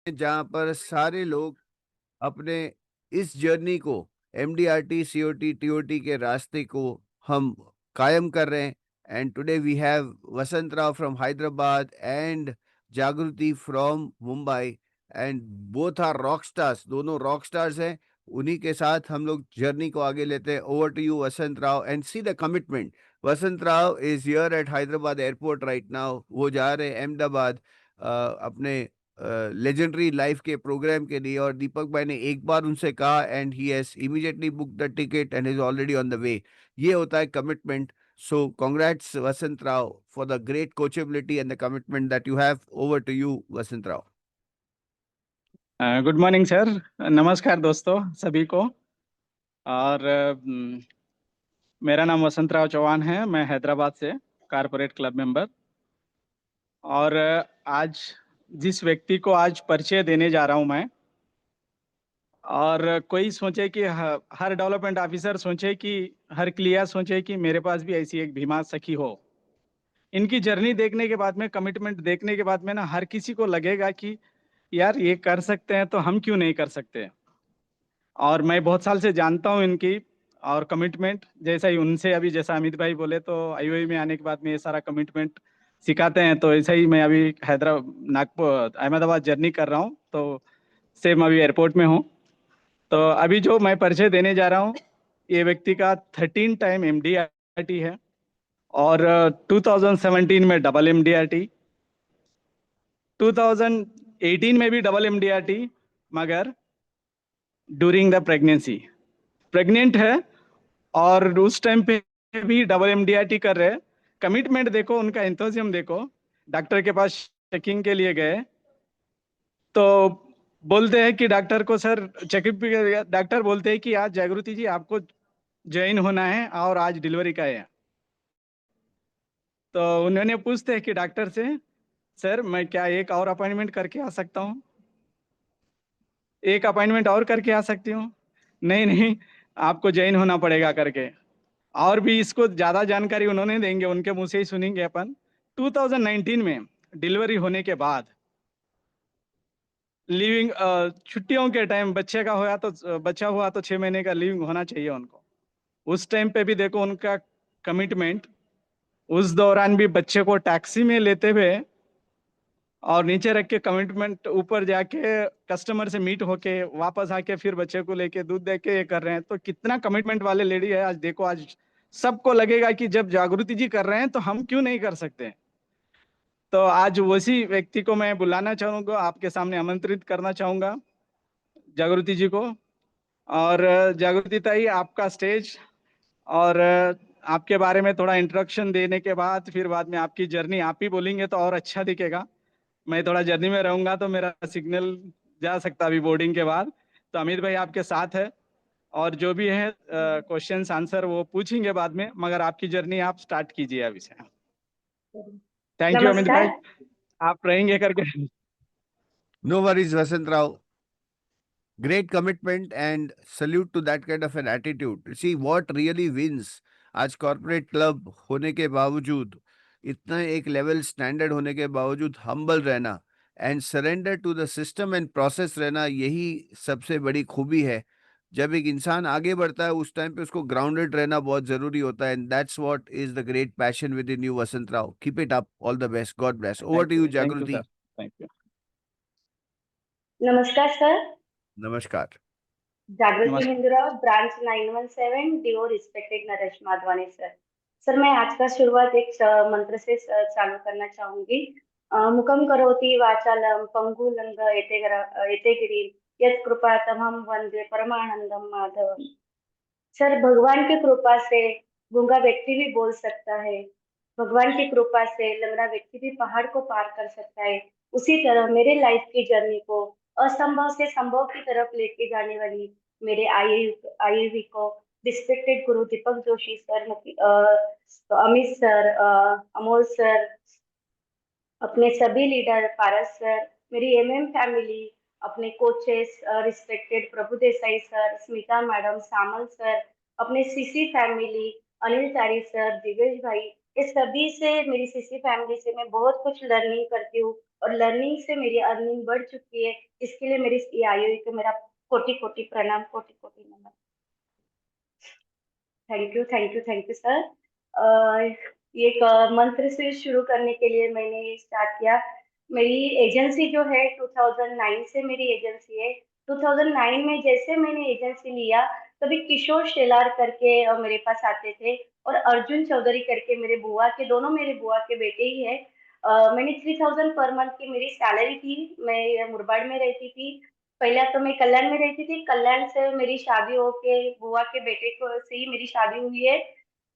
जहाँ पर सारे लोग अपने इस जर्नी को एमडीआरटी सीओटी टीओटी के रास्ते को हम कायम कर रहे हैं। And today we have Vasant Rao from Hyderabad and Jagriti from Mumbai and both are rock stars, दोनों रॉक स्टार्स हैं। उन्हीं के साथ हम लोग जर्नी को आगे लेते हैं। Over to you Vasant Rao and see the commitment. Vasant Rao is here at Hyderabad airport right now. वो जा रहे हैं अहमदाबाद अपने लेजेंडरी लाइफ के प्रोग्राम के लिए, और दीपक भाई ने एक बार उनसे कहा and he has immediately book the ticket and is already on the way. ये होता है commitment. So congrats Vasant Rao for the great coachability and the commitment that you have. Over to you Vasant Rao. Good morning sir. नमस्कार दोस्तों सभी को। और मेरा नाम वसंत राव चौहान है। मैं हैदराबाद से कारपोरेट क्लब मेंबर। और आज जिस व्यक्ति को आज परिचय देने जा रहा हूं मैं, और कोई सोचे कि हर डेवलपमेंट ऑफिसर सोचे कि हर क्लियर सोचे कि मेरे पास भी ऐसी एक भीमा सखी हो। इनकी जर्नी देखने के बाद में, कमिटमेंट देखने के बाद में ना, हर किसी को लगेगा कि यार ये कर सकते हैं तो हम क्यों नहीं कर सकते। और मैं बहुत साल से जानता हूँ इनकी और कमिटमेंट, जैसा ही उनसे अभी जैसा अमित भाई बोले तो आईओई में आने के बाद में ये सारा कमिटमेंट सिखाते हैं, तो ऐसा ही मैं अभी नागपुर अहमदाबाद जर्नी कर रहा हूँ, तो सेम अभी एयरपोर्ट में हूँ। तो अभी जो मैं परिचय देने जा रहा हूँ, ये व्यक्ति का 13 टाइम एमडीआरटी है, और 2017 में डबल एमडीआरटी, 2018 में भी डबल एमडीआरटी, मगर ड्यूरिंग द प्रेग्नेंट है, और उस टाइम पे भी डबल एमडीआरटी कर रहे हैं। कमिटमेंट देखो, उनका एंथुसियाज्म देखो। डॉक्टर के पास चेकिंग के लिए गए तो बोलते हैं कि डॉक्टर को, सर चेकअप, डॉक्टर बोलते हैं कि आज जागृति जी आपको ज्वाइन होना है और आज डिलीवरी का है। तो उन्होंने पूछते हैं कि डॉक्टर से, सर मैं क्या एक और अपॉइंटमेंट करके आ सकता हूँ, एक अपॉइंटमेंट और करके आ सकती हूँ? नहीं नहीं, आपको ज्वाइन होना पड़ेगा करके। और भी इसको ज्यादा जानकारी उन्होंने देंगे, उनके मुंह से ही सुनेंगे अपन। 2019 में डिलीवरी होने के बाद लिविंग, छुट्टियों के टाइम बच्चे का होया तो बच्चा हुआ तो 6 महीने का लिविंग होना चाहिए उनको। उस टाइम पे भी देखो उनका कमिटमेंट। उस दौरान भी बच्चे को टैक्सी में लेते हुए और नीचे रख के, कमिटमेंट ऊपर जाके कस्टमर से मीट होके वापस आके फिर बच्चे को लेके दूध दे के ये कर रहे हैं। तो कितना कमिटमेंट वाले लेडी है। आज देखो, आज सबको लगेगा कि जब जागृति जी कर रहे हैं तो हम क्यों नहीं कर सकते। तो आज उसी व्यक्ति को मैं बुलाना चाहूंगा, आपके सामने आमंत्रित करना चाहूंगा, जागृति जी को। और जागृति ताई, आपका स्टेज। और आपके बारे में थोड़ा इंट्रोडक्शन देने के बाद फिर बाद में आपकी जर्नी आप ही बोलेंगे तो और अच्छा दिखेगा। मैं थोड़ा जर्नी में रहूंगा तो मेरा सिग्नल जा सकता अभी बोर्डिंग के बाद। तो अमित भाई आपके साथ है, और जो भी है क्वेश्चंस आंसर वो पूछेंगे बाद में, मगर आपकी जर्नी आप स्टार्ट कीजिए अभी से। थैंक यू अमित भाई, नमस्कार। आप रहेंगे करके। No worries Vasant Rao. Great commitment and salute to that kind of an attitude. See what really wins. आज कॉर्पोरेट क्लब होने के बावजूद, इतना एक लेवल स्टैंडर्ड होने के बावजूद हम्बल रहना and surrender to the system and process रहना, यही सबसे बड़ी खूबी है। जब एक इंसान आगे बढ़ता है उस टाइम पे उसको ग्राउंडेड रहना बहुत जरूरी होता है, and that's what is the great passion within you Vasant Rao. Keep it up, all the best, God bless. Over to you thank you sir. Jagriti. Thank you. नमस्कार सर। नमस्कार। जागृति नमस्कार। Hindurao, branch 917, DO respected Naresh Madhwani sir. Sir मैं आज का शुरुआत एक मंत्र से चालू करना चाहूंगी। मुखम करोति वाचालम पंगुलंग एते गिरिम यत् कृपा तमहम वंदे परमानंदम माधवम। सर भगवान की कृपा से गूंगा व्यक्ति भी बोल सकता है, भगवान की कृपा से लंगड़ा व्यक्ति भी पहाड़ को पार कर सकता है। उसी तरह मेरे लाइफ की जर्नी को असंभव से संभव की तरफ लेके जाने वाली मेरे आईएवी को respected Guru Deepak Joshi sir, Amit sir, Amol sir, अपने सभी लीडर पारस सर, मेरी एमएम फैमिली, अपने coaches respected Prabhu Desai sir, Smita madam, Samal sir, अपने CC family, Anil Chari sir, Divesh भाई, ये सभी से, मेरी सीसी फैमिली से मैं बहुत कुछ लर्निंग करती हूँ। और लर्निंग से मेरी अर्निंग बढ़ चुकी है। इसके लिए मेरी आईओई को मेरा कोटि कोटि प्रणाम, कोटि कोटि नमन। Thank you, thank you, thank you sir. ये मंत्र से शुरू करने के लिए मैंने स्टार्ट किया। मेरी एजेंसी जो है 2009 से मेरी एजेंसी है। 2009 में जैसे मैंने एजेंसी लिया, तभी किशोर शेलार करके मेरे पास आते थे, और अर्जुन चौधरी करके मेरे बुआ के, दोनों मेरे बुआ के बेटे ही है। मैंने 3000 पर मंथ की मेरी सैलरी थी। मैं मुरबाड में रहती थी। पहले तो मैं कल्याण में रहती थी। कल्याण से मेरी शादी होके बुआ के बेटे को से ही मेरी शादी हुई है,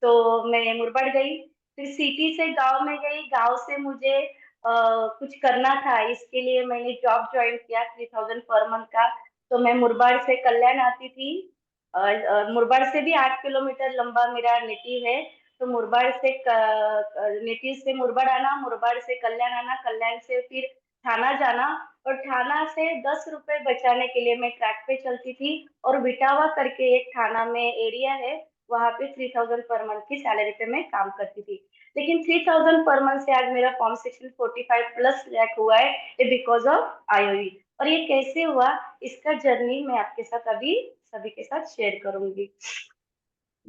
तो मैं मुरबाड गई। फिर सिटी से गांव में गई। गांव से मुझे कुछ करना था, इसके लिए मैंने जॉब ज्वाइन किया 3000 पर मंथ का। तो मैं मुरबाड से कल्याण आती थी। मुरबाड से भी 8 किलोमीटर लंबा मेरा नेटिव है। तो मुरबाड से नेटिव से मुरबाड आना, मुरबाड से कल्याण आना, कल्याण से फिर थाना जाना, और थाना से 10 रुपए बचाने के लिए मैं ट्रैक पे चलती थी। और बिटावा करके एक थाना में एरिया है, वहां पे 3000 पर मंथ की सैलरी पे मैं काम करती थी। लेकिन 3000 पर मंथ से आज मेरा फॉर्म सेक्शन 45 प्लस लैक हुआ है, ये बिकॉज ऑफ आईओई। और ये कैसे हुआ, इसका जर्नी मैं आपके साथ अभी सभी के साथ शेयर करूंगी।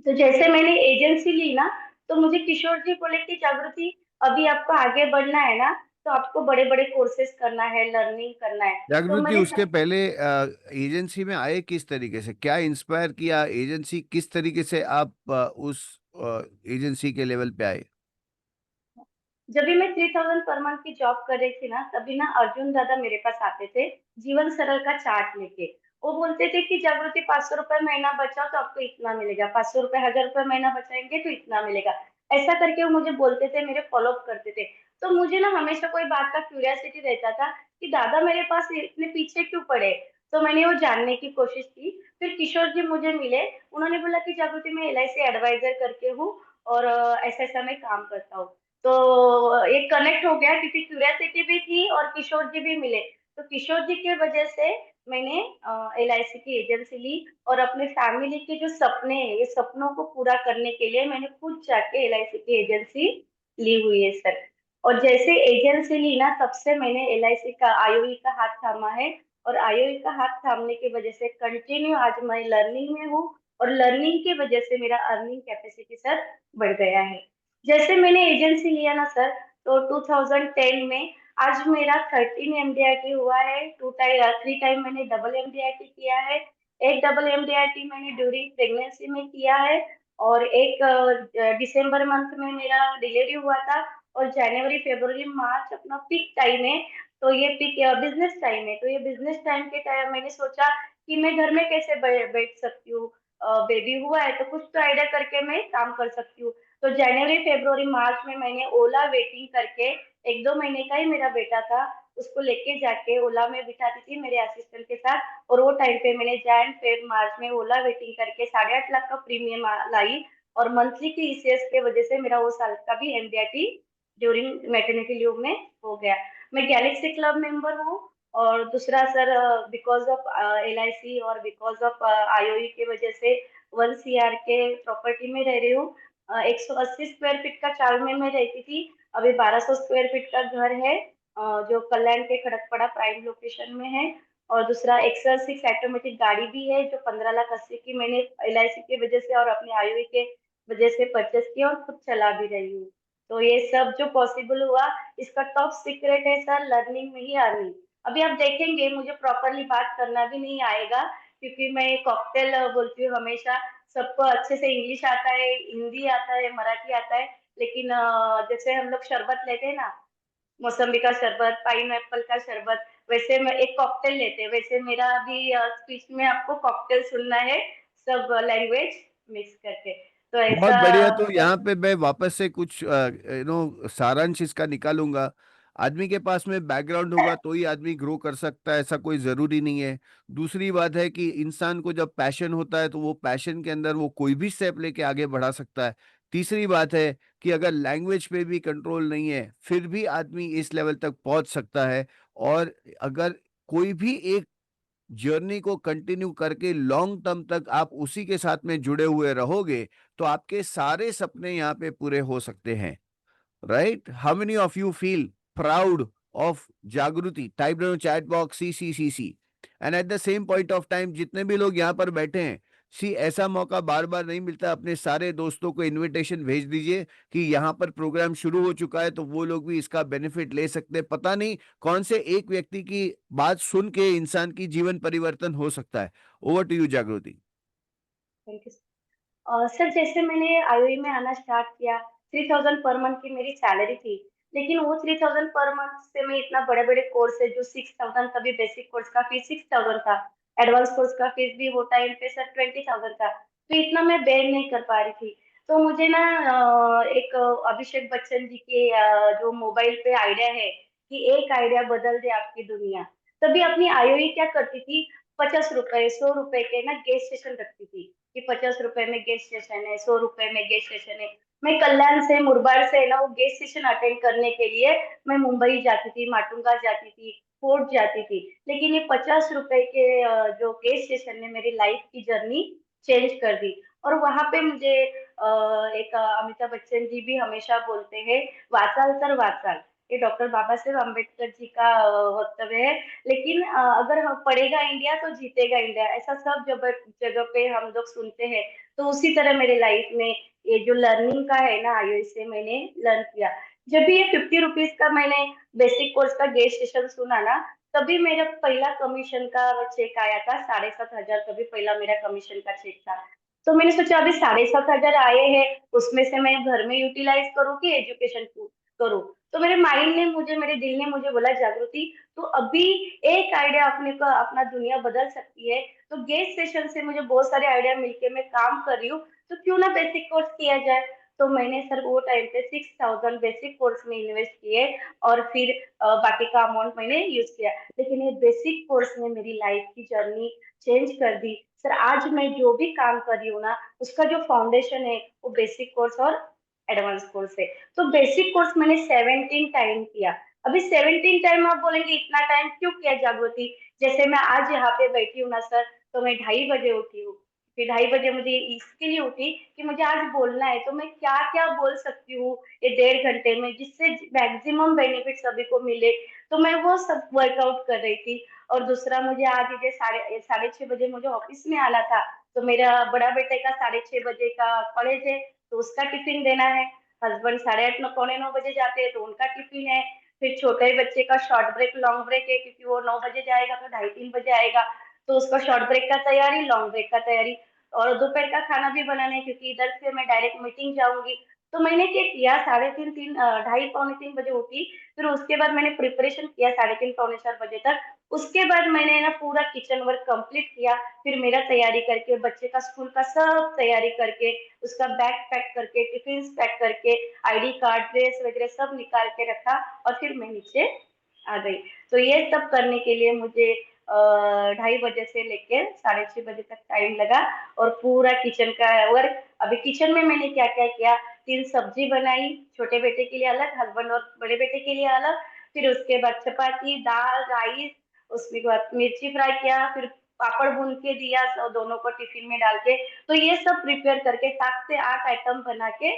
तो जैसे मैंने एजेंसी ली ना, तो मुझे किशोर जी बोले कि जागृति, अभी आपको आगे बढ़ना है ना, तो आपको बड़े बड़े कोर्सेज करना है, लर्निंग करना है। तो जागृति, मैंने उसके पहले एजेंसी में आए किस तरीके से, क्या इंस्पायर किया, एजेंसी किस तरीके से आप उस एजेंसी के लेवल पे आए? जब भी मैं 3000 पर मंथ की जॉब कर रही थी ना, तभी ना अर्जुन दादा मेरे पास आते थे, जीवन सरल का चार्ट लेके। वो बोलते थे कि जागृति 500 रुपए महीना बचाओ तो आपको इतना मिलेगा, 500 रुपए, 1000 रुपए महीना बचाएंगे तो इतना मिलेगा। ऐसा करके वो मुझे बोलते थे, मेरे फॉलोअप करते थे। तो मुझे ना हमेशा कोई बात का क्यूरियोसिटी रहता था कि दादा मेरे पास इतने पीछे क्यों पड़े। तो मैंने वो जानने की कोशिश की। फिर किशोर जी मुझे मिले। उन्होंने बोला कि जागृति, मैं एलआईसी एडवाइजर करके हूँ, और ऐसा ऐसा मैं काम करता हूँ। तो एक कनेक्ट हो गया, क्योंकि क्यूरियोसिटी भी थी और किशोर जी भी मिले। तो किशोर जी की वजह से मैंने एलआईसी की एजेंसी ली, और अपने फैमिली के जो सपने हैं, ये सपनों को पूरा करने के लिए मैंने खुद जाके एलआईसी की एजेंसी ली हुई है सर। और जैसे एजेंसी ली ना, तब से मैंने एलआईसी का, आईओई का हाथ थामा है। और आईओई का हाथ थामने की वजह से कंटिन्यू आज मैं लर्निंग में हूँ, और लर्निंग की वजह से मेरा अर्निंग कैपेसिटी सर बढ़ गया है। जैसे मैंने एजेंसी लिया ना सर, तो 2010 में आज मेरा 13 एमडीआईटी हुआ है। 3 टाइम मैंने डबल एमडीआईटी किया है। एक डबल एमडीआईटी मैंने ड्यूरिंग प्रेगनेंसी में किया है, और एक दिसंबर मंथ में मेरा डिलीवरी हुआ था। और जनवरी, फरवरी, मार्च अपना पीक टाइम है। तो ये पीक बिजनेस टाइम है। तो ये बिजनेस टाइम के टाइम मैंने सोचा कि मैं घर में कैसे बैठ सकती हूँ। बेबी हुआ है तो कुछ तो आइडिया करके मैं काम कर सकती हूँ। तो जनवरी, फरवरी, मार्च में मैंने ओला वेटिंग करके, 1-2 महीने का ही मेरा बेटा था, उसको लेके जाके ओला में बिठाती थी मेरे असिस्टेंट के साथ। और वो टाइम पे मैंने जैन, फेब, मार्च में ओला वेटिंग करके 8.5 लाख का प्रीमियम लाई। और मंथली की ईसीएस के वजह से मेरा वो साल का भी एमडीआईटी ड्यूरिंग मैटरनिटी लीव में हो गया। मैं गैलेक्सी क्लब मेंबर हूँ। और दूसरा सर, बिकॉज ऑफ एलआईसी और बिकॉज ऑफ आईओई की वजह से 1 CR के प्रॉपर्टी में रह रही हूँ। 180 स्क्वायर फीट का चाल में मैं रहती थी। अभी 1200 स्क्वायर फीट का घर है, जो कल्याण के खड़कपड़ा प्राइम लोकेशन में है। और दूसरा एक्सल 6 ऑटोमेटिक गाड़ी भी है, जो 15,80,000 की मैंने एलआईसी की वजह से और अपने आईओई के वजह से परचेस की, और खुद चला भी रही हूँ। तो ये सब जो पॉसिबल हुआ, इसका टॉप सीक्रेट है सर, लर्निंग में ही अर्निंग। अभी आप देखेंगे मुझे प्रॉपरली बात करना भी नहीं आएगा, क्योंकि मैं कॉकटेल बोलती हूँ हमेशा। सबको अच्छे से इंग्लिश आता है, हिंदी आता है, मराठी आता है। लेकिन जैसे हम लोग शरबत लेते हैं ना, मौसम्बी का शरबत, पाइन एप्पल का शरबत, वैसे मैं एक कॉकटेल लेते हैं, वैसे मेरा भी स्पीच में आपको कॉकटेल सुनना है, सब लैंग्वेज मिक्स करके। तो बहुत ऐसा बढ़िया। तो यहाँ पे मैं वापस से कुछ सारांश इसका निकालूंगा। आदमी के पास में बैकग्राउंड होगा तो ही आदमी ग्रो कर सकता है, ऐसा कोई जरूरी नहीं है। दूसरी बात है कि इंसान को जब पैशन होता है तो वो पैशन के अंदर वो कोई भी स्टेप लेके आगे बढ़ा सकता है। तीसरी बात है कि अगर लैंग्वेज पे भी कंट्रोल नहीं है फिर भी आदमी इस लेवल तक पहुंच सकता है। और अगर कोई भी एक जर्नी को कंटिन्यू करके लॉन्ग टर्म तक आप उसी के साथ में जुड़े हुए रहोगे तो आपके सारे सपने यहाँ पे पूरे हो सकते हैं। Right? How many of you feel proud of Jagruti. Type down chat box CCCC. And at the same point of time, जितने भी लोग यहाँ पर बैठे हैं, ऐसा मौका बार बार नहीं मिलता। अपने सारे दोस्तों को इनविटेशन भेज दीजिए कि यहाँ पर प्रोग्राम शुरू हो चुका है, तो वो लोग भी इसका बेनिफिट ले सकते हैं। पता नहीं कौन से एक व्यक्ति की बात सुन के इंसान की जीवन परिवर्तन हो सकता है। ओवर टू यू जागृति। Thank you sir. जैसे मैंने आईओई में आना स्टार्ट किया, 3000 पर मंथ की मेरी सैलरी थी, लेकिन वो 3000 पर मंथ से मैं इतना बड़े बड़े कोर्स है जो 6000, तभी बेसिक कोर्स का फीस 6000 था, एडवांस कोर्स का फीस भी वो टाइम पे सर 20,000 था, तो इतना मैं बेयर नहीं कर पा रही थी। तो मुझे ना एक अभिषेक बच्चन जी के जो मोबाइल पे आइडिया है कि एक आइडिया बदल दे आपकी दुनिया, तभी अपनी आईओई क्या करती थी, 50 रुपए 100 रुपए के ना गेस्ट स्टेशन रखती थी कि 50 रुपए में गेस्ट स्टेशन है, 100 रुपए में गेस्ट स्टेशन है। मैं कल्याण से मुरबाड से ना वो गेस्ट स्टेशन अटेंड करने के लिए मैं मुंबई जाती थी, माटुंगा जाती थी, फोर्ट जाती थी। लेकिन ये 50 रुपए के जो गेस्ट स्टेशन ने मेरी लाइफ की जर्नी चेंज कर दी। और वहां पे मुझे एक अमिताभ बच्चन जी भी हमेशा बोलते हैं, वाचाल तर वाचाल, ये डॉक्टर बाबा साहेब अम्बेडकर जी का वक्तव्य है। लेकिन अगर हम पढ़ेगा इंडिया तो जीतेगा इंडिया, ऐसा सब जगह जगह पे हम लोग सुनते हैं। तो उसी तरह मेरे लाइफ में ये जो लर्निंग का है ना, आईओ से मैंने लर्न किया। जब भी ये 50 रुपीज का मैंने बेसिक कोर्स का गेस्ट स्टेशन सुना ना, तभी मेरा पहला कमीशन का चेक आया था 7,500, तभी पहला मेरा कमीशन का चेक था। तो मैंने सोचा अभी 7,500 आए हैं, उसमें से मैं घर में यूटिलाइज करूँ कि एजुकेशन करूँ। तो मेरे माइंड ने मुझे, मेरे दिल ने मुझे बोला, जागृति तो अभी एक आइडिया अपने को, अपना दुनिया बदल सकती है। तो गेस्ट सेशन से मुझे बहुत सारे आइडिया मिलके मैं काम कर रही हूँ, तो क्यों ना बेसिक कोर्स किया जाए। तो मैंने सर वो टाइम पे 6,000 बेसिक कोर्स में इन्वेस्ट किए, और फिर बाकी का अमाउंट मैंने यूज किया। लेकिन ये बेसिक कोर्स ने मेरी लाइफ की जर्नी चेंज कर दी सर। आज मैं जो भी काम कर रही हूँ ना, उसका जो फाउंडेशन है वो बेसिक कोर्स और एडवांस कोर्स है। तो बेसिक कोर्स मैंने 17 टाइम किया। अभी 17 टाइम आप बोलेंगे इतना टाइम क्यों किया जागृति? जैसे मैं आज यहाँ पे बैठी हूँ ना सर, तो मैं 2:30 बजे उठी हूँ। फिर 2:30 बजे मुझे इसके लिए उठी कि मुझे आज बोलना है, तो मैं क्या क्या बोल सकती हूँ ये 1.5 घंटे में, जिससे मैक्सिमम बेनिफिट सभी को मिले। तो मैं वो सब वर्कआउट कर रही थी। और दूसरा, मुझे आज ये 6:30 बजे मुझे ऑफिस में आना था। तो मेरा बड़ा बेटे का 6:30 बजे का कॉलेज है, तो उसका टिफिन देना है। हस्बैंड 8:30 पौने 9 बजे जाते हैं, तो उनका टिफिन है। फिर छोटे बच्चे का शॉर्ट ब्रेक लॉन्ग ब्रेक है, क्योंकि वो 9 बजे जाएगा तो 2:30-3 बजे आएगा, तो उसका शॉर्ट ब्रेक का तैयारी, लॉन्ग ब्रेक का तैयारी। और दोपहर का खाना भी बनाना है, क्योंकि इधर से मैं डायरेक्ट मीटिंग जाऊंगी। तो मैंने क्या किया, 2:30 पौने 3 बजे उठी। फिर उसके बाद मैंने प्रिपरेशन किया 3:30 पौने 4 बजे तक। उसके बाद मैंने ना पूरा किचन वर्क कंप्लीट किया। फिर मेरा तैयारी करके, बच्चे का स्कूल का सब तैयारी करके, उसका बैग पैक करके, टिफिन पैक करके, आईडी कार्ड, ड्रेस वगैरह सब निकाल के रखा, और फिर मैं नीचे आ गई। तो ये सब करने के लिए मुझे 2:30 बजे से लेकर 6:30 बजे तक टाइम लगा। और पूरा किचन का वर्क, अभी किचन में मैंने क्या क्या किया, 3 सब्जी बनाई, छोटे बेटे के लिए अलग, हस्बैंड और बड़े बेटे के लिए अलग। फिर उसके बाद चपाती, दाल, राइस, उसके बाद मिर्ची फ्राई किया, फिर पापड़ भून के दिया, सब दोनों को टिफिन में डाल के। तो ये सब प्रिपेयर करके 7 से 8 आइटम बना के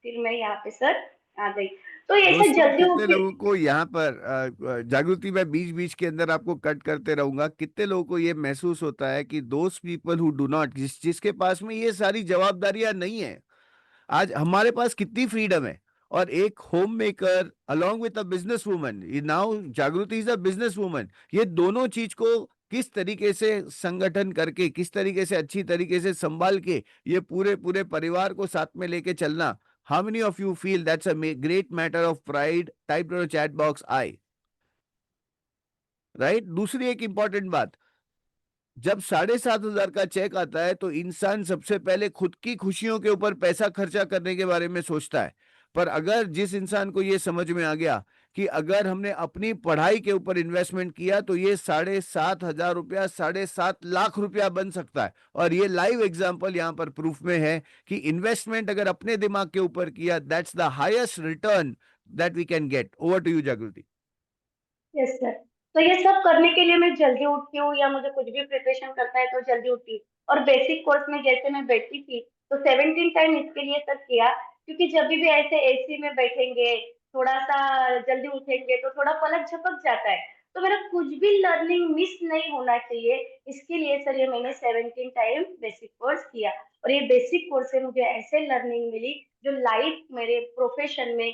फिर मैं यहाँ पे सर आ गई। तो ऐसा दोस्तों, जल्दी उठ कितने के। लोगों को यहाँ पर जागृति, मैं बीच बीच के अंदर आपको कट करते रहूंगा, कितने लोगों को ये महसूस होता है कि those people who do not, जिसके पास में ये सारी जवाबदारियां नहीं है। आज हमारे पास कितनी फ्रीडम है। और एक home maker along with a business woman, now जागृति इज अ बिजनेस वुमन, ये दोनों चीज को किस तरीके से संगठन करके, किस तरीके से अच्छी तरीके से संभाल के, ये पूरे पूरे परिवार को साथ में लेके चलना, how many of you feel that's a great matter of pride? Type in chat box I. Right. दूसरी एक इंपॉर्टेंट बात, जब 7,500 का चेक आता है तो इंसान सबसे पहले खुद की खुशियों के ऊपर पैसा खर्चा करने के बारे में सोचता है। पर अगर जिस इंसान को ये समझ में आ गया कि अगर हमने अपनी पढ़ाई के ऊपर इन्वेस्टमेंट किया तो ये 7,500 रुपया 7.5 लाख रुपया बन सकता है। और ये लाइव एग्जांपल यहाँ पर प्रूफ में है कि इन्वेस्टमेंट अगर अपने दिमाग के ऊपर किया, that's the highest return that we can get. Over to you Jagriti. Yes sir. तो ये सब करने के लिए मैं जल्दी उठती हूँ, या मुझे कुछ भी प्रिपरेशन करता है तो जल्दी उठती हूँ। और बेसिक कोर्स में जैसे मैं बैठती थी, तो 17 टाइम इसके लिए तक किया, क्योंकि जब भी ऐसे एसी में बैठेंगे, थोड़ा सा जल्दी उठेंगे तो थोड़ा पलक झपक जाता है। तो मेरा कुछ भी लर्निंग मिस नहीं होना चाहिए, इसके लिए सर ये मैंने 17 टाइम बेसिक कोर्स किया। और ये बेसिक कोर्स से मुझे ऐसे लर्निंग मिली जो लाइफ मेरे प्रोफेशन में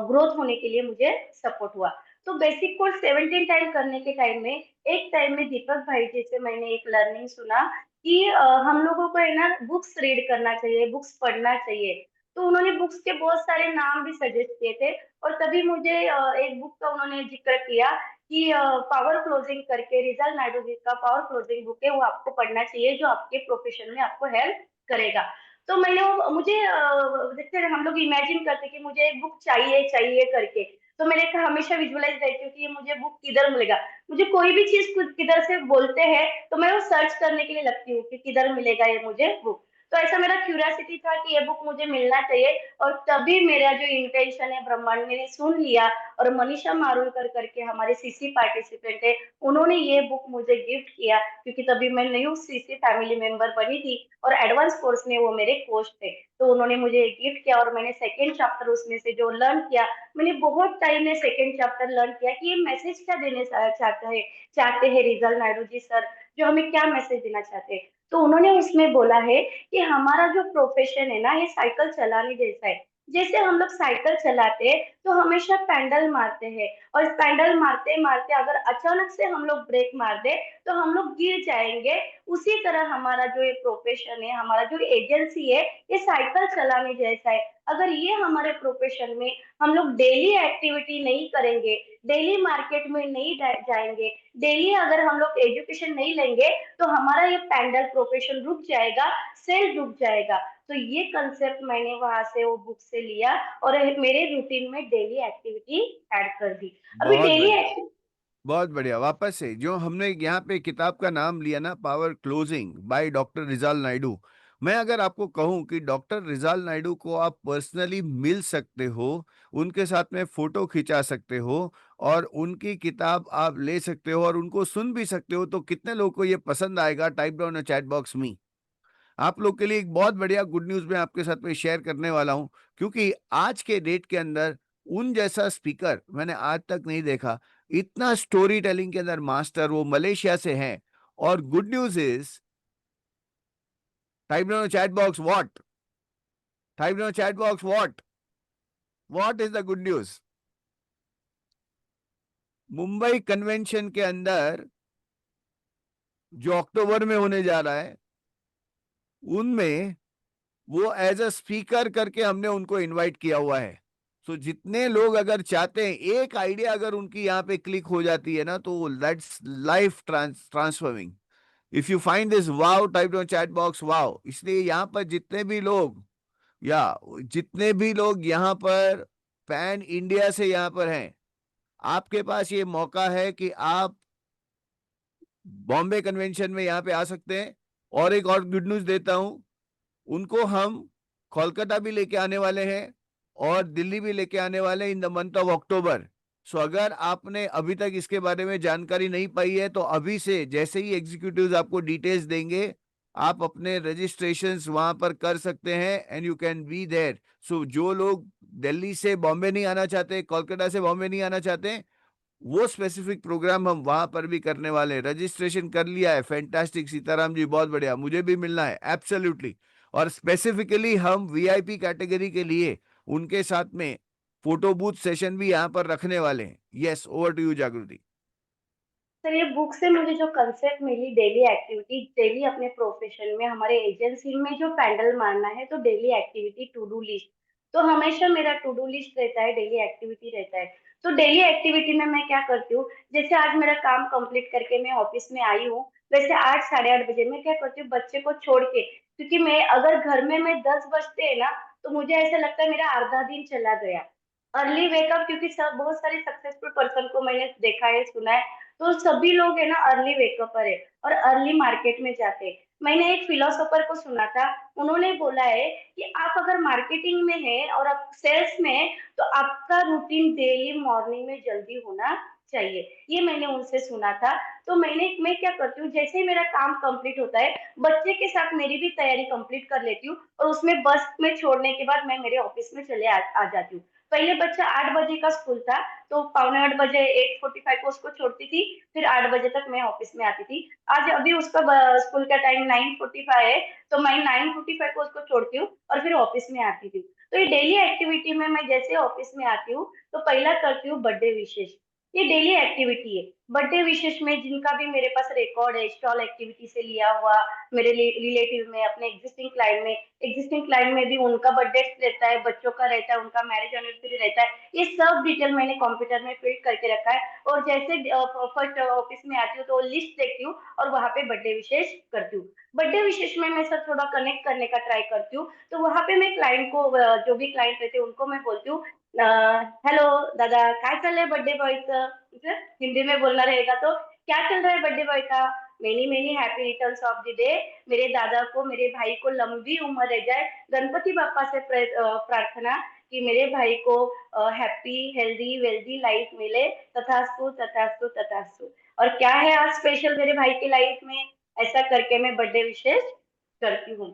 ग्रोथ होने के लिए मुझे सपोर्ट हुआ। तो बेसिक कोर्स 17 टाइम करने के टाइम में एक टाइम में दीपक भाई जी से मैंने एक लर्निंग सुना कि हम लोगों को है ना बुक्स रीड करना चाहिए, बुक्स पढ़ना चाहिए। तो उन्होंने बुक्स के बहुत सारे नाम भी सजेस्ट किए थे और तभी मुझे एक बुक का उन्होंने जिक्र किया कि पावर क्लोजिंग करके रिजल नायडू जी का पावर क्लोजिंग बुक है, वो आपको पढ़ना चाहिए जो आपके प्रोफेशन में आपको हेल्प करेगा। तो मैंने वो मुझे जैसे हम लोग इमेजिन करते कि मुझे एक बुक चाहिए चाहिए करके, तो मैंने हमेशा विजुअलाइज रहती हूँ कि ये मुझे बुक किधर मिलेगा। मुझे कोई भी चीज किधर से बोलते हैं तो मैं वो सर्च करने के लिए लगती हूँ कि किधर मिलेगा ये मुझे बुक। तो ऐसा मेरा क्यूरियोसिटी था कि ये बुक मुझे मिलना चाहिए। और तभी मेरा जो इंटेंशन है ब्रह्मांड ने सुन लिया और मनीषा मारूलकर करके हमारे सीसी पार्टिसिपेंट है, उन्होंने ये बुक मुझे गिफ्ट किया क्योंकि तभी मैं न्यू सीसी फैमिली मेंबर बनी थी और एडवांस कोर्स में वो मेरे कोच थे। तो उन्होंने मुझे गिफ्ट किया और मैंने सेकेंड चैप्टर उसमें से जो लर्न किया, मैंने बहुत टाइम में सेकेंड चैप्टर लर्न किया कि ये मैसेज क्या देने चाहते हैं रिजल नायडू जी सर, जो हमें क्या मैसेज देना चाहते हैं। तो उन्होंने उसमें बोला है कि हमारा जो प्रोफेशन है ना ये साइकिल चलाने जैसा है। जैसे हम लोग साइकिल चलाते हैं तो हमेशा पैडल मारते हैं और पैडल मारते मारते अगर अचानक से हम लोग ब्रेक मार दे तो हम लोग गिर जाएंगे। उसी तरह हमारा जो ये प्रोफेशन है, हमारा जो एजेंसी है, ये साइकिल चलाने जैसा है। अगर ये हमारे प्रोफेशन में हम लोग डेली एक्टिविटी नहीं करेंगे, डेली मार्केट में नहीं जाएंगे, डेली अगर हम लोग एजुकेशन नहीं लेंगे तो हमारा ये पैंडल प्रोफेशन रुक जाएगा, सेल रुक जाएगा। तो ये कंसेप्ट मैंने वहां से वो बुक से लिया और मेरे रूटीन में डेली एक्टिविटी ऐड कर दी। अभी बहुत डेली बढ़िया, बहुत बढ़िया। वापस से जो हमने यहाँ पे किताब का नाम लिया ना, power closing by doctor Rijal Naidu. मैं अगर आपको कहूँ कि डॉक्टर रिजाल नायडू को आप पर्सनली मिल सकते हो, उनके साथ में फोटो खिंचा सकते हो और उनकी किताब आप ले सकते हो और उनको सुन भी सकते हो, तो कितने लोगों को ये पसंद आएगा? टाइप डाउन चैट बॉक्स में। आप लोग के लिए एक बहुत बढ़िया गुड न्यूज़ मैं आपके साथ में शेयर करने वाला हूँ, क्योंकि आज के डेट के अंदर उन जैसा स्पीकर मैंने आज तक नहीं देखा। इतना स्टोरी टेलिंग के अंदर मास्टर, वो मलेशिया से हैं। और good news is, type down chat box what, type down chat box what is the good news? Mumbai convention के अंदर जो अक्टूबर में होने जा रहा है, उनमें वो एज अ स्पीकर करके हमने उनको इनवाइट किया हुआ है। सो जितने लोग अगर चाहते हैं, एक आइडिया अगर उनकी यहाँ पे क्लिक हो जाती है ना, तो that's life transforming. If you find this wow, type down chat box wow. इसलिए यहाँ पर जितने भी लोग यहाँ पर पैन इंडिया से यहाँ पर हैं, आपके पास ये मौका है कि आप बॉम्बे कन्वेंशन में यहाँ पे आ सकते हैं। और एक और गुड न्यूज देता हूं, उनको हम कोलकाता भी लेके आने वाले हैं और दिल्ली भी लेके आने वाले हैं in the month of October. So अगर आपने अभी तक इसके बारे में जानकारी नहीं पाई है, तो अभी से जैसे ही एग्जीक्यूटिव्स आपको डिटेल्स देंगे, आप अपने रजिस्ट्रेशंस वहां पर कर सकते हैं and you can be there. So जो लोग दिल्ली से बॉम्बे नहीं आना चाहते, कोलकाता से बॉम्बे नहीं आना चाहते, वो स्पेसिफिक प्रोग्राम हम वहां पर भी करने वाले हैं। रजिस्ट्रेशन कर लिया है? फैंटास्टिक सीताराम जी, बहुत बढ़िया। मुझे भी मिलना है, एब्सोल्युटली। और स्पेसिफिकली हम वीआईपी कैटेगरी के लिए उनके साथ में फोटो बूथ सेशन भी यहाँ पर रखने वाले हैं। Yes, over to you Jagriti. Sir ये बुक से मुझे जो कंसेप्ट मिली डेली एक्टिविटी, डेली अपने प्रोफेशन में हमारे एजेंसी में जो पैंडल मारना है तो daily activity to do list, तो हमेशा मेरा टू डू लिस्ट रहता है, डेली एक्टिविटी रहता है। तो डेली एक्टिविटी में मैं क्या करती हूँ, जैसे आज मेरा काम कंप्लीट करके मैं ऑफिस में आई हूँ, वैसे 8 साढ़े 8 बजे मैं क्या करती हूँ बच्चे को छोड़ के, क्योंकि मैं अगर घर में मैं 10 बजते है ना तो मुझे ऐसा लगता है मेरा आधा दिन चला गया। अर्ली वेकअप, क्योंकि सब बहुत सारे सक्सेसफुल पर्सन को मैंने देखा है सुना है, तो सभी लोग है ना अर्ली वेकअपर है और अर्ली मार्केट में जाते हैं। मैंने एक फिलोसोफर को सुना था, उन्होंने बोला है कि आप अगर मार्केटिंग में है और आप सेल्स में है तो आपका रूटीन डेली मॉर्निंग में जल्दी होना चाहिए। ये मैंने उनसे सुना था। तो मैं क्या करती हूँ, जैसे ही मेरा काम कंप्लीट होता है बच्चे के साथ मेरी भी तैयारी कंप्लीट कर लेती हूँ और उसमें बस में छोड़ने के बाद मैं मेरे ऑफिस में आ जाती हूँ। पहले बच्चा 8 बजे का स्कूल था, तो पौने 8 बजे 8:45 को उसको छोड़ती थी, फिर 8 बजे तक मैं ऑफिस में आती थी। आज अभी उसका स्कूल का टाइम 9:45 है, तो मैं 9:45 को उसको छोड़ती हूँ और फिर ऑफिस में आती थी। तो ये डेली एक्टिविटी में मैं जैसे ऑफिस में आती हूँ, तो पहला करती हूँ बर्थडे विशेष। ये डेली एक्टिविटी है। बर्थडे विशेष में जिनका भी मेरे पास रिकॉर्ड है स्टॉल एक्टिविटी से लिया हुआ, मेरे रिलेटिव में, अपने एग्जिस्टिंग क्लाइंट में भी उनका बर्थडे रहता है, बच्चों का रहता है, उनका मैरिज एनिवर्सरी रहता है, ये सब डिटेल मैंने कंप्यूटर में फिल करके रखा है। और जैसे फर्स्ट ऑफिस में आती हूँ तो लिस्ट देखती हूँ और वहां पे बर्थडे विशेष करती हूँ। बर्थडे विशेष में मैं सर थोड़ा कनेक्ट करने का ट्राई करती हूँ, तो वहां पे मैं क्लाइंट को जो भी क्लाइंट रहते हैं उनको मैं बोलती हूँ, हेलो दादा, काय चल रहा है बर्थडे बॉय का, मतलब हिंदी में बोलना रहेगा तो क्या चल रहा है बर्थडे बॉय का, many many happy returns of the day. मेरे दादा को, मेरे भाई को लंबी उम्र रह जाए, गणपति बापा से प्रार्थना कि मेरे भाई को हैप्पी हेल्दी वेल्दी लाइफ मिले, तथास्तु तथास्तु तथास्तु। और क्या है आज स्पेशल मेरे भाई की लाइफ में, ऐसा करके मैं बर्थडे विशेष करती हूँ।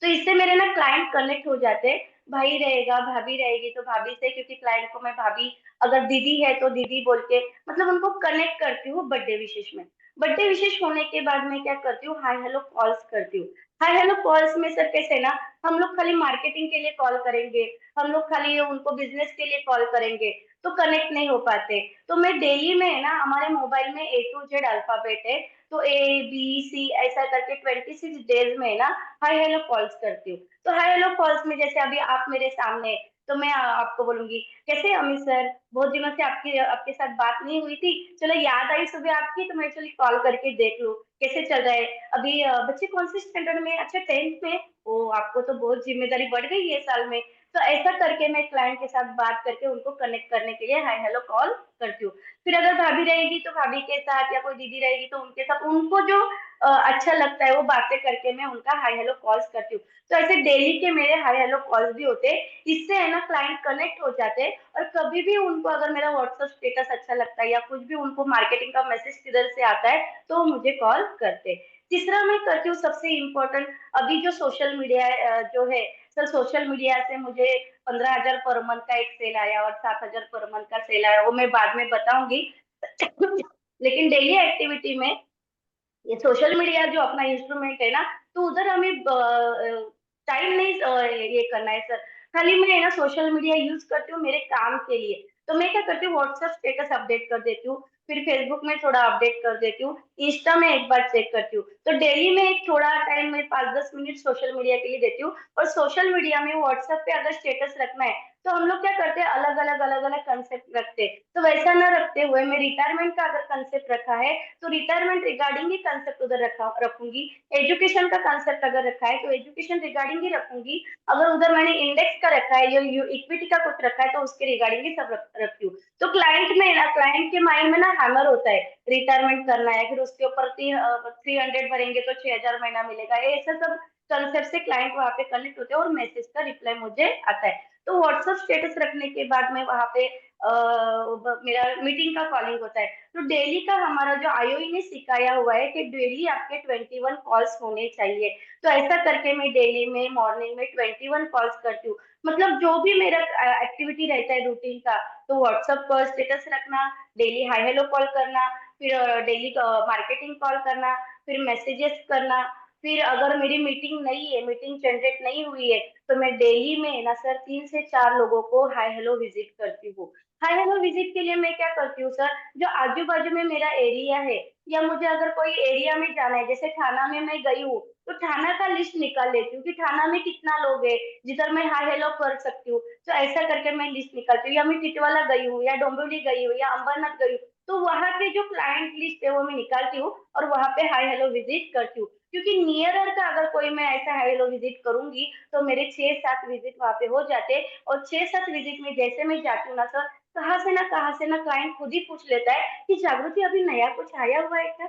तो इससे मेरे ना क्लाइंट कनेक्ट हो जाते हैं। भाई रहेगा, भाभी रहेगी तो भाभी से, क्योंकि क्लाइंट को मैं भाभी, अगर दीदी है तो दीदी बोल के, मतलब उनको कनेक्ट करती हूँ बर्थडे विशेष में। बर्थडे विशेष होने के बाद मैं क्या करती हूँ, हाय हेलो कॉल्स करती हूँ। हाय हेलो कॉल्स में सर कैसे ना, हम लोग खाली मार्केटिंग के लिए कॉल करेंगे, हम लोग खाली उनको बिजनेस के लिए कॉल करेंगे, तो कनेक्ट नहीं हो पाते। तो मैं डेली में है ना, हमारे मोबाइल में A to Z अल्फाबेट है, तो A B C ऐसा करके 26 डेज में है ना हाय हेलो कॉल्स करती हूँ। तो हाय हेलो कॉल्स में जैसे अभी आप मेरे सामने हैं, तो मैं आपको बोलूंगी, कैसे हैं अमित सर, बहुत दिनों से आपकी आपके साथ बात नहीं हुई थी, चलो याद आई सुबह आपकी, तो मैं चलिए कॉल करके देख लूं कैसे चल रहा है। अभी बच्चे कौन से स्टैंडर्ड में, अच्छा 10th में। ओ, आपको तो बहुत जिम्मेदारी बढ़ गई है साल में। तो ऐसा करके मैं क्लाइंट के साथ बात करके उनको कनेक्ट करने के लिए हाय हेलो कॉल करती हूँ। फिर अगर भाभी रहेगी तो भाभी के साथ, या कोई दीदी रहेगी तो उनके साथ, उनको जो अच्छा लगता है वो बातें करके मैं उनका हाय हेलो कॉल्स करती हूँ। तो ऐसे डेली के मेरे हाय हेलो कॉल्स भी होते हैं। इससे है ना क्लाइंट कनेक्ट हो जाते हैं, और कभी भी उनको अगर मेरा व्हाट्सएप स्टेटस अच्छा लगता है या कुछ भी उनको मार्केटिंग का मैसेज किधर से आता है, तो वो मुझे कॉल करते हैं। तीसरा मैं करती हूँ सबसे इम्पोर्टेंट, अभी जो सोशल मीडिया जो है सर, सोशल मीडिया से मुझे 15,000 पर मंथ का एक सेल आया और 7,000 पर मंथ का सेल आया, वो मैं बाद में बताऊंगी। लेकिन डेली एक्टिविटी में ये सोशल मीडिया जो अपना इंस्ट्रूमेंट है ना, तो उधर हमें टाइम नहीं ये करना है सर। खाली मैं ना सोशल मीडिया यूज करती हूँ मेरे काम के लिए। तो मैं क्या करती हूँ, व्हाट्सएप स्टेटस अपडेट कर देती हूँ, फिर फेसबुक में थोड़ा अपडेट कर देती हूँ, इंस्टा में एक बार चेक करती हूँ। तो डेली में एक थोड़ा टाइम में 5-10 मिनट सोशल मीडिया के लिए देती हूँ। और सोशल मीडिया में व्हाट्सएप पे अगर स्टेटस रखना है, तो हम लोग क्या करते हैं, अलग अलग कंसेप्ट रखते हैं। तो वैसा ना रखते हुए मैं रिटायरमेंट का अगर कंसेप्ट रखा है, तो रिटायरमेंट रिगार्डिंग ही कंसेप्ट उधर रखूंगी। एजुकेशन का कंसेप्ट अगर रखा है तो एजुकेशन रिगार्डिंग ही रखूंगी। अगर उधर मैंने इंडेक्स का रखा है या इक्विटी का कुछ रखा है, तो उसके रिगार्डिंग ही सब रखती हूँ। तो क्लाइंट में ना, क्लाइंट के माइंड में ना हैमर होता है, रिटायरमेंट करना है, फिर उसके ऊपर 300 भरेंगे तो 6,000 महीना मिलेगा, ऐसा सब कंसेप्ट से क्लाइंट वहां पे कनेक्ट होते हैं और मैसेज का रिप्लाई मुझे आता है। तो व्हाट्सएप स्टेटस रखने के बाद में वहां पे मेरा मीटिंग का कॉलिंग होता है। तो डेली का हमारा जो आईओई ने सिखाया हुआ है कि डेली आपके 21 कॉल्स होने चाहिए। तो ऐसा करके मैं डेली में मॉर्निंग में 21 कॉल्स करती हूँ। मतलब जो भी मेरा एक्टिविटी रहता है रूटीन का, तो व्हाट्सएप पर स्टेटस रखना, डेली हाई हेलो कॉल करना, फिर डेली मार्केटिंग कॉल करना, फिर मैसेजेस करना, फिर अगर मेरी मीटिंग नहीं है, मीटिंग जनरेट नहीं हुई है, तो मैं डेली में ना सर 3 से 4 लोगों को हाई हेलो विजिट करती हूँ। हाई हेलो विजिट के लिए मैं क्या करती हूँ सर, जो आजू बाजू में मेरा एरिया है, या मुझे अगर कोई एरिया में जाना है, जैसे थाना में मैं गई हूँ, तो थाना का लिस्ट निकाल लेती हूँ कि थाना में कितना लोग है जिधर मैं हाई हेलो कर सकती हूँ। तो ऐसा करके मैं लिस्ट निकालती हूँ। या मैं टिटवाला गई हूँ, या डोंबिवली गई हूँ, या अंबरनाथ गई हूँ, तो वहां के जो क्लाइंट लिस्ट है वो मैं निकालती हूँ और वहां पे हाई हेलो विजिट करती हूँ। क्योंकि नियरर का अगर कोई मैं ऐसा हाई हेलो विजिट करूंगी, तो मेरे 6-7 विजिट वहां पे हो जाते। और 6-7 विजिट में जैसे मैं जाती हूँ ना सर, कहाँ से ना क्लाइंट खुद ही पूछ लेता है कि जागृति अभी नया कुछ आया हुआ है क्या।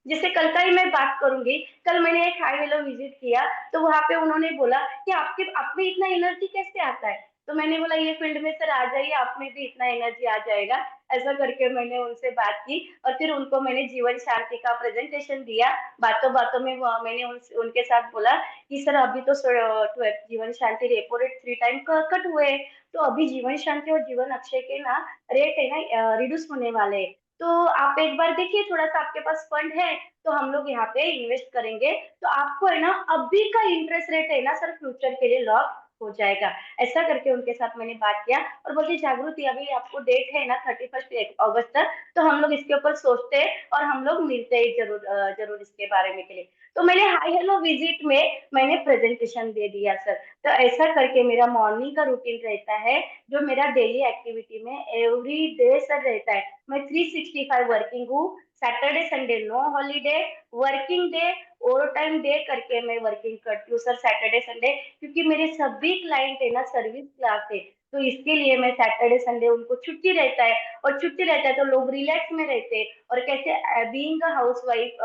जैसे कल का ही मैं बात करूंगी, कल मैंने एक हाई हेलो विजिट किया, तो वहां पे उन्होंने बोला कि आपके आप में इतना एनर्जी कैसे आता है। तो मैंने बोला ये फील्ड में सर आ जाइए, आप में भी इतना एनर्जी आ जाएगा। ऐसा करके मैंने उनसे बात की और फिर उनको मैंने जीवन शांति का प्रेजेंटेशन दिया। बातों बातों में मैंने उनके साथ बोला कि सर अभी तो जीवन शांति रेपो रेट 3 टाइम कट हुए, तो अभी जीवन शांति और जीवन अक्षय के ना रेट है ना रिड्यूस होने वाले हैं। तो आप एक बार देखिए, थोड़ा सा आपके पास फंड है तो हम लोग यहाँ पे इन्वेस्ट करेंगे, तो आपको है ना अभी का इंटरेस्ट रेट है ना सर फ्यूचर के लिए लॉक हो जाएगा। ऐसा करके उनके साथ मैंने बात किया और बोलती जागृति अभी आपको डेट है ना 31 अगस्त तक, तो हम लोग इसके ऊपर सोचते हैं और हम लोग मिलते हैं जरूर इसके बारे में के लिए। तो मैंने हाई हेलो विजिट में मैंने प्रेजेंटेशन दे दिया सर। तो ऐसा करके मेरा मॉर्निंग का रूटीन रहता है, जो मेरा डेली एक्टिविटी में एवरी डे सर रहता है। मैं 365 वर्किंग हूँ, Saturday Sunday no holiday, working day over time day करके मैं वर्किंग करती हूँ सर सैटरडे संडे, क्योंकि मेरे सभी क्लाइंट है ना सर्विस क्लास है, तो इसके लिए मैं सैटरडे संडे उनको छुट्टी रहता है, और छुट्टी रहता है तो लोग रिलैक्स में रहते हैं। और कैसे being a house wife,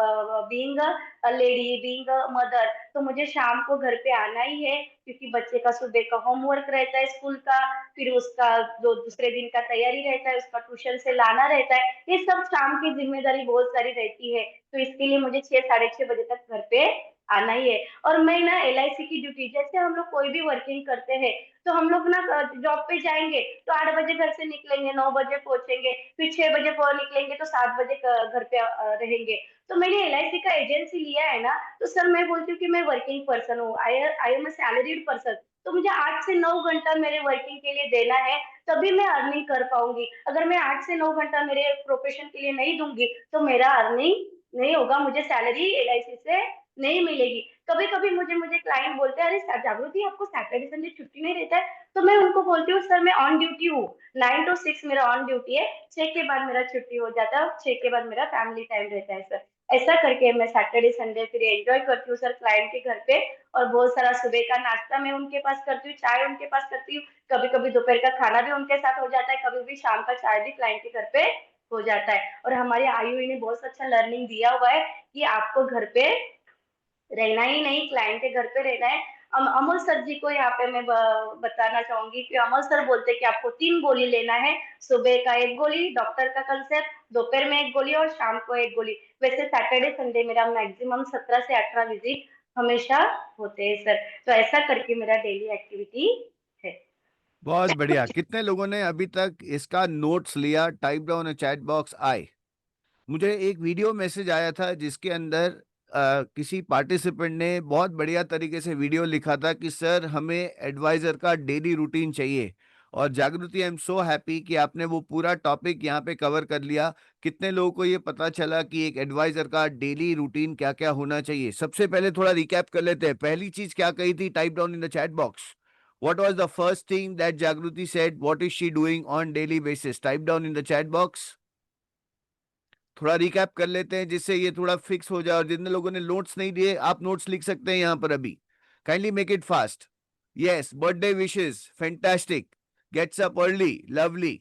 being a lady, being a mother, तो मुझे शाम को घर पे आना ही है, क्योंकि बच्चे का सुबह का होमवर्क रहता है स्कूल का, फिर उसका जो दूसरे दिन का तैयारी रहता है, उसका ट्यूशन से लाना रहता है, ये सब शाम की जिम्मेदारी बहुत सारी रहती है। तो इसके लिए मुझे 6 साढ़े 6 बजे तक घर पे आना ही है। और मैं ना LIC की ड्यूटी, जैसे हम लोग कोई भी वर्किंग करते हैं, तो हम लोग ना जॉब पे जाएंगे तो 8 बजे घर से निकलेंगे, 9 बजे पहुंचेंगे, फिर 6 बजे निकलेंगे तो 7 बजे घर पे रहेंगे। तो मैंने LIC का एजेंसी लिया है ना, तो सर मैं बोलती हूँ कि मैं वर्किंग पर्सन हूँ, I am a salaried person, तो मुझे 8 से 9 घंटा मेरे वर्किंग के लिए देना है, तभी मैं अर्निंग कर पाऊंगी। अगर मैं 8 से 9 घंटा मेरे प्रोफेशन के लिए नहीं दूंगी तो मेरा अर्निंग नहीं होगा, मुझे सैलरी LIC से नहीं मिलेगी। कभी कभी मुझे मुझे क्लाइंट बोलते हैं अरे जागृति आपको सैटरडे संडे छुट्टी नहीं रहता है, तो मैं उनको बोलती हूँ सर मैं ऑन ड्यूटी हूँ, 9 to 6 मेरा ऑन ड्यूटी है, 6 के बाद मेरा छुट्टी हो जाता है और 6 के बाद मेरा फैमिली टाइम रहता है सर। ऐसा करके मैं सैटरडे संडे फिर एंजॉय करती हूँ सर क्लाइंट के घर पे, और बहुत सारा सुबह का नाश्ता मैं उनके पास करती हूँ, चाय उनके पास करती हूँ, कभी कभी दोपहर का खाना भी उनके साथ हो जाता है, कभी भी शाम का चाय भी क्लाइंट के घर पे हो जाता है। और हमारे आईओई ने बहुत अच्छा लर्निंग दिया हुआ है कि आपको घर पे रहना ही नहीं, क्लाइंट के घर पे रहना है। अमोल सर जी को यहाँ पे मैं बताना चाहूंगी कि अमोल सर बोलते हैं कि आपको 3 गोली लेना है, सुबह का 1 गोली डॉक्टर का कंसेप्ट, दोपहर में 1 गोली और शाम को 1 गोली। वैसे सैटरडे संडे मेरा मैक्सिमम 17 से 18 विजिट हमेशा होते हैं सर। तो ऐसा करके मेरा डेली एक्टिविटी है। बहुत बढ़िया। कितने लोगों ने अभी तक इसका नोट्स लिया? टाइप डाउन चैट बॉक्स आई। मुझे एक वीडियो मैसेज आया था जिसके अंदर किसी पार्टिसिपेंट ने बहुत बढ़िया तरीके से वीडियो लिखा था कि सर हमें एडवाइजर का डेली रूटीन चाहिए। और जागृति, आई एम सो हैप्पी कि आपने वो पूरा टॉपिक यहाँ पे कवर कर लिया। कितने लोगों को ये पता चला कि एक एडवाइजर का डेली रूटीन क्या क्या होना चाहिए? सबसे पहले थोड़ा रिकैप कर लेते हैं। पहली चीज क्या कही थी? Type down in the chat box. What was the first thing that Jagruti said? What is she doing on daily basis? Type down in the chat box. थोड़ा रिकैप कर लेते हैं जिससे ये थोड़ा फिक्स हो जाए। और जितने लोगों ने नोट्स नहीं दिए, आप नोट्स लिख सकते हैं यहाँ पर अभी। Kindly make it fast. Yes, birthday wishes, fantastic. Gets up early, lovely,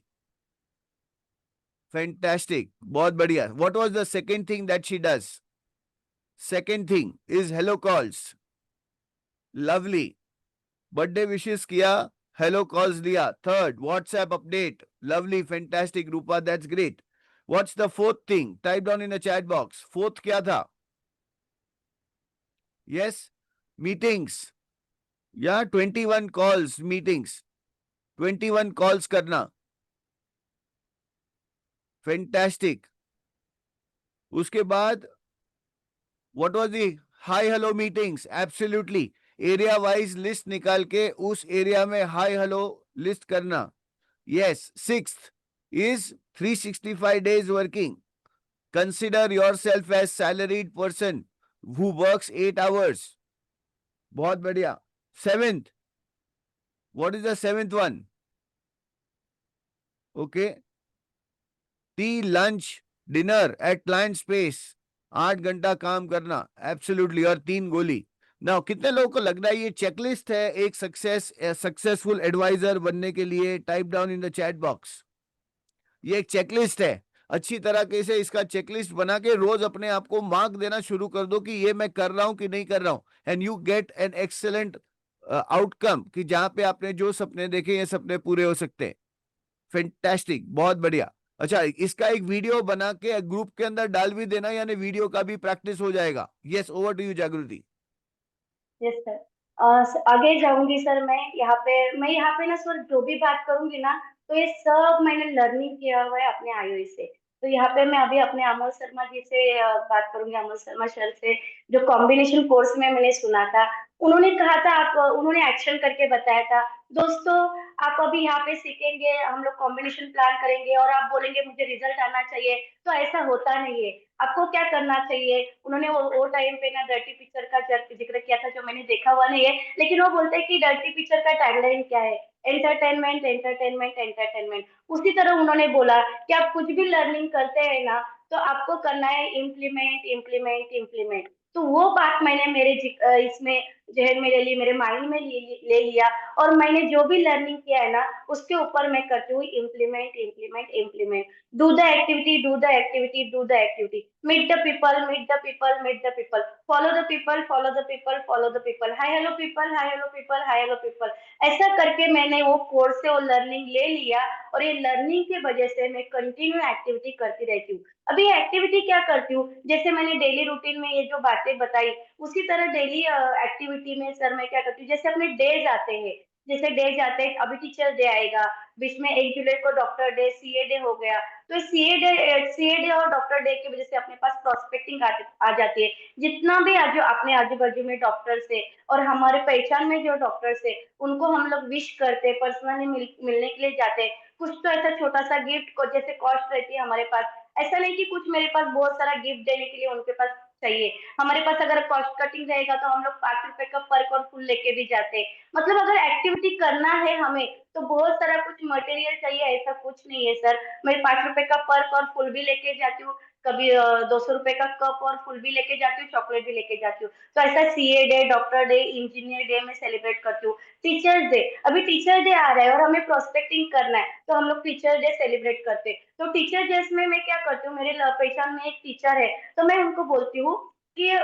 fantastic, बहुत बढ़िया। What was the second thing that she does? Second thing is hello calls, lovely. Birthday wishes किया, हेलो कॉल्स दिया। Third, WhatsApp update, lovely, fantastic Rupa, that's great. What's the fourth thing? Type down in the chat box. Fourth क्या था? Yes, meetings. Yeah, 21 calls, meetings. 21 calls करना। Fantastic. उसके बाद what was the hi hello meetings? Absolutely. Area wise list निकाल के उस area में hi hello list करना। Yes. Sixth is 365 days working. Consider yourself as salaried person who works 8 hours. बहुत बढ़िया। Seventh, what is the seventh one? Okay. Tea, lunch, dinner at client space. 8 घंटा काम करना। Absolutely. और 3 गोली। Now, कितने लोगों को लग रहा है ये चेकलिस्ट है एक सक्सेसफुल एडवाइजर बनने के लिए? Type down in the chat box. ये एक चेकलिस्ट है। अच्छी तरीके से इसका चेकलिस्ट बना के रोज अपने आप को मार्क देना शुरू कर दो कि ये मैं कर रहा हूं कि नहीं कर रहा हूं, and you get an excellent outcome कि जहां पे आपने जो सपने देखे ये सपने पूरे हो सकते हैं। फैंटास्टिक, बहुत बढ़िया। अच्छा, इसका एक वीडियो बना के ग्रुप के अंदर डाल भी देना, यानी वीडियो का भी प्रैक्टिस हो जाएगा। Yes, over to you Jagriti. Yes sir. आगे जाऊंगी सर। मैं यहाँ पे ना सर जो भी बात करूंगी ना, तो ये सब मैंने लर्निंग किया हुआ है अपने आईओ से। तो यहाँ पे मैं अभी अपने अमोल शर्मा जी से बात करूंगी, अमोल शर्मा सर से। जो कॉम्बिनेशन कोर्स में मैंने सुना था, उन्होंने कहा था, आप उन्होंने एक्शन करके बताया था। दोस्तों, आप अभी यहाँ पे सीखेंगे, हम लोग कॉम्बिनेशन प्लान करेंगे और आप बोलेंगे मुझे रिजल्ट आना चाहिए, तो ऐसा होता नहीं है। आपको क्या करना चाहिए, उन्होंने वो टाइम पे ना डर्टी पिक्चर का जिक्र किया था, जो मैंने देखा हुआ नहीं है, लेकिन वो बोलते हैं कि डर्टी पिक्चर का टैगलाइन क्या है, एंटरटेनमेंट एंटरटेनमेंट एंटरटेनमेंट। उसी तरह उन्होंने बोला कि आप कुछ भी लर्निंग करते हैं ना, तो आपको करना है इम्प्लीमेंट इम्प्लीमेंट इम्प्लीमेंट। तो वो बात मैंने इसमें जहन में ले ली, मेरे माइंड में ले लिया, और मैंने जो भी लर्निंग किया है ना, उसके ऊपर मैं करती हूँ implement implement implement. Do the activity, do the activity, do the activity. Meet the people, meet the people, meet the people. Follow the people, follow the people, follow the people. Hi hello people, hi hello people, hi hello people. ऐसा करके मैंने वो course से वो learning ले लिया, और ये लर्निंग की वजह से मैं कंटिन्यू एक्टिविटी करती रहती हूँ। अभी एक्टिविटी क्या करती हूँ, जैसे मैंने डेली रूटीन में ये जो बातें बताई, उसी तरह डेली एक्टिविटी में सर मैं क्या करती हूँ, जैसे अपने डेज आते हैं, जैसे डेज आते हैं, अभी टीचर डे आएगा, बीच में 1 जुलाई को डॉक्टर डे, सीए डे हो गया। तो सीए डे और डॉक्टर डे की वजह से अपने पास प्रोस्पेक्टिंग आ जाती है। जितना भी आज जो अपने आजू बाजू में डॉक्टर्स है और हमारे पहचान में जो डॉक्टर्स है, उनको हम लोग विश करते, पर्सनली मिलने के लिए जाते हैं। कुछ तो ऐसा छोटा सा गिफ्ट को जैसे कॉस्ट रहती है हमारे पास, ऐसा नहीं कि कुछ मेरे पास बहुत सारा गिफ्ट देने के लिए उनके पास चाहिए। हमारे पास अगर कॉस्ट कटिंग रहेगा तो हम लोग 5 रुपए का पर्क और फुल लेके भी जाते हैं। मतलब अगर एक्टिविटी करना है हमें, तो बहुत सारा कुछ मटेरियल चाहिए, ऐसा कुछ नहीं है सर। मैं 5 रुपए का पर्क और फुल भी लेके जाती हूँ, कभी 200 रुपए का कप और फुल भी लेके जाती हूँ, चॉकलेट भी लेके जाती हूँ। तो ऐसा CA day, doctor day, engineer day में सेलिब्रेट करती हूँ। टीचर्स डे, अभी टीचर डे आ रहा है और हमें प्रोस्पेक्टिंग करना है, तो हम लोग टीचर डे सेलिब्रेट करते हैं। तो टीचर डे में मैं क्या करती हूँ, मेरे पहचान में एक टीचर है, तो मैं उनको बोलती हूँ कि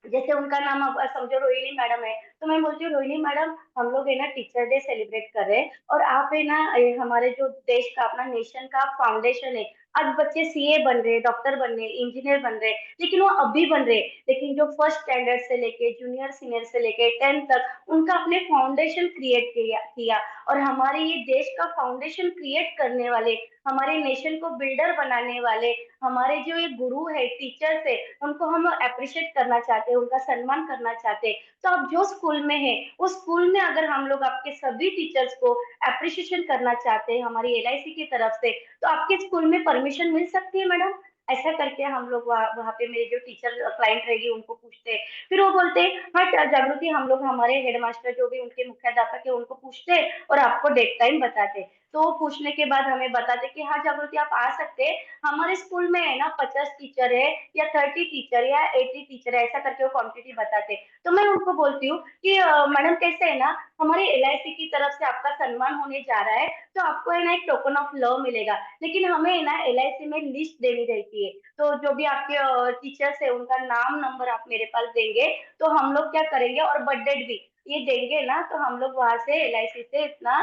जैसे उनका नाम अब समझो रोहिणी मैडम है, तो मैं बोलती हूँ रोहिणी मैडम, हम लोग है ना टीचर डे सेलिब्रेट कर रहे हैं, और आप है ना हमारे जो देश का, अपना नेशन का फाउंडेशन है। आज बच्चे सीए बन रहे, डॉक्टर बन रहे, इंजीनियर बन रहे, लेकिन वो अभी बन रहे, लेकिन जो फर्स्ट स्टैंडर्ड से लेके जूनियर सीनियर से लेके 10th तक उनका अपने फाउंडेशन क्रिएट किया। और हमारे ये देश का फाउंडेशन क्रिएट करने वाले, हमारे नेशन को बिल्डर बनाने वाले हमारे जो ये गुरु है, टीचर्स है, उनको हम अप्रिशिएट करना चाहते हैं, उनका सम्मान करना चाहते हैं। तो आप जो स्कूल में है, उस स्कूल में अगर हम लोग आपके सभी टीचर्स को अप्रिशिएशन करना चाहते हैं हमारी एलआईसी की तरफ से, तो आपके स्कूल में परमिशन मिल सकती है मैडम। ऐसा करके हम लोग वहाँ पे मेरे जो टीचर क्लाइंट रहेगी उनको पूछते हैं। फिर वो बोलते हैं हाँ जागृति, हम लोग हमारे हेडमास्टर जो भी उनके मुख्याध्यापक है उनको पूछते हैं और आपको डेट टाइम बताते हैं। तो वो पूछने के बाद हमें बताते कि हाँ जागृति आप आ सकते हैं, हमारे स्कूल में है ना 50 टीचर है या 30 टीचर या 80 टीचर है, ऐसा करके वो क्वांटिटी बताते। तो मैं उनको बोलती हूँ कि मैडम कैसे है ना, हमारी एलआईसी की तरफ से आपका सम्मान होने जा रहा है, तो आपको है ना एक टोकन ऑफ लव मिलेगा, लेकिन हमें है ना एलआईसी में लिस्ट देनी रहती है। तो जो भी आपके टीचर्स है उनका नाम नंबर आप मेरे पास देंगे, तो हम लोग क्या करेंगे, और बर्थडे भी ये देंगे ना, तो हम लोग वहां से एलआईसी से इतना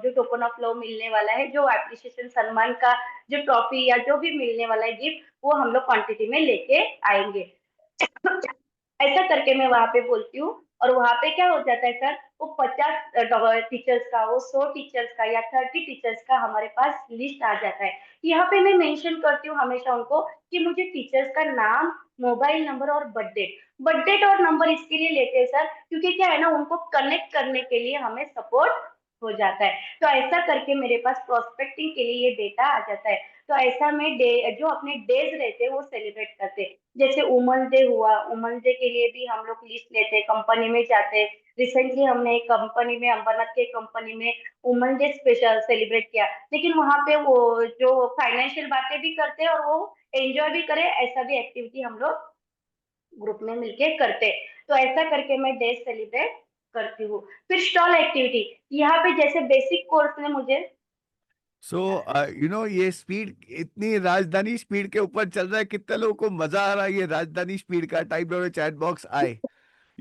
जो टोकन ऑफ लव मिलने वाला है, जो एप्रिसिएशन सम्मान का जो ट्रॉफी या जो भी मिलने वाला है गिफ्ट, वो हम लोग क्वांटिटी में लेके आएंगे। ऐसा करके मैं वहां पे बोलती हूँ, और वहां पे क्या हो जाता है सर, वो 50 टीचर्स का, वो 100 टीचर्स का या 30 टीचर्स का हमारे पास लिस्ट आ जाता है। यहाँ पे मैं मेंशन करती हूँ हमेशा उनको कि मुझे टीचर्स का नाम, मोबाइल नंबर और बर्थडे और नंबर इसके लिए लेते हैं सर, क्योंकि क्या है ना, उनको कनेक्ट करने के लिए हमें सपोर्ट हो जाता है। तो ऐसा करके मेरे पास प्रोस्पेक्टिंग के लिए ये डेटा आ जाता है। तो ऐसा में जो अपने डेज रहते हैं वो सेलिब्रेट करते हैं। जैसे वुमन डे हुआ, वुमन डे के लिए भी हम लोग लिस्ट लेते हैं, कंपनी में जाते हैं। रिसेंटली हमने एक कंपनी में, अंबरनाथ के कंपनी में वुमन डे स्पेशल सेलिब्रेट किया, लेकिन वहां पे वो जो फाइनेंशियल बातें भी करते हैं और वो एंजॉय भी करे, ऐसा भी एक्टिविटी हम लोग ग्रुप में मिलके करते। तो ऐसा करके मैं डे सेलिब्रेट करती हूँ। फिर स्टॉल एक्टिविटी, यहाँ पे जैसे बेसिक कोर्स में मुझे सो ये स्पीड, इतनी राजधानी स्पीड के ऊपर चल रहा है, कितने लोगों को मजा आ रहा है ये राजधानी स्पीड का? टाइप करो चैट बॉक्स आए।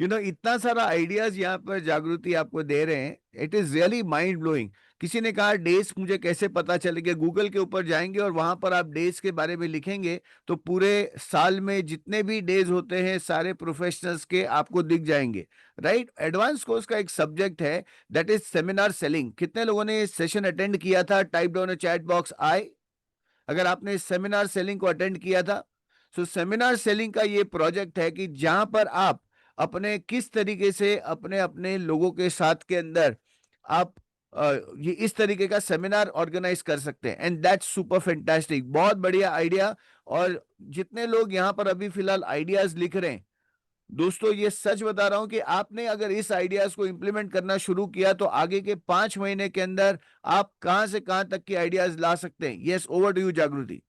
इतना सारा आइडियाज यहाँ पर जागृति आपको दे रहे हैं, it is really mind blowing. किसी ने कहा डेज मुझे कैसे पता चलेगा, गूगल के ऊपर जाएंगे और वहां पर आप डेज के बारे में लिखेंगे तो पूरे साल में जितने भी डेज होते हैं सारे प्रोफेशनल्स के आपको दिख जाएंगे, राइट। एडवांस कोर्स का एक सब्जेक्ट है दैट इज सेमिनार सेलिंग। कितने लोगों ने सेशन अटेंड किया था? टाइप डाउन चैट बॉक्स आई अगर आपने सेमिनार सेलिंग को अटेंड किया था। सो सेमिनार सेलिंग का ये प्रोजेक्ट है कि जहां पर आप अपने किस तरीके से अपने अपने लोगों के साथ के अंदर आप ये इस तरीके का सेमिनार ऑर्गेनाइज कर सकते हैं, एंड दैट्स सुपर फैंटास्टिक, बहुत बढ़िया आइडिया। और जितने लोग यहाँ पर अभी फिलहाल आइडियाज लिख रहे हैं, दोस्तों ये सच बता रहा हूं कि आपने अगर इस आइडियाज को इंप्लीमेंट करना शुरू किया तो आगे के 5 महीने के अंदर आप कहां से कहां तक की आइडियाज ला सकते हैं। Yes, over to you Jagriti.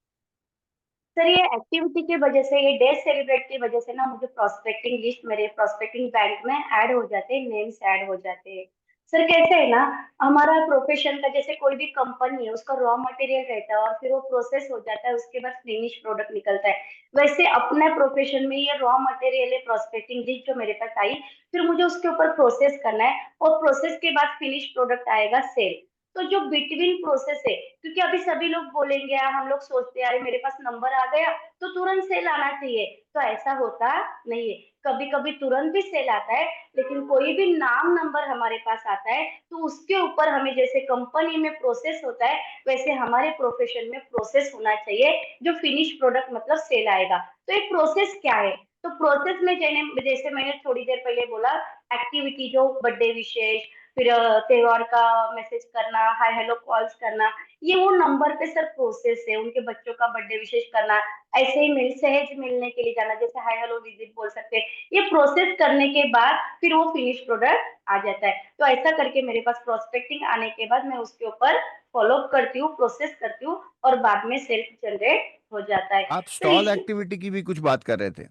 Sir ये एक्टिविटी की वजह से, ये डे सेलिब्रेट की वजह से ना, मुझे प्रोस्पेक्टिंग लिस्ट मेरे प्रोस्पेक्टिंग बैंक में ऐड हो जाते हैं, नेम्स ऐड हो जाते हैं। सर कैसे है ना, हमारा प्रोफेशन का जैसे कोई भी कंपनी है उसका रॉ मटेरियल रहता है और फिर वो प्रोसेस हो जाता है, उसके बाद फिनिश प्रोडक्ट निकलता है। वैसे अपने प्रोफेशन में ये रॉ मटेरियल है प्रोस्पेक्टिंग लिस्ट जो मेरे पास आई, फिर मुझे उसके ऊपर प्रोसेस करना है और प्रोसेस के बाद फिनिश प्रोडक्ट आएगा सेल। तो जो बिटवीन प्रोसेस है, क्योंकि अभी सभी लोग बोलेंगे, हम लोग सोचते हैं अरे मेरे पास नंबर आ गया तो तुरंत सेल आना चाहिए, तो ऐसा होता नहीं है। कभी कभी तुरंत भी सेल आता है, लेकिन कोई भी नाम नंबर हमारे पास आता है तो उसके ऊपर हमें, जैसे कंपनी में प्रोसेस होता है वैसे हमारे प्रोफेशन में प्रोसेस होना चाहिए, जो फिनिश प्रोडक्ट मतलब सेल आएगा। तो एक प्रोसेस क्या है, तो प्रोसेस में जैसे मैंने थोड़ी देर पहले बोला, एक्टिविटी जो बर्थडे विशेष, फिर त्योहार का मैसेज करना, हाय हेलो कॉल्स करना, ये वो नंबर पे सर प्रोसेस है। उनके बच्चों का बर्थडे विशेष करना, ऐसे ही सहज मिलने के लिए जाना, जैसे हाय हेलो विजिट बोल सकते हैं। ये प्रोसेस करने के बाद फिर वो फिनिश प्रोडक्ट आ जाता है। तो ऐसा करके मेरे पास प्रोस्पेक्टिंग आने के बाद मैं उसके ऊपर फॉलो अप करती हूँ, प्रोसेस करती हूँ और बाद में सेल्फ जनरेट हो जाता है। आप सर स्टॉल इसी, एक्टिविटी की भी कुछ बात कर रहे थे।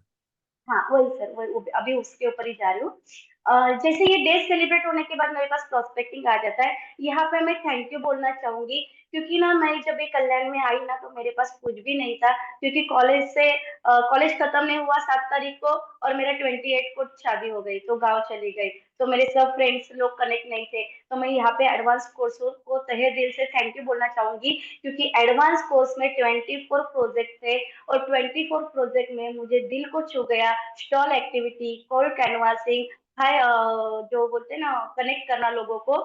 हाँ वही सर, वही अभी उसके ऊपर ही जा रही हूँ। जैसे ये डे सेलिब्रेट होने के बाद मेरे पास प्रोस्पेक्टिंग आ जाता है। यहाँ पे मैं थैंक यू बोलना चाहूंगी, क्योंकि ना मैं जब ये कल्याण में आई ना तो मेरे पास कुछ भी नहीं था, क्योंकि कॉलेज खत्म नहीं हुआ 7 तारीख को और मेरा 28 को शादी हो गई तो गाँव चली गई। तो मेरे सब फ्रेंड्स लोग कनेक्ट नहीं थे, तो मैं यहाँ पे एडवांस कोर्स को तहे दिल से थैंक यू बोलना चाहूंगी, क्योंकि एडवांस कोर्स में 24 प्रोजेक्ट थे और 24 प्रोजेक्ट में मुझे दिल को छू गया। स्टॉल एक्टिविटी, कोल्ड कैनवासिंग, हाय जो बोलते हैं ना कनेक्ट करना लोगों को,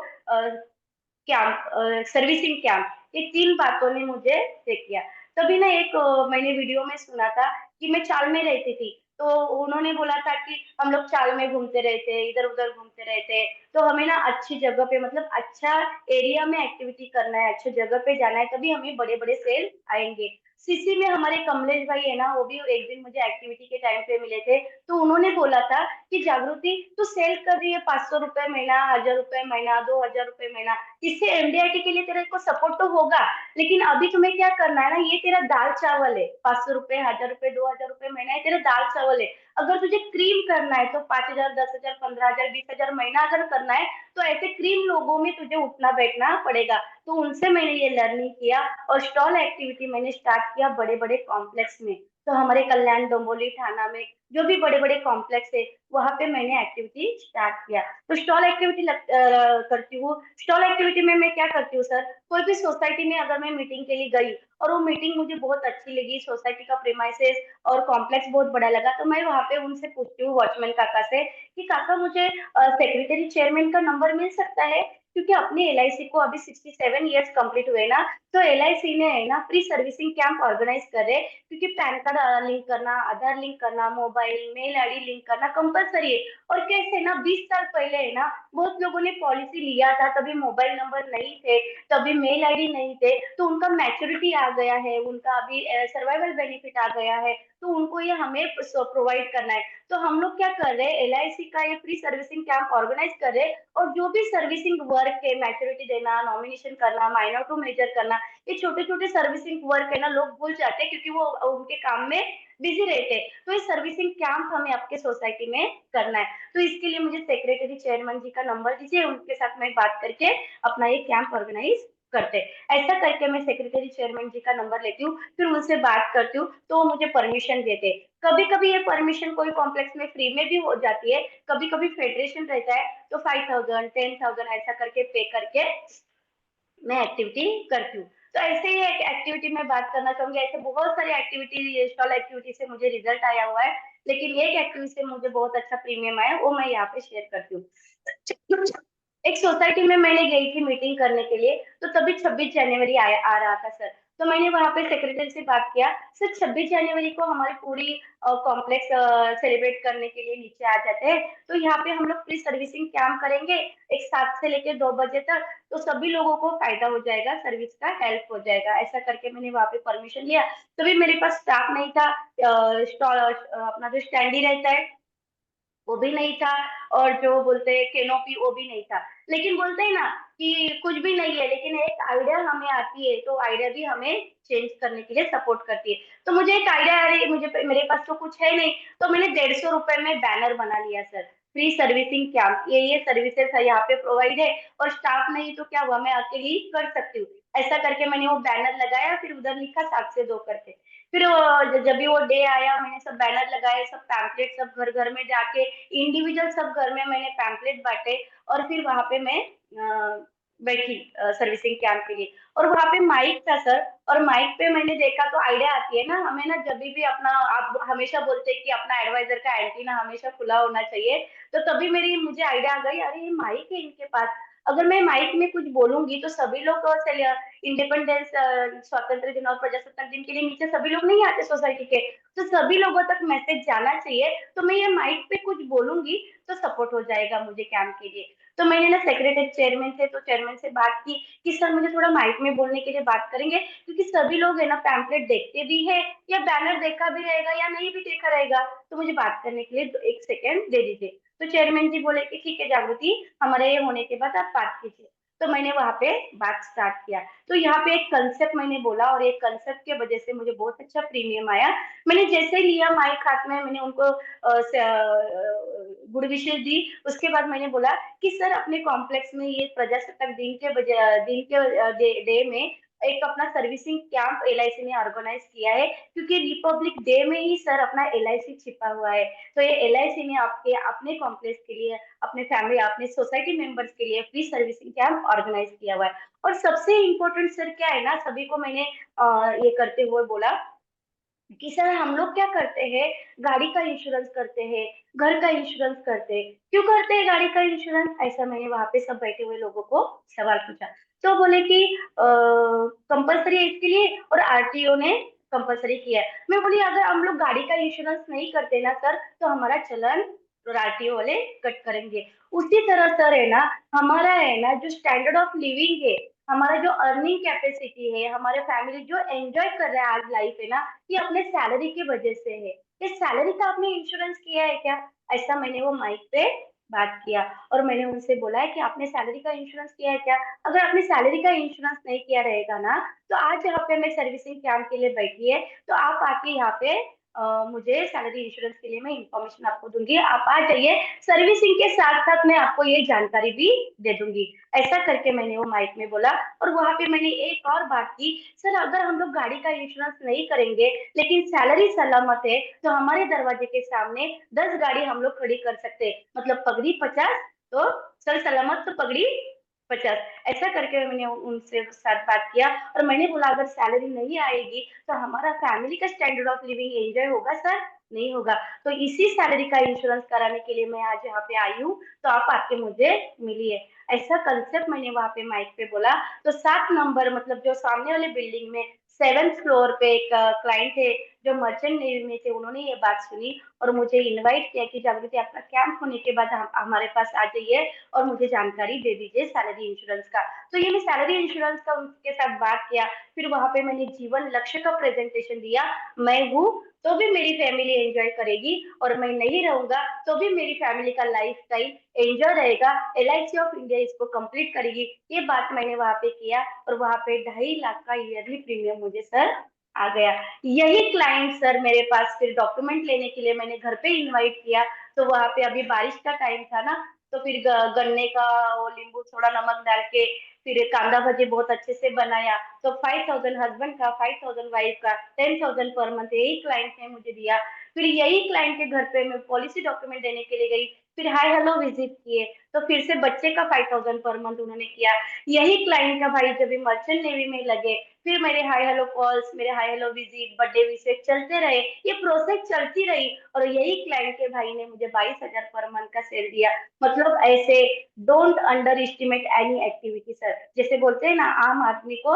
कैंप, सर्विसिंग कैंप, ये 3 बातों ने मुझे चेक किया। तभी ना एक मैंने वीडियो में सुना था कि मैं चाल में रहती थी, तो उन्होंने बोला था कि हम लोग चाल में घूमते रहते, इधर उधर घूमते रहते, तो हमें ना अच्छी जगह पे, मतलब अच्छा एरिया में एक्टिविटी करना है, अच्छी जगह पे जाना है, तभी हमें बड़े बड़े सेल आएंगे। सीसी में हमारे कमलेश भाई है ना, वो भी एक दिन मुझे एक्टिविटी के टाइम पे मिले थे, तो उन्होंने बोला था कि जागृति तू सेल कर रही है 500 रुपए महीना, 1000 रुपए महीना, 2000 रुपए महीना, इससे एमडीआईटी के लिए तेरे को सपोर्ट तो होगा, लेकिन अभी तुम्हें क्या करना है ना, ये तेरा दाल चावल है। 500 रुपए, 1000 रुपए, 2000 रुपए महीना है, तेरा दाल चावल है। अगर तुझे क्रीम करना है तो 5000, 10,000, 15,000, 20,000 महीना अगर करना है, तो ऐसे क्रीम लोगों में तुझे उठना बैठना पड़ेगा। तो उनसे मैंने ये लर्निंग किया और स्टॉल एक्टिविटी मैंने स्टार्ट किया बड़े बड़े कॉम्प्लेक्स में। तो हमारे कल्याण डोंबिवली थाना में जो भी बड़े बड़े कॉम्प्लेक्स है, वहां पे मैंने एक्टिविटी स्टार्ट किया। तो स्टॉल एक्टिविटी करती हूँ। स्टॉल एक्टिविटी में मैं क्या करती हूँ सर, कोई भी सोसाइटी में अगर मैं मीटिंग के लिए गई और वो मीटिंग मुझे बहुत अच्छी लगी, सोसाइटी का प्रीमाइसेस और कॉम्प्लेक्स बहुत बड़ा लगा, तो मैं वहां पे उनसे पूछती हूँ वॉचमैन काका से कि काका मुझे सेक्रेटरी चेयरमैन का नंबर मिल सकता है, क्योंकि अपने एलआईसी को अभी 67 ईयर्स कंप्लीट हुए ना, तो एलआईसी ने है ना फ्री सर्विसिंग कैंप ऑर्गेनाइज करे, क्योंकि पैन कार्ड लिंक करना, आधार लिंक करना, मोबाइल मेल आईडी लिंक करना कंपलसरी है। और कैसे ना 20 साल पहले है ना बहुत लोगों ने पॉलिसी लिया था, तभी मोबाइल नंबर नहीं थे, तभी मेल आईडी नहीं थे, तो उनका मैच्योरिटी आ गया है, उनका अभी सर्वाइवल बेनिफिट आ गया है, तो उनको ये हमें प्रोवाइड करना है। तो हम लोग क्या कर रहे हैं, एलआईसी का ये फ्री सर्विसिंग कैंप ऑर्गेनाइज कर रहे हैं, और जो भी सर्विसिंग वर्क है, मैच्योरिटी देना, नॉमिनेशन करना, माइनर टू मेजर करना, ये छोटे छोटे सर्विसिंग वर्क है ना, लोग भूल जाते हैं क्योंकि वो उनके काम में बिजी रहते हैं। तो ये सर्विसिंग कैंप हमें आपके सोसाइटी में करना है, तो इसके लिए मुझे सेक्रेटरी चेयरमैन जी का नंबर दीजिए, उनके साथ मैं बात करके अपना ये कैंप ऑर्गेनाइज करते। ऐसा करके मैं सेक्रेटरी चेयरमैन जी का नंबर लेती हूँ, फिर उनसे बात करती हूँ, तो वो मुझे परमिशन देते। कभी-कभी ये परमिशन कोई कॉम्प्लेक्स में फ्री में भी हो जाती है, कभी-कभी फेडरेशन रहता है, तो 5000, 10,000 ऐसा करके पे करके मैं एक्टिविटी करती हूँ। तो ऐसे ही एक एक्टिविटी में बात करना चाहूँगी, ऐसे बहुत सारी एक्टिविटी स्टॉल एक्टिविटी से मुझे रिजल्ट आया हुआ है, लेकिन एक एक्टिविटी से मुझे बहुत अच्छा प्रीमियम आया, वो मैं यहाँ पे शेयर करती हूँ। एक सोसाइटी में मैंने गई थी मीटिंग करने के लिए, तो तभी 26 जनवरी आ रहा था सर। तो मैंने वहाँ पे सेक्रेटरी से बात किया, सर 26 जनवरी को हमारी पूरी कॉम्प्लेक्स सेलिब्रेट करने के लिए नीचे आ जाते हैं, तो यहाँ पे हम लोग फ्री सर्विसिंग कैंप करेंगे, एक 7 से लेके 2 बजे तक, तो सभी लोगों को फायदा हो जाएगा, सर्विस का हेल्प हो जाएगा। ऐसा करके मैंने वहाँ पे परमिशन लिया। तभी मेरे पास स्टाफ नहीं था, स्टॉल अपना जो स्टैंडी रहता है वो भी नहीं था, और जो बोलते हैं कैनोपी वो भी नहीं था। लेकिन बोलते हैं ना कि कुछ भी नहीं है, लेकिन एक आइडिया हमें आती है, तो आइडिया भी हमें चेंज करने के लिए सपोर्ट करती है। तो मुझे एक आइडिया आ रही है, मुझे मेरे पास तो कुछ है नहीं, तो मैंने 150 रुपए में बैनर बना लिया सर, फ्री सर्विसिंग कैंप, ये सर्विसेज है यहाँ पे प्रोवाइड है, और स्टाफ नहीं तो क्या हुआ, मैं अकेली कर सकती हूँ। ऐसा करके मैंने वो बैनर लगाया, फिर उधर लिखा 7 से 2 करके। फिर जब भी वो डे आया, मैंने सब बैनर लगाए, सब पैम्पलेट सब घर घर में जाके इंडिविजुअल सब घर में मैंने पैम्पलेट बांटे, और फिर वहां पे मैं बैठी सर्विसिंग कैंप के लिए। और वहां पे माइक था सर, और माइक पे मैंने देखा, तो आइडिया आती है ना हमें, ना जब भी अपना, आप हमेशा बोलते हैं कि अपना एडवाइजर का एंटीना हमेशा खुला होना चाहिए, तो तभी मेरी मुझे आइडिया आ गई, अरे ये माइक है इनके पास, अगर मैं माइक में कुछ बोलूंगी तो सभी लोग इंडिपेंडेंस स्वतंत्र दिन और प्रजासत्ताक दिन के लिए नीचे सभी लोग नहीं आते सोसाइटी के, तो सभी लोगों तक मैसेज जाना चाहिए, तो मैं ये माइक पे कुछ बोलूंगी तो सपोर्ट हो जाएगा मुझे कैंप के लिए। तो मैंने ना सेक्रेटरी चेयरमैन से, तो चेयरमैन से बात की कि सर मुझे थोड़ा माइक में बोलने के लिए बात करेंगे, क्योंकि सभी लोग है ना पैम्पलेट देखते भी है, या बैनर देखा भी रहेगा या नहीं भी देखा रहेगा, तो मुझे बात करने के लिए 1 सेकेंड दे दीजिए। तो चेयरमैन जी बोले कि ठीक है जागृति, हमारे ये होने के बाद आप बात कीजिए। तो मैंने वहां पे बात स्टार्ट किया। तो यहाँ पे एक कंसेप्ट मैंने बोला, और एक कंसेप्ट के वजह से मुझे बहुत अच्छा प्रीमियम आया। मैंने जैसे लिया माइक हाथ में, मैंने उनको गुड विशेष दी। उसके बाद मैंने बोला कि सर अपने कॉम्प्लेक्स में ये प्रजासत्ताक दिन के डे में एक अपना सर्विसिंग कैंप एलआईसी ने ऑर्गेनाइज किया है, क्योंकि रिपब्लिक डे में ही सर अपना एलआईसी छिपा हुआ है। तो ये एलआईसी ने आपके अपने कॉम्प्लेक्स के लिए, अपने फैमिली, अपने सोसाइटी मेंबर्स के लिए फ्री सर्विसिंग कैंप ऑर्गेनाइज किया हुआ है। और सबसे इम्पोर्टेंट सर क्या है ना, सभी को मैंने ये करते हुए बोला कि सर हम लोग क्या करते हैं, गाड़ी का इंश्योरेंस करते हैं, घर का इंश्योरेंस करते हैं, क्यों करते हैं गाड़ी का इंश्योरेंस, ऐसा मैंने वहां पे सब बैठे हुए लोगों को सवाल पूछा। तो बोले कि कंपलसरी है इसके लिए, और आरटीओ ने कंपलसरी किया है। मैं बोली अगर हम लोग गाड़ी का इंश्योरेंस नहीं करते ना सर, तो हमारा चलन आरटीओ वाले कट करेंगे। उसी तरह सर है ना, हमारा है ना जो स्टैंडर्ड ऑफ लिविंग है, हमारा जो अर्निंग कैपेसिटी है, हमारे फैमिली जो एंजॉय कर रहा है आज लाइफ है ना, ये अपने सैलरी की वजह से है। ये सैलरी का आपने इंश्योरेंस किया है क्या, ऐसा मैंने वो माइक पे बात किया। और मैंने उनसे बोला है कि आपने सैलरी का इंश्योरेंस किया है क्या, अगर आपने सैलरी का इंश्योरेंस नहीं किया रहेगा ना, तो आज यहाँ पे मैं सर्विसिंग कैंप के लिए बैठी है, तो आप आके यहाँ पे मुझे सैलरी इंश्योरेंस के लिए मैं इंफॉर्मेशन आपको दूंगी, आप आ जाइए, सर्विसिंग के साथ साथ मैं आपको ये जानकारी भी दे दूंगी। ऐसा करके मैंने वो माइक में बोला। और वहां पे मैंने एक और बात की, सर अगर हम लोग गाड़ी का इंश्योरेंस नहीं करेंगे, लेकिन सैलरी सलामत है, तो हमारे दरवाजे के सामने 10 गाड़ी हम लोग खड़ी कर सकते हैं, मतलब पगड़ी 50, तो सर सलामत तो पगड़ी 50। ऐसा करके मैंने उनसे साथ बात किया, और मैंने बोला अगर सैलरी नहीं आएगी तो हमारा फैमिली का स्टैंडर्ड ऑफ लिविंग एंजॉय होगा सर, नहीं होगा। तो इसी सैलरी का इंश्योरेंस कराने के लिए मैं आज यहाँ पे आई हूँ, तो आप आके मुझे मिलिए। ऐसा कंसेप्ट मैंने वहां पे माइक पे बोला। तो 7 नंबर, मतलब जो सामने वाले बिल्डिंग में 7th फ्लोर पे एक क्लाइंट थे जो मर्चेंट नेवी में थे, उन्होंने ये बात सुनी और मुझे इनवाइट किया कि जागृति आपका कैंप होने के बाद हमारे पास आ जाइए और मुझे जानकारी दे दीजिए सैलरी इंश्योरेंस का। तो ये मैं सैलरी इंश्योरेंस का उनके साथ बात किया। फिर वहां पे मैंने जीवन लक्ष्य का प्रेजेंटेशन दिया, मैं हूँ तो भी मेरी फैमिली एंजॉय करेगी, और मैं नहीं रहूंगा तो भी मेरी फैमिली का लाइफ स्टाइल एंजॉय रहेगा, एलआईसी ऑफ इंडिया इसको कंप्लीट करेगी। ये बात मैंने वहां पे किया, और वहां पे 2.5 लाख का ईयरली प्रीमियम मुझे सर आ गया। यही क्लाइंट सर मेरे पास फिर डॉक्यूमेंट लेने के लिए मैंने घर पे इनवाइट किया। तो वहां पे अभी बारिश का टाइम था ना, तो फिर गन्ने का वो नींबू थोड़ा नमक डाल के फिर कांदा भजी बहुत अच्छे से बनाया, तो 5,000 हस्बैंड का, 5,000 वाइफ का, 10,000 पर मंथ यही क्लाइंट ने मुझे दिया। फिर यही क्लाइंट के घर पे मैं पॉलिसी डॉक्यूमेंट देने के लिए गई, फिर हाय हेलो विजिट किए, तो फिर से बच्चे का 5,000 पर मंथ उन्होंने किया। यही क्लाइंट का भाई जब भी मर्चेंट नेवी में लगे, फिर मेरे हाय हेलो कॉल्स, मेरे हाय हेलो विजिट, बर्थडे विशेष चलते रहे, ये प्रोसेस चलती रही, और यही क्लाइंट के भाई ने मुझे 22,000 पर मंथ का सेल दिया। मतलब ऐसे don't under estimate any activity sir, जैसे बोलते हैं ना आम आदमी को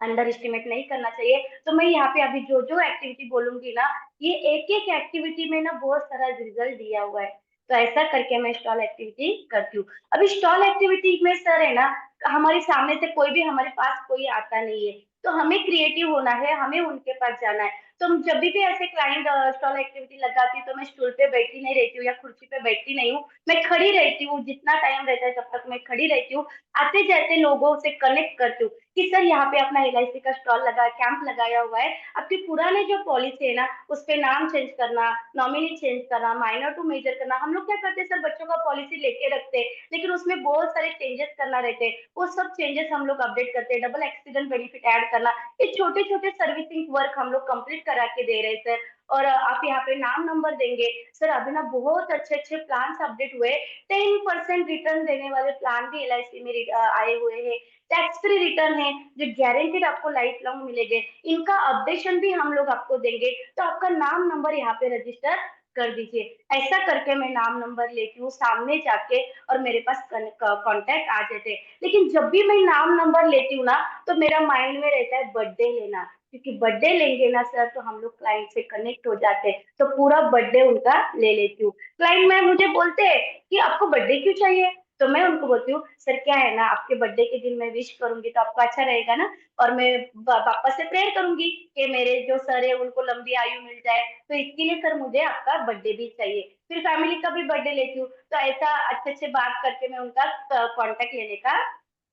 अंडर एस्टिमेट नहीं करना चाहिए। तो मैं यहाँ पे अभी जो जो एक्टिविटी बोलूंगी ना, ये एक एक एक्टिविटी में ना बहुत सारा रिजल्ट दिया हुआ है। तो ऐसा करके मैं स्टॉल एक्टिविटी करती हूँ। अभी स्टॉल एक्टिविटी में सर है ना, हमारे सामने से कोई भी हमारे पास कोई आता नहीं है, तो हमें क्रिएटिव होना है, हमें उनके पास जाना है। तो जब भी ऐसे क्लाइंट स्टॉल एक्टिविटी लगाती हूँ, तो मैं स्टूल पे बैठी नहीं रहती हूँ या कुर्सी पे बैठती नहीं हूँ, मैं खड़ी रहती हूँ। जितना टाइम रहता है तब तक मैं खड़ी रहती हूँ, आते जाते लोगों से कनेक्ट करती हूँ कि सर यहाँ पे अपना LIC का स्टॉल लगा, कैंप लगाया हुआ है, आपकी पुराने जो पॉलिसी है ना उस पे नाम चेंज करना, नॉमिनी चेंज करना, माइनर टू मेजर करना। हम लोग क्या करते हैं सर, बच्चों का पॉलिसी लेके रखते हैं, लेकिन उसमें बहुत सारे चेंजेस करना रहते हैं, वो सब चेंजेस हम लोग अपडेट करते हैं। डबल एक्सीडेंट बेनिफिट ऐड करना, ये छोटे छोटे सर्विसिंग वर्क हम लोग कंप्लीट करा के दे रहे हैं सर। और आप यहाँ पे नाम नंबर देंगे सर, अभी ना बहुत अच्छे अच्छे प्लान अपडेट हुए, 10% रिटर्न देने वाले प्लान भी LIC में आए हुए हैं। टैक्स फ्री रिटर्न है जो गारंटीड आपको लाइफ लॉन्ग मिलेंगे, इनका अपडेशन भी हम लोग आपको देंगे, तो आपका नाम नंबर यहाँ पे रजिस्टर कर दीजिए। ऐसा करके मैं नाम नंबर लेती हूँ सामने जाके, और मेरे पास कांटेक्ट आ जाते हैं। लेकिन जब भी मैं नाम नंबर लेती हूँ ना, तो मेरा माइंड में रहता है बर्थडे लेना, क्योंकि बर्थडे लेंगे ना सर तो हम लोग क्लाइंट से कनेक्ट हो जाते हैं, तो पूरा बर्थडे उनका ले लेती हूँ। क्लाइंट में मुझे बोलते हैं कि आपको बर्थडे क्यों चाहिए, तो मैं उनको बोलती हूँ सर क्या है ना, आपके बर्थडे के दिन मैं विश करूंगी तो आपको अच्छा रहेगा ना, और मैं पापा से प्रेयर करूंगी कि मेरे जो सर है उनको लंबी आयु मिल जाए, तो इसके लिए सर मुझे आपका बर्थडे भी चाहिए। फिर फैमिली का भी बर्थडे लेती हूँ, तो ऐसा अच्छे अच्छे बात करके मैं उनका कांटेक्ट लेने का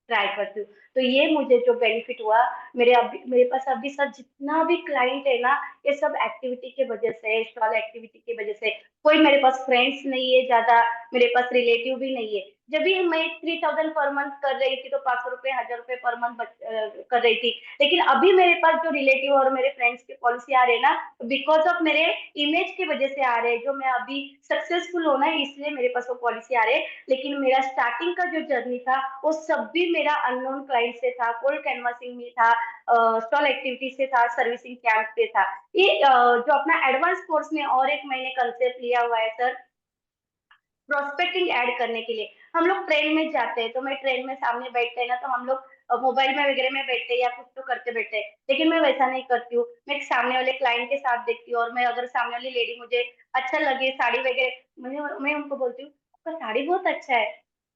ट्राई करती हूँ। तो ये मुझे जो बेनिफिट हुआ, मेरे पास अभी सर जितना भी क्लाइंट है ना, ये सब एक्टिविटी की वजह से, स्टॉल एक्टिविटी की वजह से। कोई मेरे पास फ्रेंड्स नहीं है ज्यादा, मेरे पास रिलेटिव भी नहीं है। जब भी मैं 3,000 पर मंथ कर रही थी, तो 500 रुपए 1,000 रुपए पर मंथ कर रही थी, लेकिन अभी मेरे पास जो रिलेटिव और मेरे फ्रेंड्स की पॉलिसी आ रही है ना, बिकॉज ऑफ मेरे इमेज की वजह से आ रहे हैं, जो मैं अभी सक्सेसफुल होना है इसलिए मेरे पास वो पॉलिसी आ रहे हैं। लेकिन मेरा स्टार्टिंग का जो जर्नी था वो सब भी मेरा अननोन क्लाइंट से था, कोल्ड कैनवासिंग में था, स्टॉल एक्टिविटी से था, सर्विसिंग कैंप से था। ये जो अपना एडवांस कोर्स में और एक मैंने कंसेप्ट लिया हुआ है सर, प्रोस्पेक्टिंग ऐड करने के लिए। हम लोग ट्रेन में जाते हैं, तो मैं ट्रेन में सामने बैठते हैं ना, तो हम लोग मोबाइल में वगैरह में बैठते हैं या कुछ तो करते बैठते हैं, लेकिन मैं वैसा नहीं करती हूँ। मैं एक सामने वाले क्लाइंट के साथ देखती हूँ, और मैं अगर सामने वाली लेडी मुझे अच्छा लगे साड़ी वगैरह, मैं उनको बोलती हूँ आपका साड़ी बहुत अच्छा है,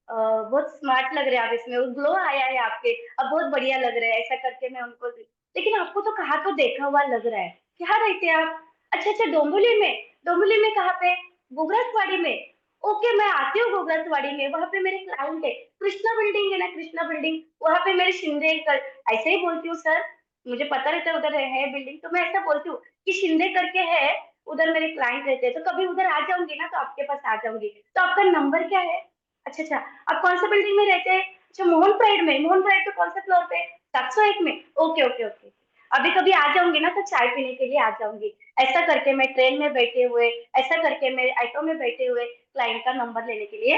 बहुत स्मार्ट लग रहे हैं आप इसमें, ग्लो आया है आपके, अब बहुत बढ़िया लग रहे हैं, ऐसा करके मैं उनको। लेकिन आपको तो कहाँ तो देखा हुआ लग रहा है, क्या रहते हैं आप? अच्छा अच्छा, डोंबिवली में? डोंबिवली में कहाँ पे? गुगरासवाड़ी में? ओके, मैं आती हूँ गुगरासवाड़ी में, वहां पे मेरे क्लाइंट है, कृष्णा बिल्डिंग है ना, कृष्णा बिल्डिंग, वहां पे मेरे शिंदे ऐसे ही बोलती हूँ सर, मुझे पता रहता है उधर है बिल्डिंग, तो मैं ऐसा बोलती हूँ कि शिंदे करके है, उधर मेरे क्लाइंट रहते हैं, तो कभी उधर आ जाऊंगी ना तो आपके पास आ जाऊंगी। तो आपका नंबर क्या है? अच्छा अच्छा, आप कौन सा बिल्डिंग में रहते हैं? अच्छा, मोहन प्राइड में? मोहन प्राइड पे कौन सा फ्लोर पे? 701 में? ओके ओके ओके, अभी कभी आ जाऊंगी ना तो चाय पीने के लिए आ जाऊंगी। ऐसा करके मैं ट्रेन में बैठे हुए, ऐसा करके मैं ऑटो में बैठे हुए क्लाइंट का नंबर लेने के लिए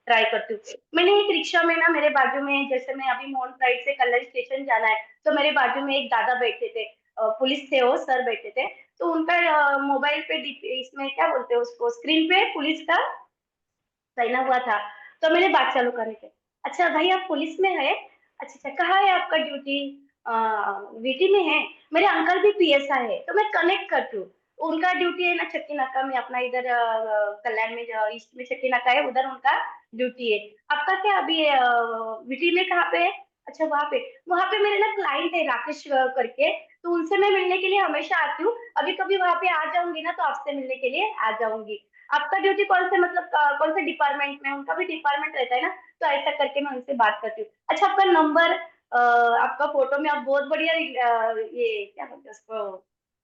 ट्राई करती हूँ। मैंने एक रिक्शा में ना, मेरे बाजू में, जैसे मैं अभी मोहन प्राइड से कल्लर स्टेशन जाना है, तो मेरे बाजू में एक दादा बैठे थे, पुलिस थे, वो सर बैठे थे, तो उनका मोबाइल पे इसमें क्या बोलते हैं उसको, स्क्रीन पे पुलिस का पहना हुआ था। तो मैंने बात चालू करने के, अच्छा भाई आप पुलिस में है? अच्छा अच्छा, कहाँ है आपका ड्यूटी? VT में है। मेरे अंकल भी PSI है, तो मैं कनेक्ट करती हूँ। उनका ड्यूटी है ना चक्की नाका में, अपना इधर कल्याण में, ईस्ट में चक्की नाका है, उधर उनका ड्यूटी है। आपका क्या अभी VT में कहाँ पे है? अच्छा वहां पे मेरे ना क्लाइंट है राकेश करके, तो उनसे मैं मिलने के लिए हमेशा आती हूँ। अभी कभी वहां पे आ जाऊंगी ना तो आपसे मिलने के लिए आ जाऊंगी। आपका ड्यूटी कौन से, मतलब कौन से डिपार्टमेंट में? उनका भी डिपार्टमेंट रहता है ना, तो ऐसा करके मैं उनसे बात करती हूँ। अच्छा, आपका नंबर, आपका फोटो में आप बहुत बढ़िया ये क्या बोलते हैं उसको,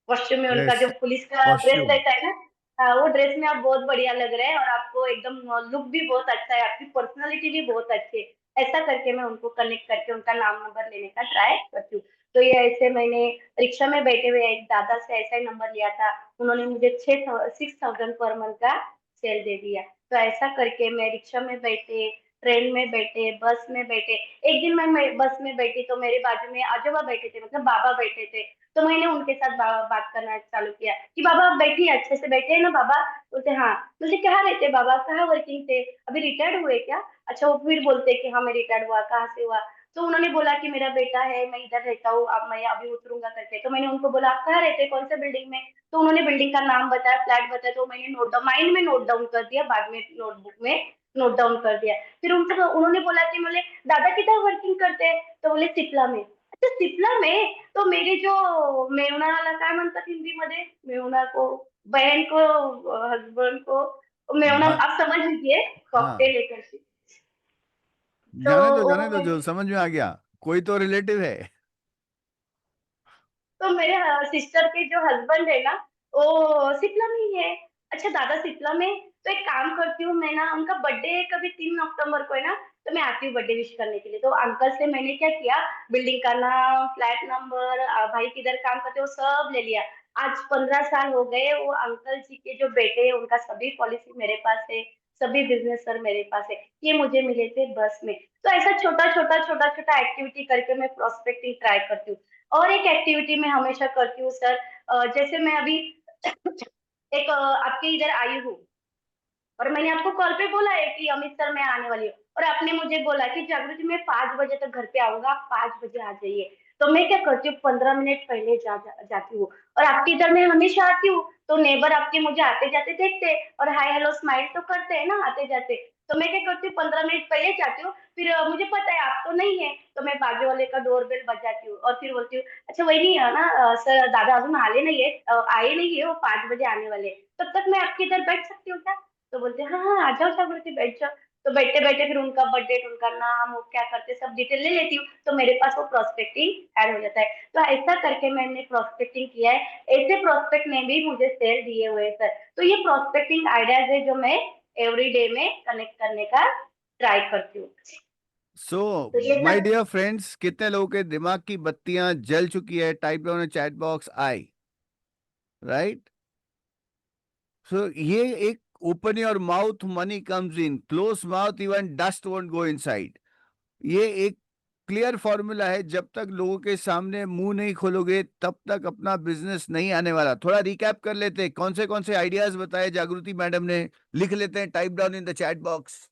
कॉस्ट्यूम में उनका जो ड्रेस, पुलिस का ड्रेस कॉस्ट्यूम। रहता है ना, वो ड्रेस में आप बहुत बढ़िया लग रहे हैं, और आपको एकदम लुक भी बहुत अच्छा है, आपकी पर्सनालिटी भी बहुत अच्छी है। ऐसा करके मैं उनको कनेक्ट करके उनका नाम नंबर लेने का ट्राई करती हूँ। तो ये ऐसे मैंने रिक्शा में बैठे हुए एक दादा से ऐसा ही नंबर लिया था, उन्होंने मुझे 6,000 पर मंथ का सेल दे दिया। तो ऐसा करके मैं रिक्शा में बैठे, ट्रेन में बैठे, बस में बैठे, एक दिन मैं बस में बैठी तो मेरे बाजू में आजोबा बैठे थे, मतलब बाबा बैठे थे। तो मैंने उनके साथ बात करना चालू किया कि बाबा आप बैठिए, अच्छे से बैठे हैं ना बाबा? बोलते हाँ। बोलते कहाँ रहते बाबा, कहाँ वर्किंग थे, अभी रिटायर्ड हुए क्या? अच्छा, वो फिर बोलते कि हाँ मैं रिटायर्ड हुआ, कहाँ से हुआ? तो उन्होंने बोला कि मेरा बेटा है, मैं इधर रहता हूँ, अब मैं अभी उतरूंगा करके। तो मैंने उनको बोला आप कहाँ रहते हैं, कौन से बिल्डिंग में? तो उन्होंने बिल्डिंग का नाम बताया, फ्लैट बताया, तो मैंने नोट डाउन, माइंड में नोट डाउन कर दिया, बाद में नोटबुक में नोट डाउन कर दिया। फिर उनको उन्होंने बोला कि बोले दादा किधर वर्किंग करते हैं? तो बोले सिप्ला में। अच्छा सिप्ला में? तो मेरे जो मेवनाला काय म्हणतात हिंदी मध्ये, मेवना को, बहन को, हस्बैंड को, मेवना, हाँ आप समझ लीजिए, हाँ, कॉकटेल लेकर के। तो जाने दो, जो समझ में आ गया, कोई तो रिलेटिव है। तो मेरे सिस्टर के जो हस्बैंड है ना, वो सिप्ला में ही है। अच्छा दादा सिप्ला में? तो एक काम करती हूँ मैं ना, उनका बर्थडे कभी 3 अक्टूबर को है ना, तो मैं आती हूँ बर्थडे विश करने के लिए। तो अंकल से मैंने क्या किया, बिल्डिंग का नाम, फ्लैट नंबर, भाई किधर काम करते हो, सब ले लिया। आज 15 साल हो गए, वो अंकल जी के जो बेटे हैं उनका सभी पॉलिसी मेरे पास है, सभी बिजनेस सर मेरे पास है। ये मुझे मिले थे बस में। तो ऐसा छोटा छोटा एक्टिविटी करके मैं प्रोस्पेक्टिंग ट्राई करती हूँ। और एक एक्टिविटी मैं हमेशा करती हूँ सर, जैसे मैं अभी एक आपके इधर आई हूँ, और मैंने आपको कॉल पे बोला है कि अमित सर मैं आने वाली हूँ, और आपने मुझे बोला कि जागृति मैं 5 बजे तक घर पे आऊंगा, आप 5 बजे आ जाइए। तो मैं क्या करती हूँ, 15 मिनट पहले जाती हूँ। और आपके इधर मैं हमेशा आती हूँ, तो नेबर आपके मुझे आते जाते देखते हैं, और हाय हेलो स्माइल तो करते हैं ना आते जाते। तो मैं क्या करती हूँ, 15 मिनट पहले जाती हूँ, फिर मुझे पता है आप तो नहीं है, तो मैं बाजू वाले का डोरबेल बजाती हूँ, और फिर बोलती हूँ अच्छा वही नहीं है ना, सर दादा अजून आले नहीं है, आए नहीं है, वो 5 बजे आने वाले हैं। तब तक मैं आपके इधर बैठ सकती हूँ क्या? तो बोलते हाँ हाँ आ जाओ जागृति, बैठ जाओ। तो बैठते बैठे फिर उनका बर्थडे, उनका नाम, वो क्या करते सब डिटेल ले लेती हूँ, तो मेरे पास वो प्रोस्पेक्टिंग ऐड हो जाता है। तो ऐसा करके मैंने प्रोस्पेक्टिंग किया है। ऐसे प्रोस्पेक्ट ने भी मुझे सेल दिए हुए हैं सर। तो ये प्रोस्पेक्टिंग आइडियाज है जो मैं एवरी डे में कनेक्ट करने का ट्राई करती हूँ। सो तो ये माय सब। डियर फ्रेंड्स, कितने लोगों के दिमाग की बत्तियां जल चुकी है? Type down chat box I, right? So ये एक open your mouth money comes in, close mouth even dust won't go inside. ये एक क्लियर फॉर्मूला है, जब तक लोगों के सामने मुंह नहीं खोलोगे तब तक अपना बिजनेस नहीं आने वाला। थोड़ा रिकैप कर लेते हैं, कौन से आइडियाज बताए जागृति मैडम ने, लिख लेते हैं, type down in the chat box.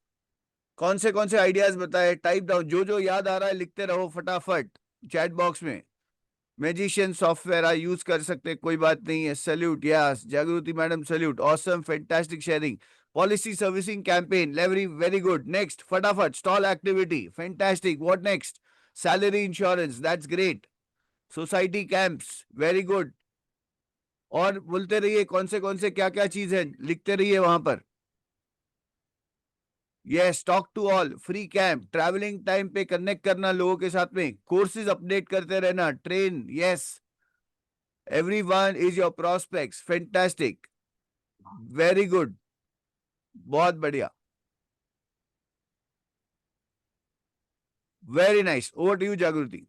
कौन से आइडियाज बताए, टाइप डाउन, जो याद आ रहा है लिखते रहो फटाफट चैट बॉक्स में। मैजिशियन सॉफ्टवेयर आ यूज कर सकते, कोई बात नहीं है। Salute, yes Jagriti madam, salute, awesome, fantastic sharing. Policy servicing campaign, very very good. Next फटाफट, stall activity, fantastic. What next? Salary insurance, that's great. Society camps, very good. और बोलते रहिए कौन से क्या क्या चीज है, लिखते रहिए वहां पर। Yes, talk to all, free camp, travelling time पे कनेक्ट करना लोगों के साथ में, कोर्सेज अपडेट करते रहना, train, yes. Everyone is your prospects, fantastic, very good, बहुत बढ़िया, very nice. Over to you Jagriti.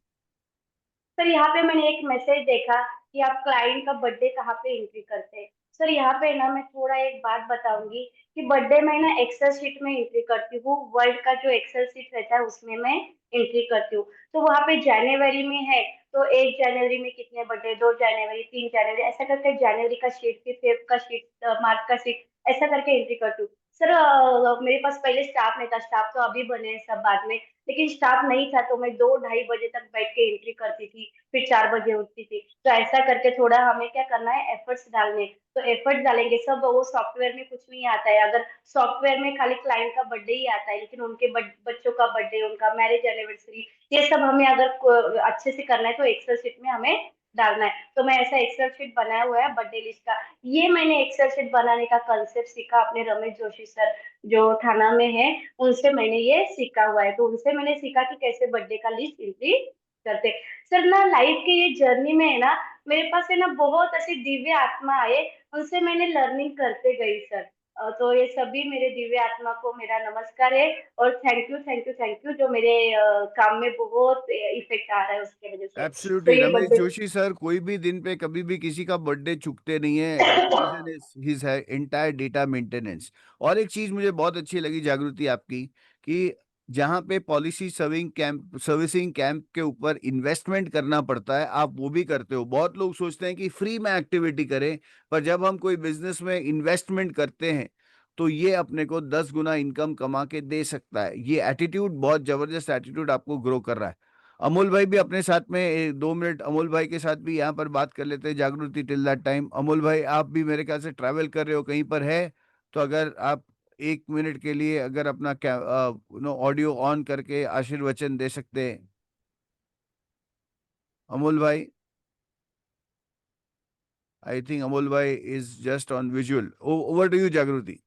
Sir यहाँ पे मैंने एक मैसेज देखा कि आप क्लाइंट का बर्थडे कहाँ पे एंट्री करते हैं। सर यहाँ पे ना मैं थोड़ा एक बात बताऊंगी कि बर्थडे मैं ना एक्सेल शीट में एंट्री करती हूँ, वर्ल्ड का जो एक्सेल शीट रहता है उसमें मैं एंट्री करती हूँ। तो वहाँ पे जनवरी में है, तो 1 जनवरी में कितने बर्थडे, 2 जनवरी, 3 जनवरी, ऐसा करके जनवरी का शीट, फिर फेब का शीट, मार्च का शीट, ऐसा करके एंट्री करती हूँ। सर मेरे पास पहले स्टाफ नहीं था, स्टाफ तो अभी बने हैं सब बाद में, लेकिन स्टाफ नहीं था, तो मैं 2-2:30 बजे तक बैठ के एंट्री करती थी, फिर 4 बजे उठती थी। तो ऐसा करके थोड़ा हमें क्या करना है, एफर्ट्स डालने। तो एफर्ट्स डालेंगे सब, वो सॉफ्टवेयर में कुछ नहीं आता है। अगर सॉफ्टवेयर में खाली क्लाइंट का बर्थडे ही आता है, लेकिन उनके बच्चों का बर्थडे, उनका मैरिज एनिवर्सरी, ये सब हमें अगर अच्छे से करना है तो एक्सेल शीट में हमें डालना है। तो मैं ऐसा एक्सेल शीट बनाया हुआ है बर्थडे लिस्ट का। ये मैंने एक्सेल शीट बनाने का कंसेप्ट सीखा अपने रमेश जोशी सर जो थाना में है, उनसे मैंने ये सीखा हुआ है। तो उनसे मैंने सीखा कि कैसे बर्थडे का लिस्ट एंट्री करते। सर ना लाइफ के ये जर्नी में है ना, मेरे पास है ना बहुत ऐसी दिव्य आत्मा आए, उनसे मैंने लर्निंग करते गई सर। तो ये सभी मेरे दिव्य आत्मा को मेरा नमस्कार है और थैंक यू जो मेरे काम में बहुत इफेक्ट आ रहा है उसके वजह से। तो एब्सोल्युटली ये रमेश बर्थडे जोशी सर कोई भी दिन पे कभी भी किसी का बर्थडे चूकते नहीं है। The reason is his entire data maintenance. और एक चीज मुझे बहुत अच्छी लगी जागृति आपकी, कि जहां पे पॉलिसी सर्विसिंग कैंप के ऊपर इन्वेस्टमेंट करना पड़ता है आप वो भी करते हो। बहुत लोग सोचते हैं कि फ्री में एक्टिविटी करें, पर जब हम कोई बिजनेस में इन्वेस्टमेंट करते हैं तो ये अपने को 10 गुना इनकम कमा के दे सकता है। ये एटीट्यूड बहुत जबरदस्त एटीट्यूड आपको ग्रो कर रहा है। अमोल भाई भी अपने साथ में 2 मिनट अमोल भाई के साथ भी यहाँ पर बात कर लेते हैं जागृति टिल दैट टाइम। अमोल भाई आप भी मेरे ख्याल से ट्रैवल कर रहे हो कहीं पर है, तो अगर आप 1 मिनट के लिए अगर अपना ऑडियो ऑन करके आशीर्वचन दे सकते हैं अमोल भाई। आई थिंक अमोल भाई is just on visual. Over to you Jagriti.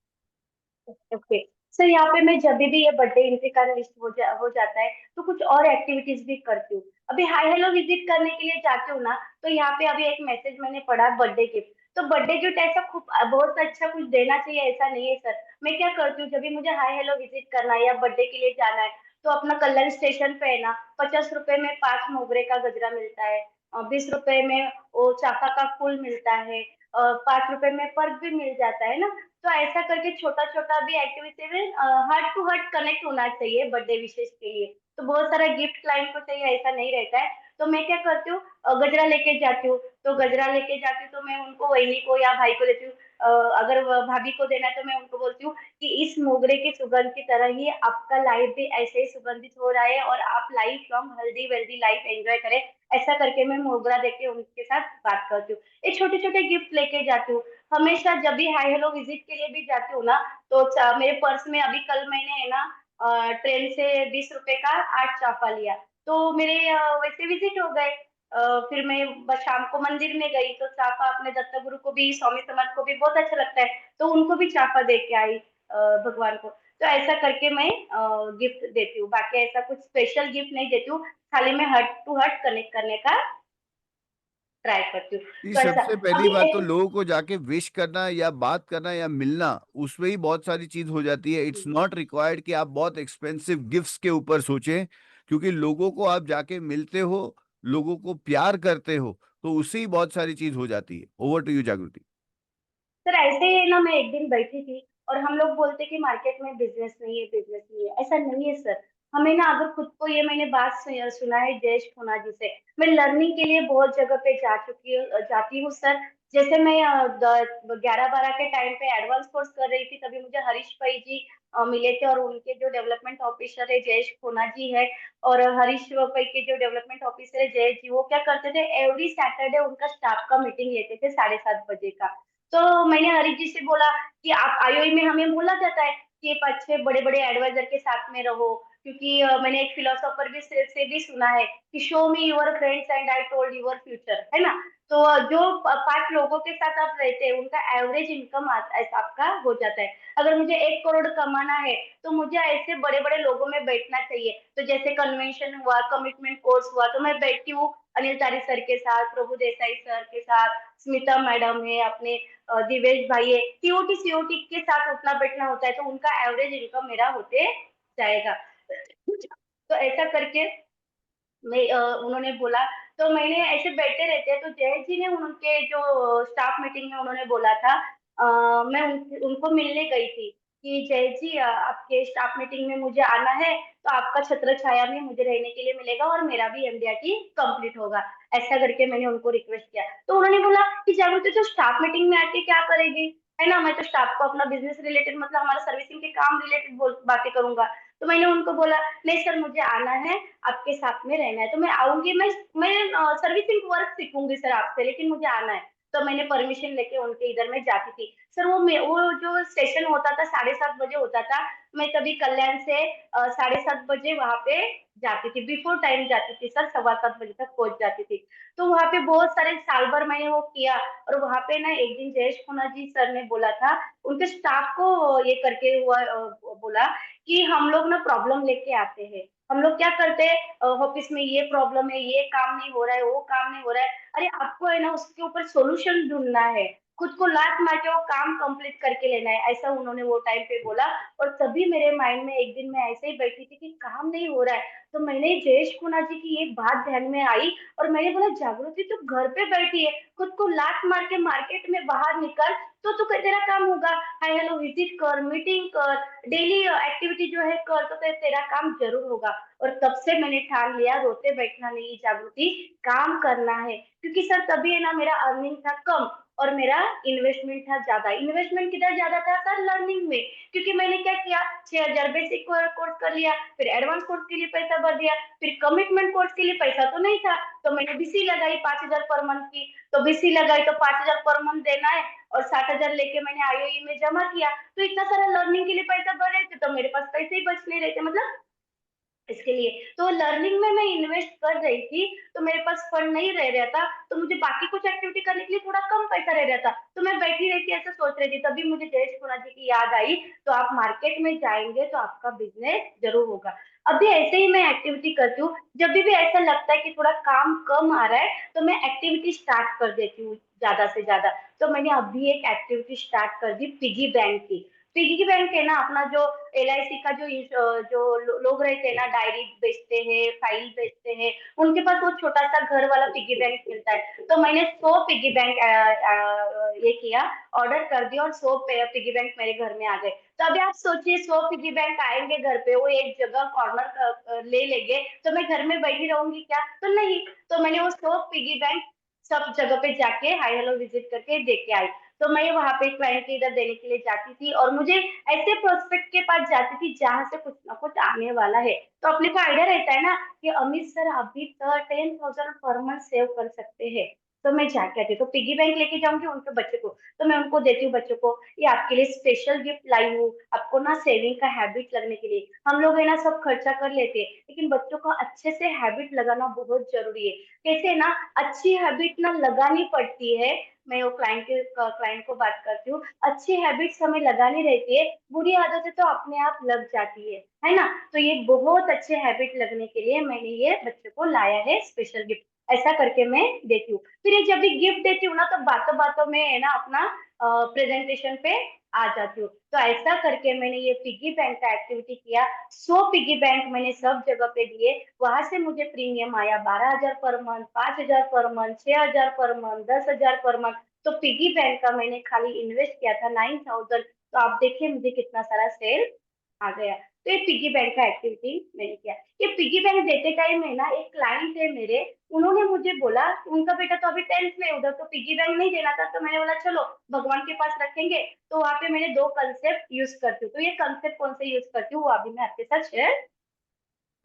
Okay sir, यहाँ पे मैं जब भी ये बर्थडे एंट्री का लिस्ट हो जाता है तो कुछ और एक्टिविटीज भी करती हूँ। अभी हाई हेलो विजिट करने के लिए जाती हूँ ना, तो यहाँ पे अभी एक मैसेज मैंने पढ़ा बर्थडे गिफ्ट। तो बर्थडे गिफ्ट ऐसा खूब बहुत अच्छा कुछ देना चाहिए ऐसा नहीं है सर। मैं क्या करती हूँ, जब भी मुझे हाई हेलो विजिट करना है या बर्थडे के लिए जाना है तो अपना कल्याण स्टेशन पे है ना, 50 रुपए में 5 मोगरे का गजरा मिलता है, 20 रुपए में वो चाफा का फूल मिलता है, 5 रुपए में पर्स भी मिल जाता है ना। तो ऐसा करके छोटा छोटा भी एक्टिविटी में हार्ट टू हार्ट कनेक्ट होना चाहिए बर्थडे विशेष के लिए। तो बहुत सारा गिफ्ट क्लाइंट को चाहिए ऐसा नहीं रहता है। तो मैं क्या करती हूँ, गजरा लेके जाती हूँ। तो गजरा लेके जाती हूँ तो मैं उनको वहीनी को या भाई को देती हूँ। अगर भाभी को देना है तो मैं उनको बोलती हूँ कि इस मोगरे की सुगंध की तरह ही आपका लाइफ भी ऐसे ही सुगंधित हो रहा है और आप life long healthy wealthy life enjoy करें। ऐसा करके मैं मोगरा देके उनके साथ बात करती हूँ। ये छोटे छोटे गिफ्ट लेके जाती हूँ। हमेशा जब भी हाई हेलो विजिट के लिए भी जाती हूँ ना, तो मेरे पर्स में अभी कल मैंने है ना ट्रेन से 20 रुपए का 8 चाफा लिया। तो मेरे वैसे विजिट हो गए। फिर मैं शाम को मंदिर में गई तो चाफा अपने दत्त गुरु को भी स्वामी समर्थ को भी बहुत अच्छा लगता है, तो उनको भी चाफा दे के आई भगवान को। तो ऐसा करके मैं गिफ्ट देती हूँ। बाकी ऐसा कुछ स्पेशल गिफ्ट नहीं देती हूँ, खाली मैं हर्ट टू हर्ट कनेक्ट करने का ट्राई करती हूँ। ये तो ऐसा सबसे पहली अभी बात तो एक लोगों को जाके विश करना या बात करना या मिलना, उसमें ही बहुत सारी चीज हो जाती है। इट्स नॉट रिक्वायर्ड कि आप बहुत एक्सपेंसिव गिफ्ट्स के ऊपर सोचें, क्योंकि लोगों को आप जाके मिलते हो, लोगों को प्यार करते हो, तो उससे ही बहुत सारी चीज हो जाती है। Over to you Jagriti. Sir ऐसे ही ना, मैं एक दिन बैठी थी और हम लोग बोलते कि मार्केट में बिजनेस नहीं है, बिजनेस नहीं है। ऐसा नहीं है सर। हमें ना अगर खुद को, ये मैंने बात सुना है जयेश खोना जी से। मैं लर्निंग के लिए बहुत जगह पे जाती हूँ सर। जैसे मैं 11-12 के टाइम पे एडवांस कोर्स कर रही थी, तभी मुझे हरीश भाई जी मिले थे और उनके जो डेवलपमेंट ऑफिसर है जयेश खोना जी है, और हरीश भाई के जो डेवलपमेंट ऑफिसर है जय जी, वो क्या करते थे, एवरी सैटरडे उनका स्टाफ का मीटिंग लेते थे 7:30 बजे का। तो मैंने हरीश जी से बोला कि आप आईओई में हमें बोला जाता है कि एक अच्छे बड़े बड़े एडवाइजर के साथ में रहो, क्योंकि मैंने एक फिलोसोफर भी से भी सुना है कि show me your friends and I told your future, है ना। तो जो 5 लोगों के साथ आप रहते हैं उनका एवरेज इनकम आपका हो जाता है। अगर मुझे 1 करोड़ कमाना है तो मुझे ऐसे बड़े बड़े लोगों में बैठना चाहिए। तो जैसे कन्वेंशन हुआ, कमिटमेंट कोर्स हुआ, तो मैं बैठती हूँ अनिल तारी सर के साथ, प्रभु देसाई सर के साथ, स्मिता मैडम है, अपने दिवेश भाई है, टीओटी सीओटी के साथ उठना बैठना होता है, तो उनका एवरेज इनकम मेरा होते जाएगा। तो ऐसा करके मैं उन्होंने बोला, तो मैंने ऐसे बैठे रहते हैं तो जय जी ने उनके जो स्टाफ मीटिंग में उन्होंने बोला था, मैं उनको मिलने गई थी कि जय जी आपके स्टाफ मीटिंग में मुझे आना है, तो आपका छत्र छाया में मुझे रहने के लिए मिलेगा और मेरा भी एमडीआरटी कंप्लीट होगा। ऐसा करके मैंने उनको रिक्वेस्ट किया, तो उन्होंने बोला कि जागृति तो स्टाफ मीटिंग में आके क्या करेगी, है ना, मैं तो स्टाफ को अपना बिजनेस रिलेटेड, मतलब हमारा सर्विसिंग के काम रिलेटेड बातें करूंगा। तो मैंने उनको बोला नहीं सर, मुझे आना है, आपके साथ में रहना है, तो मैं आऊंगी, मैं सर्विसिंग वर्क सीखूंगी सर आपसे, लेकिन मुझे आना है। तो मैंने परमिशन लेके उनके इधर में जाती थी सर। वो जो सेशन होता था 7:30 बजे होता था, मैं तभी कल्याण से 7:30 बजे वहां पे जाती थी, बिफोर टाइम जाती थी सर, 7:15 बजे तक पहुंच जाती थी। तो वहां पे बहुत सारे साल भर मैंने वो किया। और वहां पे ना एक दिन जयेश खोना जी सर ने बोला था, उनके स्टाफ को ये करके हुआ बोला कि हम लोग ना प्रॉब्लम लेके आते हैं, हम लोग क्या करते हैं ऑफिस में, ये प्रॉब्लम है, ये काम नहीं हो रहा है, वो काम नहीं हो रहा है, अरे आपको है ना उसके ऊपर सॉल्यूशन ढूंढना है। खुद को लात मार के वो काम कंप्लीट करके लेना है, ऐसा उन्होंने वो टाइम पे बोला। और तभी मेरे माइंड में एक दिन मैं ऐसे ही बैठी थी कि काम नहीं हो रहा है, तो मैंने जयेश कुना जी की ये बात ध्यान में आई और मैंने बोला जागृति तू घर पे बैठी है, खुद को लात मार के मार्केट में बाहर निकल तो तू तेरा काम होगा। हाय हेलो विजिट कर, मीटिंग कर, डेली एक्टिविटी जो है कर, तो तेरा काम जरूर होगा। और तब से मैंने ठान लिया रोते बैठना नहीं जागृति, काम करना है। क्योंकि सर तभी है ना मेरा अर्निंग था कम और मेरा इन्वेस्टमेंट था ज्यादा। इन्वेस्टमेंट किधर ज्यादा था सर? लर्निंग में। क्योंकि मैंने क्या किया, 6,000 बेसिक कोर्स कर लिया, फिर एडवांस कोर्स के लिए पैसा भर दिया, फिर कमिटमेंट कोर्स के लिए पैसा तो नहीं था, तो मैंने बीसी लगाई 5,000 पर मंथ की। तो बीसी लगाई तो 5,000 पर मंथ देना है और 60,000 लेके मैंने आईओई में जमा किया। तो इतना सारा लर्निंग के लिए पैसा भर रहे थे तो मेरे पास पैसे ही बच नहीं रहे थे, मतलब इसके लिए। तो लर्निंग में मैं इन्वेस्ट कर रही थी, तो मेरे पास फंड नहीं रह रहा था, तो मुझे बाकी कुछ एक्टिविटी करने के लिए थोड़ा कम पैसा रह रहा था, तो मैं बैठी रहती ऐसे सोच रही थी। तभी मुझे जयेश कुना जी की याद आई, तो आप मार्केट में जाएंगे तो आपका बिजनेस जरूर होगा। अभी ऐसे ही मैं एक्टिविटी करती हूँ, जब भी ऐसा लगता है कि थोड़ा काम कम आ रहा है तो मैं एक्टिविटी स्टार्ट कर देती हूँ ज्यादा से ज्यादा। तो मैंने अभी एक एक्टिविटी स्टार्ट कर दी पिगी बैंक की। पिगी बैंक है ना अपना जो एलआईसी का जो लोग रहते हैं ना, डायरी बेचते हैं, फाइल बेचते हैं, उनके पास वो छोटा सा घर वाला पिगी बैंक मिलता है। तो मैंने 100 पिगी बैंक ये किया, ऑर्डर कर दिया और 100 पिगी बैंक मेरे घर में आ गए। तो अभी आप सोचिए 100 पिगी बैंक आएंगे घर पे, वो एक जगह कॉर्नर ले लेंगे, तो मैं घर में बैठी रहूंगी क्या? तो नहीं। तो मैंने वो 100 पिगी बैंक सब जगह पे जाके हाई हेलो विजिट करके दे के आई। तो मैं वहां पे क्लाइंट के इधर देने के लिए जाती थी और मुझे ऐसे प्रोस्पेक्ट के पास जाती थी जहां से कुछ ना कुछ आने वाला है। तो अपने को आइडिया रहता है ना कि अमित सर अभी तो 10,000 पर मंथ सेव कर सकते हैं। तो मैं जाके आती हूँ, तो पिगी बैंक लेके जाऊंगी उनके बच्चे को, तो मैं उनको देती हूँ बच्चों को, ये आपके लिए स्पेशल गिफ्ट लाई हूँ, आपको ना सेविंग का हैबिट लगने के लिए। हम लोग है ना सब खर्चा कर लेते हैं, लेकिन बच्चों को अच्छे से हैबिट लगाना बहुत जरूरी है। कैसे ना, अच्छी हैबिट ना लगानी पड़ती है। मैं वो क्लाइंट को बात करती हूँ, अच्छी हैबिट्स हमें लगानी रहती है, बुरी आदतें तो अपने आप लग जाती है ना। तो ये बहुत अच्छे हैबिट लगने के लिए मैंने ये बच्चे को लाया है स्पेशल गिफ्ट। ऐसा करके मैं देती हूँ। फिर ये जब भी गिफ्ट देती हूँ ना तो बातों बातों में है ना अपना प्रेजेंटेशन पे आ जाती हूँ। तो ऐसा करके मैंने ये पिगी बैंक का एक्टिविटी किया। 100 पिगी बैंक मैंने सब जगह पे दिए, वहां से मुझे प्रीमियम आया 12,000 per month, 5,000 per month, 6,000 per month, 10,000 per month. तो पिगी बैंक का मैंने खाली इन्वेस्ट किया था 9,000। तो आप देखिए मुझे कितना सारा सेल आ गया। तो ये पिगी बैंक का एक्टिविटी मैंने किया। ये पिगी बैंक देते टाइम है ना, एक क्लाइंट है मेरे, उन्होंने मुझे बोला, उनका बेटा तो अभी 10th में है, उधर तो पिगी बैंक नहीं देना था, तो मैंने बोला चलो भगवान के पास रखेंगे। तो वहां पे मैंने 2 कंसेप्ट यूज करती हूँ। तो ये कंसेप्ट कौन से यूज करती हूँ वो अभी मैं आपके साथ शेयर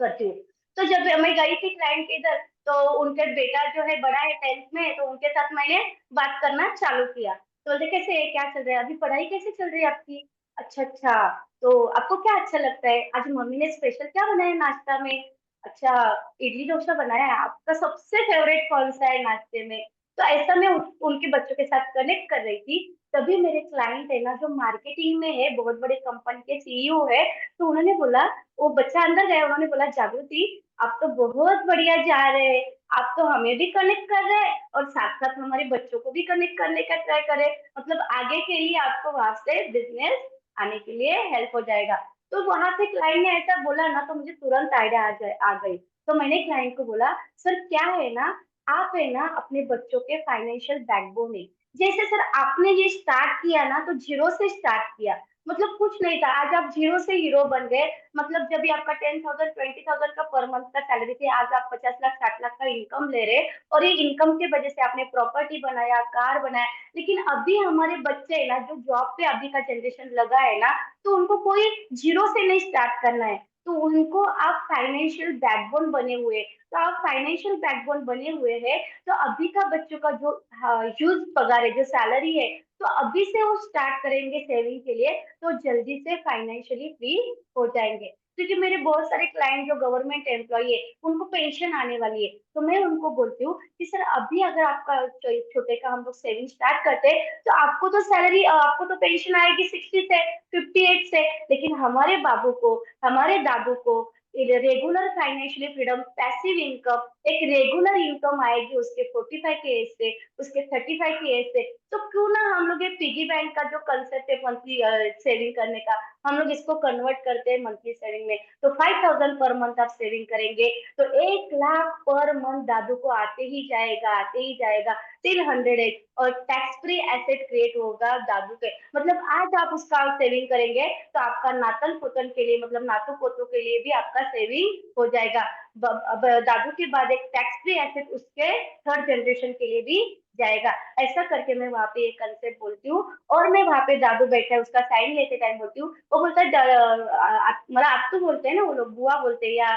करती हूँ। तो जब मैं गई थी क्लाइंट के इधर, तो उनके बेटा जो है बड़ा है 10th में, तो उनके साथ मैंने बात करना चालू किया। तो बोलते कैसे है, क्या चल रहा है, अभी पढ़ाई कैसे चल रही है आपकी? अच्छा अच्छा, तो आपको क्या अच्छा लगता है, आज मम्मी ने स्पेशल क्या बनाया नाश्ता में? अच्छा, इडली डोसा बनाया है, आपका सबसे फेवरेट कौन सा है नाश्ते में? तो ऐसा मैं उनके बच्चों के साथ कनेक्ट कर रही थी। तभी मेरे क्लाइंट है ना जो मार्केटिंग में है, बहुत बड़े कंपनी के सीईओ है, तो उन्होंने बोला, वो बच्चा अंदर गया, उन्होंने बोला जागृति आप तो बहुत बढ़िया जा रहे हैं, आप तो हमें भी कनेक्ट कर रहे हैं और साथ साथ हमारे बच्चों को भी कनेक्ट करने का ट्राई करें, मतलब आगे के लिए आपको वहां से बिजनेस आने के लिए हेल्प हो जाएगा। तो वहां से क्लाइंट ने ऐसा बोला ना, तो मुझे तुरंत आइडिया आ गई। तो मैंने क्लाइंट को बोला, सर क्या है ना, आप है ना अपने बच्चों के फाइनेंशियल बैकबोन है। जैसे सर आपने ये स्टार्ट किया ना, तो जीरो से स्टार्ट किया, मतलब कुछ नहीं था, आज आप जीरो से हीरो बन गए। मतलब जब भी आपका 10,000 20,000 का पर मंथ का सैलरी थी, आज आप 50 लाख 60 लाख का इनकम ले रहे, और ये इनकम की वजह से आपने प्रॉपर्टी बनाया, कार बनाया। लेकिन अभी हमारे बच्चे है ना जो जॉब पे अभी का जनरेशन लगा है ना, तो उनको कोई जीरो से नहीं स्टार्ट करना है, तो उनको आप फाइनेंशियल बैकबोन बने हुए, तो आप फाइनेंशियल बैकबोन बने हुए हैं। तो अभी का बच्चों का जो ह्यूज पगार है, जो सैलरी है, तो अभी से वो स्टार्ट करेंगे सेविंग के लिए, तो जल्दी से फाइनेंशियली फ्री हो जाएंगे। क्योंकि मेरे बहुत सारे क्लाइंट जो गवर्नमेंट एम्प्लॉय है, उनको पेंशन आने वाली है, तो मैं उनको बोलती हूँ कि सर अभी अगर आपका छोटे का हम लोग सेविंग स्टार्ट करते हैं, तो आपको तो सैलरी, आपको तो पेंशन आएगी 60 से 58 से, लेकिन हमारे बाबू को, हमारे दादू को regular financially freedom, passive income, एक रेगुलर इनकम आएगी उसके 45 के एज से, उसके 35 के एज से। तो क्यों ना हम लोग ये पिगी बैंक का जो कंसेप्ट है मंथली सेविंग करने का, हम लोग इसको कन्वर्ट करते हैं मंथली सेविंग में। तो 5000 पर मंथ आप सेविंग करेंगे तो 1 लाख पर मंथ दादू को आते ही जाएगा, आते ही जाएगा टिल 100 और टैक्स फ्री एसेट क्रिएट होगा दादू के। मतलब आज आप उसका सेविंग करेंगे तो आपका नातन पोतन के लिए, मतलब नातू पोतों के लिए भी आपका सेविंग हो जाएगा। अब दादू के बाद एक टैक्स फ्री एसेट उसके थर्ड जनरेशन के लिए भी जाएगा। ऐसा करके मैं वहां पे एक कंसेप्ट बोलती हूँ और मैं वहां पे दादू बैठा है उसका साइन लेते टाइम बोलती हूँ। वो बोलता है मतलब आप तो बोलते हैं ना वो लोग, बुआ बोलते हैं या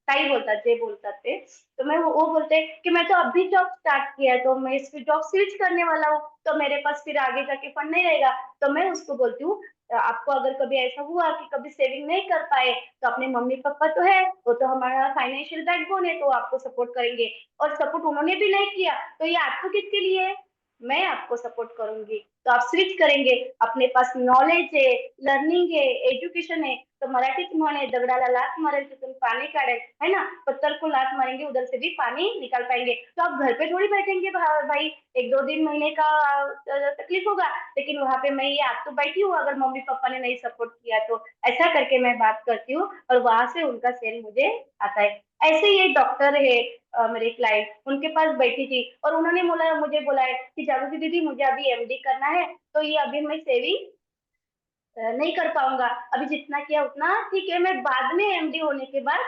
ताई बोलता जे बोलता थे। तो मैं वो बोलते हैं कि मैं तो अभी जॉब स्टार्ट किया है तो मैं इस जॉब स्विच करने वाला हूँ, तो मेरे पास फिर आगे जाके फंड नहीं रहेगा। तो मैं उसको बोलती हूँ आपको अगर कभी ऐसा हुआ कि कभी सेविंग नहीं कर पाए तो अपने मम्मी पापा तो है, वो तो हमारा फाइनेंशियल बैकबोन है, तो आपको सपोर्ट करेंगे। और सपोर्ट उन्होंने भी नहीं किया तो ये आपको किसके लिए है, मैं आपको सपोर्ट करूंगी। तो आप स्विच करेंगे, अपने पास नॉलेज है, लर्निंग है, एजुकेशन है। तो मराठीत म्हण आहे, दगडाला लात मारेल तिथून पानी काढेल, है ना। पत्थर को लात मारेंगे उधर से भी पानी निकाल पाएंगे। तो आप घर पे थोड़ी बैठेंगे भाई, 1-2 दिन महीने का तकलीफ होगा, लेकिन वहां पे मैं ये आप तो बैठी हूँ अगर मम्मी पापा ने नहीं सपोर्ट किया तो। ऐसा करके मैं बात करती हूँ और वहां से उनका सेल मुझे आता है। ऐसे ही एक डॉक्टर है मेरे क्लाइंट, उनके पास बैठी थी और उन्होंने मुझे बोला है कि जागृति दीदी मुझे अभी एमडी करना है, तो ये अभी मैं सेविंग नहीं कर पाऊंगा, अभी जितना किया उतना ठीक है, मैं बाद में एमडी होने के बाद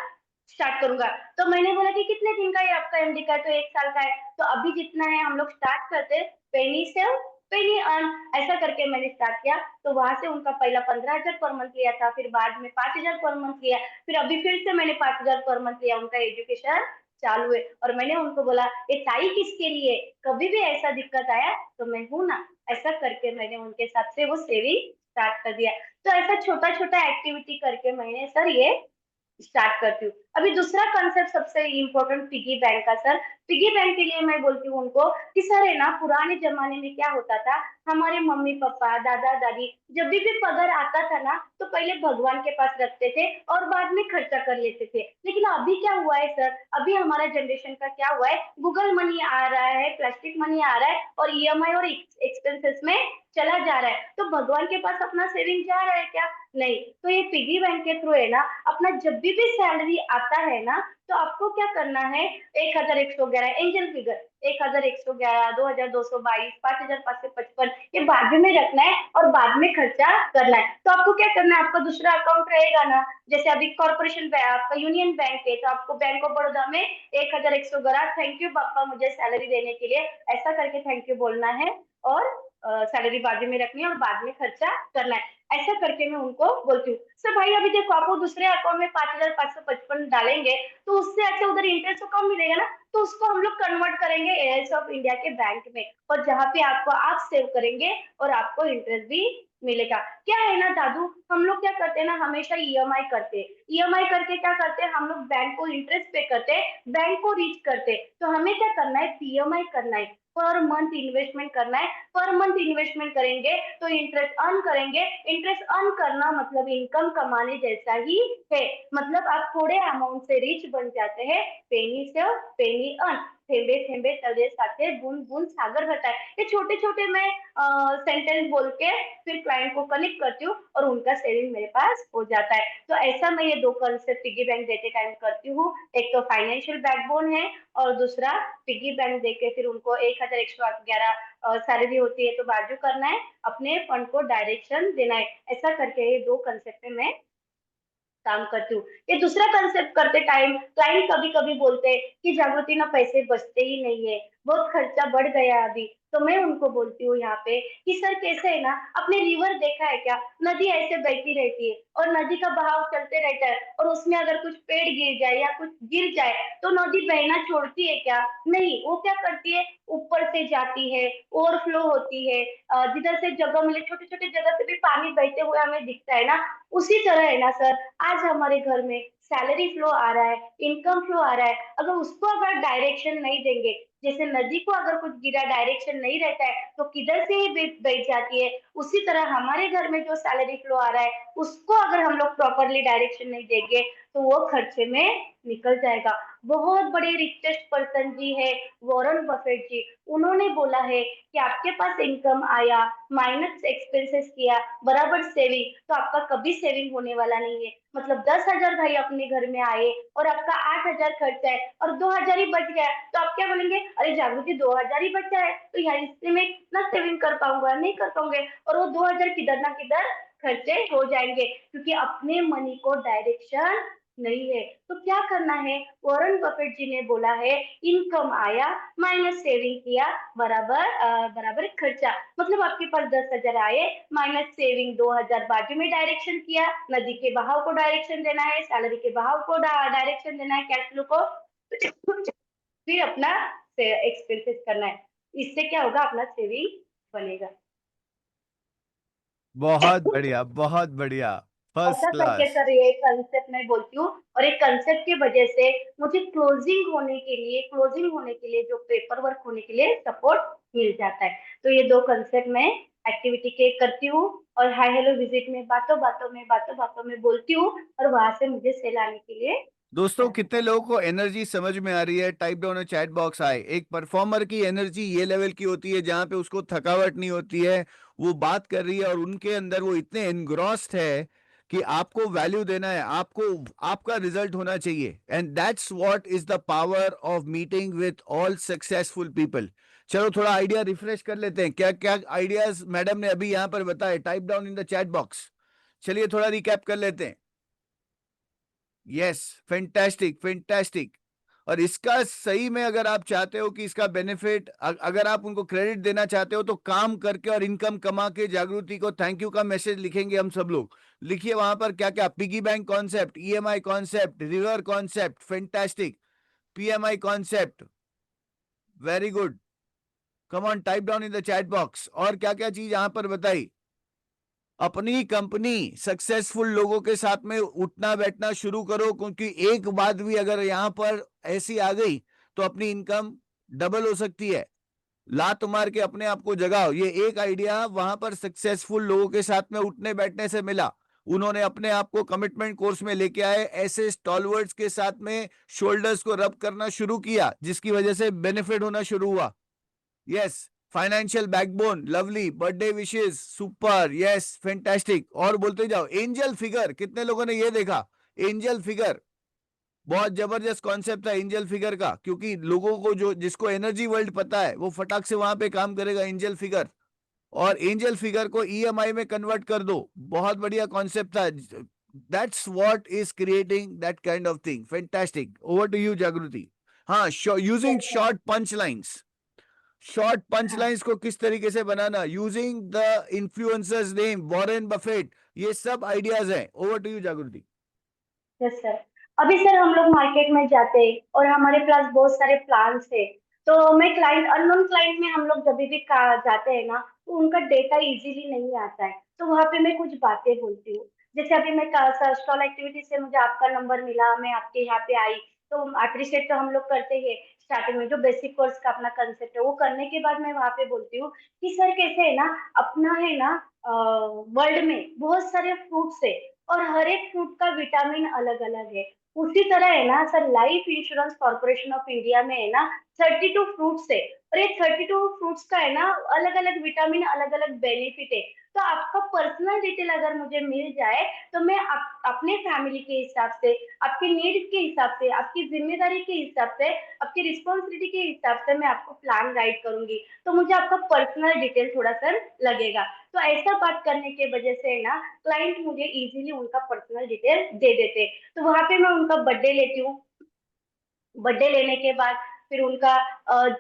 स्टार्ट करूंगा। तो मैंने बोला कि कितने दिन का है आपका एमडी का है, तो 1 साल का है। तो अभी जितना है हम लोग स्टार्ट करते पेनी से पेनी अर्न, ऐसा करके मैंने स्टार्ट किया। तो वहां से उनका पहला 15,000 पर मंथ लिया था, फिर बाद में 5,000 पर मंथ लिया, फिर अभी फिर से मैंने 5,000 पर मंथ लिया। उनका एजुकेशन चालू है और मैंने उनको बोला ये ताई किसके लिए, कभी भी ऐसा दिक्कत आया तो मैं हूं ना। ऐसा करके मैंने उनके साथ से वो सेविंग स्टार्ट कर दिया। तो ऐसा छोटा छोटा एक्टिविटी करके मैंने सर ये स्टार्ट करती हूँ। अभी दूसरा कंसेप्ट सबसे इम्पोर्टेंट पिगी बैंक का सर। पिगी बैंक के लिए मैं बोलती हूँ उनको कि सर है ना, पुराने जमाने में क्या होता था, हमारे मम्मी पापा दादा दादी जब भी पगार आता था ना तो पहले भगवान के पास रखते थे और बाद में खर्चा कर लेते थे। लेकिन अभी क्या हुआ है सर, अभी हमारा जनरेशन का क्या हुआ है, गूगल मनी आ रहा है, प्लास्टिक मनी आ रहा है और ईएमआई और एक्सपेंसेस में चला जा रहा है। तो भगवान के पास अपना सेविंग जा रहा है क्या, नहीं। तो ये पिगी बैंक के थ्रू है ना, अपना जब भी सैलरी आता है ना तो आपको क्या करना है, 1111 एंजल फिगर, 1111, 2222, 5555 ये बाद में रखना है और बाद में खर्चा करना है। तो आपको क्या करना है, आपका दूसरा अकाउंट रहेगा ना, जैसे अभी कॉर्पोरेशन बैंक आपका यूनियन बैंक है तो आपको बैंक ऑफ बड़ौदा में 1111 थैंक यू पापा मुझे सैलरी देने के लिए, ऐसा करके थैंक यू बोलना है और सैलरी बाद में रखनी है और बाद में खर्चा करना है। ऐसा करके मैं उनको बोलती हूँ। सर भाई अभी देखो आप वो दूसरे अकाउंट में 5,555 डालेंगे तो उससे अच्छा उधर इंटरेस्ट तो कम मिलेगा ना, तो उसको हम लोग कन्वर्ट करेंगे एयरस ऑफ इंडिया के बैंक में, और जहाँ पे आपको आप सेव करेंगे और आपको इंटरेस्ट भी मिलेगा। क्या है ना दादू, हम लोग क्या करते हैं ना, हमेशा ईएमआई करते हैं, ईएमआई करके क्या करते हैं हम लोग, बैंक को इंटरेस्ट पे करते हैं, बैंक को रीच करते हैं। तो हमें क्या करना है, पीएमआई करना है, पर मंथ इन्वेस्टमेंट करना है। पर मंथ इन्वेस्टमेंट करेंगे तो इंटरेस्ट अर्न करेंगे, इंटरेस्ट अर्न करना मतलब इनकम कमाने जैसा ही है। मतलब आप थोड़े अमाउंट से रिच बन जाते हैं, पेनी से पेनी अर्न, थेंबे थेंबे तले साथे बूंद बूंद सागर भरता है। ये छोटे छोटे मैं सेंटेंस बोल के फिर क्लाइंट को कनेक्ट करती हूँ और उनका सेविंग मेरे पास हो जाता है। तो ऐसा मैं ये 2 कंसेप्ट पिगी बैंक देते टाइम करती हूँ, एक तो फाइनेंशियल बैकबोन है और दूसरा पिगी बैंक देके फिर उनको 1111 सैलरी होती है तो बाजू करना है, अपने फंड को डायरेक्शन देना है। ऐसा करके ये 2 कंसेप्ट में मैं काम करती हूँ। ये दूसरा कंसेप्ट करते टाइम क्लाइंट कभी कभी बोलते हैं कि जागृति ना पैसे बचते ही नहीं है, बहुत खर्चा बढ़ गया अभी। तो मैं उनको बोलती हूँ यहाँ पे कि सर कैसे है ना, आपने रिवर देखा है क्या, नदी ऐसे बहती रहती है और नदी का बहाव चलते रहता है और उसमें अगर कुछ पेड़ गिर जाए या कुछ गिर जाए तो नदी बहना छोड़ती है क्या, नहीं। वो क्या करती है, ऊपर से जाती है, ओवरफ्लो होती है, जिधर से जगह मिले छोटे छोटे जगह से भी पानी बहते हुए हमें दिखता है ना। उसी तरह है ना सर, आज हमारे घर में सैलरी फ्लो आ रहा है, इनकम फ्लो आ रहा है, अगर उसको अगर डायरेक्शन नहीं देंगे, जैसे नदी को अगर कुछ गिरा डायरेक्शन नहीं रहता है तो किधर से ही बह जाती है, उसी तरह हमारे घर में जो सैलरी फ्लो आ रहा है उसको अगर हम लोग प्रॉपरली डायरेक्शन नहीं देंगे तो वो खर्चे में निकल जाएगा। बहुत बड़े रिचेस्ट पर्सन जी है वॉरेन बफेट जी, उन्होंने बोला है कि आपके पास इनकम आया माइनस एक्सपेंसेस किया बराबर सेविंग, तो आपका कभी सेविंग होने वाला नहीं है। मतलब 10,000 भाई अपने घर में आए और आपका 8,000 खर्चा है और 2,000 ही बच गया, तो आप क्या बोलेंगे, अरे जागृति 2,000 ही बचा है तो यार इससे मैं कितना सेविंग कर पाऊंगा, नहीं कर पाऊंगे, और वो 2,000 किधर ना किधर खर्चे हो जाएंगे, क्योंकि अपने मनी को डायरेक्शन नहीं है। तो क्या करना है, वॉरेन बफेट जी ने बोला है इनकम आया माइनस सेविंग किया बराबर खर्चा। मतलब आपके पास 10,000 आए माइनस सेविंग 2,000 बाजू में डायरेक्शन किया, नदी के बहाव को डायरेक्शन देना है, सैलरी के बहाव को डायरेक्शन देना है, कैश फ्लो को फिर अपना एक्सपेंसेस करना है। इससे क्या होगा, अपना सेविंग बनेगा। बहुत बढ़िया, फर्स्ट ऐसा करके क्लास। सर ये कंसेप्ट मैं बोलती हूँ, और एक कंसेप्ट की वजह से मुझे क्लोजिंग होने के लिए जो पेपर वर्क होने के लिए सपोर्ट मिल जाता है। तो ये दो कंसेप्ट मैं एक्टिविटी के करती हूँ, और हाई हेलो विजिट में बातों बातों में बोलती हूँ, और वहां से मुझे सेल आने के लिए दोस्तों, जाना कितने पड़ता लोगों को एनर्जी समझ में आ रही है? टाइप डाउन चैट बॉक्स आए। एक परफॉर्मर की एनर्जी ये लेवल की होती है जहां पे उसको थकावट नहीं होती है, वो बात कर रही है और उनके अंदर वो इतने एनग्रॉस्ड है कि आपको वैल्यू देना है, आपको आपका रिजल्ट होना चाहिए। And that's what is the power of meeting with all successful people. चलो थोड़ा आइडिया रिफ्रेश कर लेते हैं, क्या क्या आइडियाज मैडम ने अभी यहां पर बताए, type down in the chat box. चलिए थोड़ा रिकैप कर लेते हैं। Yes, fantastic fantastic. और इसका सही में अगर आप चाहते हो कि इसका बेनिफिट, अगर आप उनको क्रेडिट देना चाहते हो, तो काम करके और इनकम कमा के जागृति को थैंक यू का मैसेज लिखेंगे हम सब लोग। लिखिए वहां पर क्या क्या, piggy bank concept, EMI concept, river concept, fantastic, PMI concept, very good. Come on, type down in the chat box. और क्या क्या चीज यहां पर बताई? अपनी कंपनी सक्सेसफुल लोगों के साथ में उठना बैठना शुरू करो, क्योंकि एक बात भी अगर यहां पर ऐसी आ गई तो अपनी इनकम डबल हो सकती है। लात मार के अपने आप को जगाओ। ये एक आइडिया वहां पर सक्सेसफुल लोगों के साथ में उठने बैठने से मिला। उन्होंने अपने आप को कमिटमेंट कोर्स में लेके आए, ऐसे स्टॉलवर्ड्स के साथ में शोल्डर्स को रब करना शुरू किया, जिसकी वजह से बेनिफिट होना शुरू हुआ। Yes, financial backbone, lovely, birthday wishes, super, yes fantastic. और बोलते जाओ। एंजल फिगर, कितने लोगों ने ये देखा? एंजल फिगर बहुत जबरदस्त कॉन्सेप्ट था एंजल फिगर का, क्योंकि लोगों को जो जिसको एनर्जी वर्ल्ड पता है वो फटाक से वहां पे काम करेगा एंजल फिगर। और एंजल फिगर को ईएमआई में कन्वर्ट कर दो, बहुत बढ़िया कॉन्सेप्ट था। That's what is creating that kind of thing. Fantastic, over to you Jagriti. हाँ, यूजिंग है। Short punch lines. Short punch हाँ, लाइंस को किस तरीके से बनाना, using the influencers name Warren Buffett, ये सब आइडियाज हैं। Over to you Jagriti. Yes sir. अभी सर हम लोग मार्केट में जाते हैं और हमारे पास बहुत सारे प्लान्स है, तो मैं क्लाइंट अननोन क्लाइंट में हम लोग जब भी जाते हैं ना, तो उनका डेटा इजीली नहीं आता है, तो वहां पे मैं कुछ बातें बोलती हूँ। जैसे अभी मैं स्टॉल एक्टिविटी से मुझे आपका नंबर मिला, मैं आपके यहाँ पे आई, तो अप्रिशिएट तो हम लोग करते हैं स्टार्टिंग में, जो बेसिक कोर्स का अपना कंसेप्ट है वो करने के बाद मैं वहां पे बोलती हूँ कि सर कैसे है ना, अपना है ना वर्ल्ड में बहुत सारे फ्रूट्स है, और हर एक फ्रूट का विटामिन अलग अलग है। उसी तरह है ना sir, life insurance corporation of India में है ना 32 फ्रूट्स है, और ये 32 फ्रूट्स का है ना अलग अलग विटामिन अलग अलग बेनिफिट है। तो आपका पर्सनल डिटेल अगर मुझे मिल जाए, तो मैं अपने फैमिली के हिसाब से, आपके नीड्स के हिसाब से, आपकी जिम्मेदारी के हिसाब से, आपकी रिस्पॉन्सिबिलिटी के हिसाब से मैं आपको प्लान गाइड करूंगी। तो मुझे आपका पर्सनल डिटेल थोड़ा सर लगेगा, तो ऐसा बात करने के वजह से ना क्लाइंट मुझे इजीली उनका पर्सनल डिटेल दे देते। तो वहां पे मैं उनका बर्थडे लेती हूँ, बर्थडे लेने के बाद फिर उनका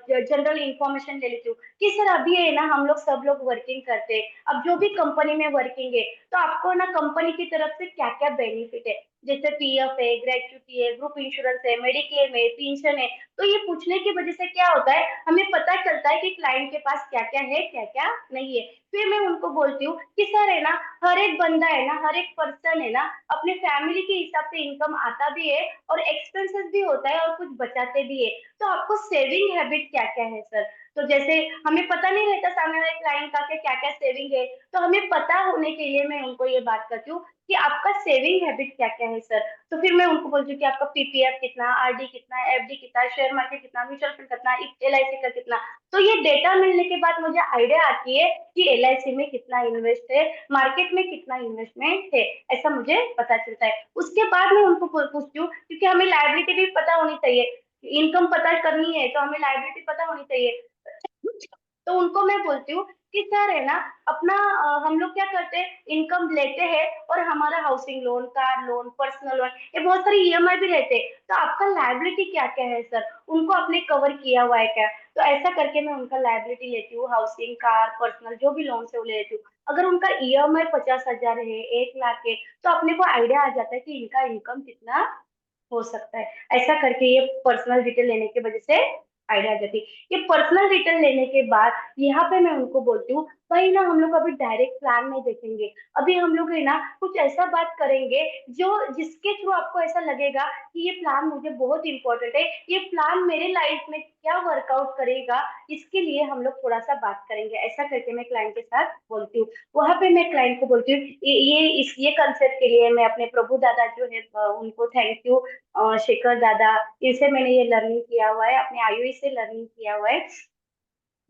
जनरल इंफॉर्मेशन ले लेती हूँ कि सर अभी है ना हम लोग सब लोग वर्किंग करते हैं, अब जो भी कंपनी में वर्किंग है, तो आपको ना कंपनी की तरफ से क्या क्या बेनिफिट है, जैसे पीएफ है, ग्रेच्युटी है, ग्रुप इंश्योरेंस है, मेडिक्लेम है, पेंशन है। तो ये पूछने की वजह से क्या होता है, हमें पता चलता है कि क्लाइंट के पास क्या क्या है क्या क्या नहीं है। फिर मैं उनको बोलती हूँ कि सर है ना, हर एक बंदा है ना, हर एक पर्सन है ना, अपने फैमिली के हिसाब से इनकम आता भी है और एक्सपेंसेस भी होता है और कुछ बचाते भी है। तो आपको सेविंग हैबिट क्या क्या है सर, तो जैसे हमें पता नहीं रहता सामने वाले क्लाइंट का कि क्या क्या सेविंग है, तो हमें पता होने के लिए मैं उनको ये बात करती हूँ कि आपका सेविंग हैबिट क्या क्या है सर। तो फिर मैं उनको बोलती हूँ कि आपका पीपीएफ कितना, आरडी कितना, एफडी कितना, शेयर मार्केट कितना, म्यूचुअल फंड कितना, एलआईसी का कितना। तो ये डेटा मिलने के बाद मुझे आइडिया आती है कि एलआईसी में कितना इन्वेस्ट है, मार्केट में कितना इन्वेस्टमेंट है, ऐसा मुझे पता चलता है। उसके बाद मैं उनको पूछती हूँ, क्योंकि हमें लायबिलिटी भी पता होनी चाहिए, इनकम पता करनी है तो हमें लायबिलिटी पता होनी चाहिए। तो उनको मैं बोलती हूँ कि सर है ना, अपना हम लोग क्या करते हैं, इनकम लेते हैं और हमारा housing loan, car loan, personal loan, ये बहुत सारी ईएमआई भी रहते हैं, तो आपका लायबिलिटी क्या क्या है सर, उनको आपने कवर किया हुआ है क्या। तो ऐसा करके मैं उनका लायबिलिटी लेती हूँ, हाउसिंग, कार, पर्सनल जो भी लोन से वो ले लेती हूँ। अगर उनका ईएमआई 50,000 है, 1 लाख है, तो अपने को आइडिया आ जाता है कि इनका इनकम कितना हो सकता है। ऐसा करके ये पर्सनल डिटेल लेने की वजह से आइडिया आ जाती है। ये पर्सनल डिटेल लेने के बाद यहाँ पे मैं उनको बोलती हूँ, भाई ना हम लोग अभी डायरेक्ट प्लान नहीं देखेंगे, अभी हम लोग है ना कुछ ऐसा बात करेंगे जो जिसके थ्रू आपको ऐसा लगेगा कि ये प्लान मुझे बहुत इंपॉर्टेंट है, ये प्लान मेरे लाइफ में क्या वर्कआउट करेगा, इसके लिए हम लोग थोड़ा सा बात करेंगे। ऐसा करके मैं क्लाइंट के साथ बोलती हूँ। वहां पे मैं क्लाइंट को बोलती हूँ ये कंसेप्ट के लिए मैं अपने प्रभु दादा जो है उनको थैंक यू, शेखर दादा, इनसे मैंने ये लर्निंग किया हुआ है, अपने आईओई से लर्निंग किया हुआ है।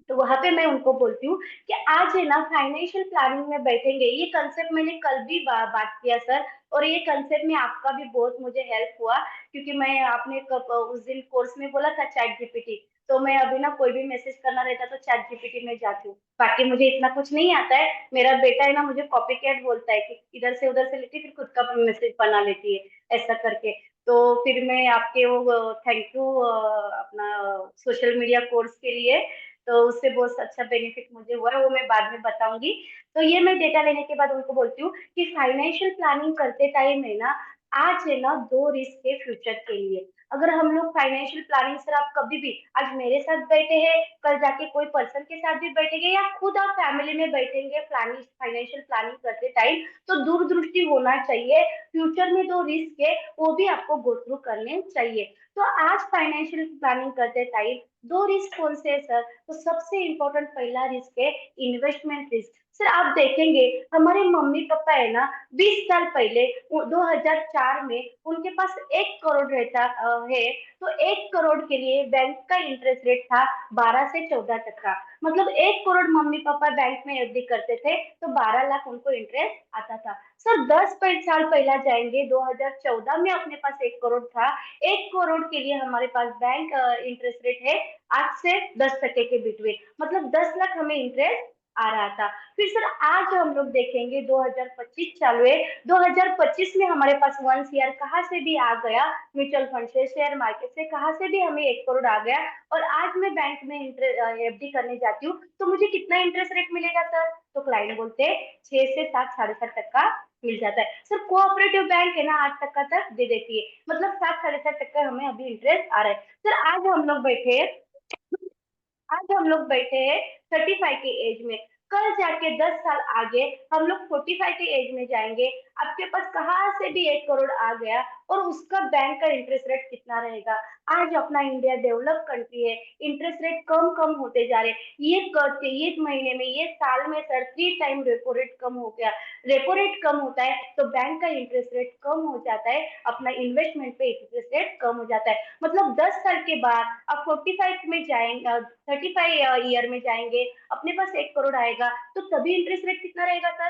तो वहां पे मैं उनको बोलती हूँ कि आज है ना फाइनेंशियल प्लानिंग में बैठेंगे, ये कंसेप्ट मैंने कल भी बात किया सर, और ये कंसेप्ट में आपका भी बहुत मुझे हेल्प हुआ, क्योंकि मैं आपने उस दिन कोर्स में बोला था चैट जीपीटी, तो मैं अभी ना कोई भी मैसेज करना रहता तो चैट जीपीटी में जाती हूँ। बाकी मुझे इतना कुछ नहीं आता है, मेरा बेटा है ना मुझे कॉपी कैट बोलता है कि इधर से उधर से लेती फिर खुद का मैसेज बना लेती है, ऐसा करके। तो फिर मैं आपके वो थैंक यू अपना सोशल मीडिया कोर्स के लिए, तो उससे बहुत अच्छा बेनिफिट मुझे हुआ है, वो मैं बाद में बताऊंगी। तो ये मैं डेटा लेने के बाद उनको बोलती हूँ कि फाइनेंशियल प्लानिंग करते टाइम है ना, आज है ना 2 रिस्क है फ्यूचर के लिए। अगर हम लोग फाइनेंशियल प्लानिंग सर, आप कभी भी आज मेरे साथ बैठे हैं, कल जाके कोई पर्सन के साथ भी बैठेंगे, या खुद आप फैमिली में बैठेंगे फाइनेंशियल प्लानिंग करते टाइम, तो दूरदृष्टि होना चाहिए। फ्यूचर में 2 रिस्क है, वो भी आपको गो थ्रू करने चाहिए। तो आज फाइनेंशियल प्लानिंग करते टाइम 2 रिस्क कौन से है सर। तो सबसे इम्पोर्टेंट पहला रिस्क है इन्वेस्टमेंट रिस्क। सर आप देखेंगे हमारे मम्मी पापा है ना, 20 साल पहले 2004 में उनके पास 1 करोड़ रहता है, तो 1 करोड़ के लिए बैंक का इंटरेस्ट रेट था 12 से 14 टका। मतलब 1 करोड़ मम्मी पापा बैंक में एफडी करते थे तो 12 लाख उनको इंटरेस्ट आता था। सर 10 साल पहला जाएंगे, 2014 में अपने पास 1 करोड़ था, 1 करोड़ के लिए हमारे पास बैंक इंटरेस्ट रेट है 8 से 10 टके के बिटवीन, मतलब 10 लाख हमें इंटरेस्ट आ रहा था। फिर सर आज हम लोग देखेंगे 2025 चालू है, 2025 में हमारे पास 1 CR कहाँ से भी आ गया, म्यूचुअल फंड से, शेयर मार्केट से, कहाँ से भी हमें 1 करोड़ आ गया, और आज मैं बैंक में एफडी करने जाती हूँ तो मुझे कितना इंटरेस्ट रेट मिलेगा सर। तो क्लाइंट बोलते हैं 6 से 7, 7.5 टका मिल जाता है। सर कोऑपरेटिव बैंक है ना 8 टका तक दे देती है, मतलब 7, 7.5 टका हमें अभी इंटरेस्ट आ रहा है। सर आज हम लोग बैठे हैं 35 के एज में, कल जाके 10 साल आगे हम लोग 45 के एज में जाएंगे, आपके पास कहाँ से भी 1 करोड़ आ गया, और उसका बैंक का इंटरेस्ट रेट कितना रहेगा। आज अपना इंडिया डेवलप कंट्री है, इंटरेस्ट रेट कम कम होते जा रहे, ये महीने में, ये साल में सर 3 टाइम रेपो रेट कम हो गया। रेपो रेट कम होता है तो बैंक का इंटरेस्ट रेट कम हो जाता है, अपना इन्वेस्टमेंट पे इंटरेस्ट रेट कम हो जाता है। मतलब 10 साल के बाद आप 45 में जाएंगे, 35 ईयर में जाएंगे, अपने पास 1 करोड़ आएगा, तो तभी इंटरेस्ट रेट कितना रहेगा सर,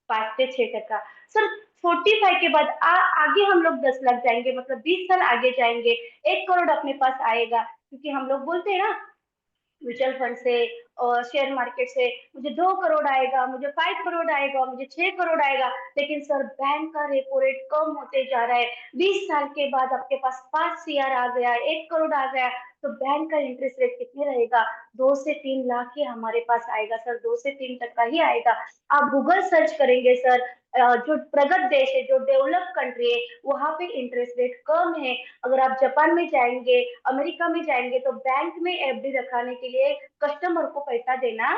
5 से 6 टका। सर 45 के बाद आगे हम लोग 10 लाख जाएंगे, मतलब 20 साल आगे जाएंगे, 1 करोड़ अपने पास आएगा, क्योंकि हम लोग बोलते हैं ना म्यूचुअल फंड से और शेयर मार्केट से मुझे 2 करोड़ आएगा, मुझे 5 करोड़ आएगा, मुझे 6 करोड़ आएगा, लेकिन सर बैंक का रेपो रेट कम होते जा रहा है। 20 साल के बाद आपके पास 5 CR आ गया, 1 करोड़ आ गया, तो बैंक का इंटरेस्ट रेट कितने रहेगा, 2 से 3 लाख ही हमारे पास आएगा सर, 2 से 3 टका ही आएगा। आप गूगल सर्च करेंगे सर, जो प्रगत देश है, जो डेवलप कंट्री है, वहां पे इंटरेस्ट रेट कम है। अगर आप जापान में जाएंगे, अमेरिका में जाएंगे, तो बैंक में एफडी रखाने के लिए कस्टमर को पैसा देना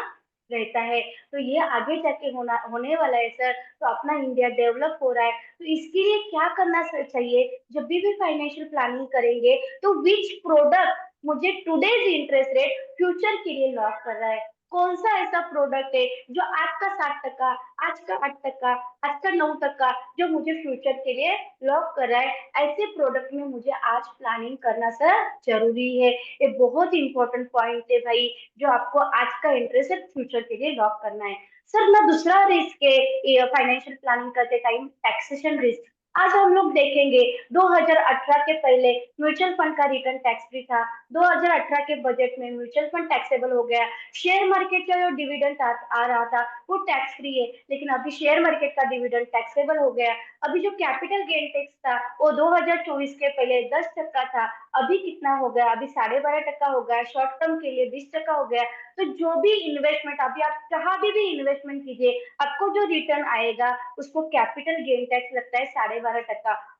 रहता है। तो ये आगे जाके होने वाला है सर। तो अपना इंडिया डेवलप हो रहा है, तो इसके लिए क्या करना चाहिए, जब भी फाइनेंशियल प्लानिंग करेंगे तो विच प्रोडक्ट मुझे टुडेज इंटरेस्ट रेट फ्यूचर के लिए लॉक कर रहा है। कौन सा ऐसा प्रोडक्ट है जो आज का 60%, आज का 8%, आज का 9%, जो मुझे फ्यूचर के लिए लॉक कर रहा है, ऐसे प्रोडक्ट में मुझे आज प्लानिंग करना सर जरूरी है। ये बहुत इंपॉर्टेंट पॉइंट है भाई, जो आपको आज का इंटरेस्ट है फ्यूचर के लिए लॉक करना है। सर ना दूसरा रिस्क है फाइनेंशियल प्लानिंग करते टाइम, टैक्सेशन रिस्क। आज हम लोग देखेंगे 2018 के पहले म्यूचुअल फंड का रिटर्न टैक्स फ्री था। 2018 के बजट में म्यूचुअल फंड टैक्सेबल हो गया। शेयर मार्केट का जो डिविडेंड आ रहा था वो टैक्स फ्री है, लेकिन अभी शेयर मार्केट का डिविडेंड टैक्सेबल हो गया। अभी जो कैपिटल गेन टैक्स था वो 2024 के पहले 10% था, अभी कितना हो गया, अभी 12.5% हो गया। शॉर्ट टर्म के लिए 20% हो गया। तो जो भी इन्वेस्टमेंट अभी आप कहाँ भी इन्वेस्टमेंट कीजिए, आपको जो रिटर्न आएगा उसको कैपिटल गेन टैक्स लगता है 12.5%।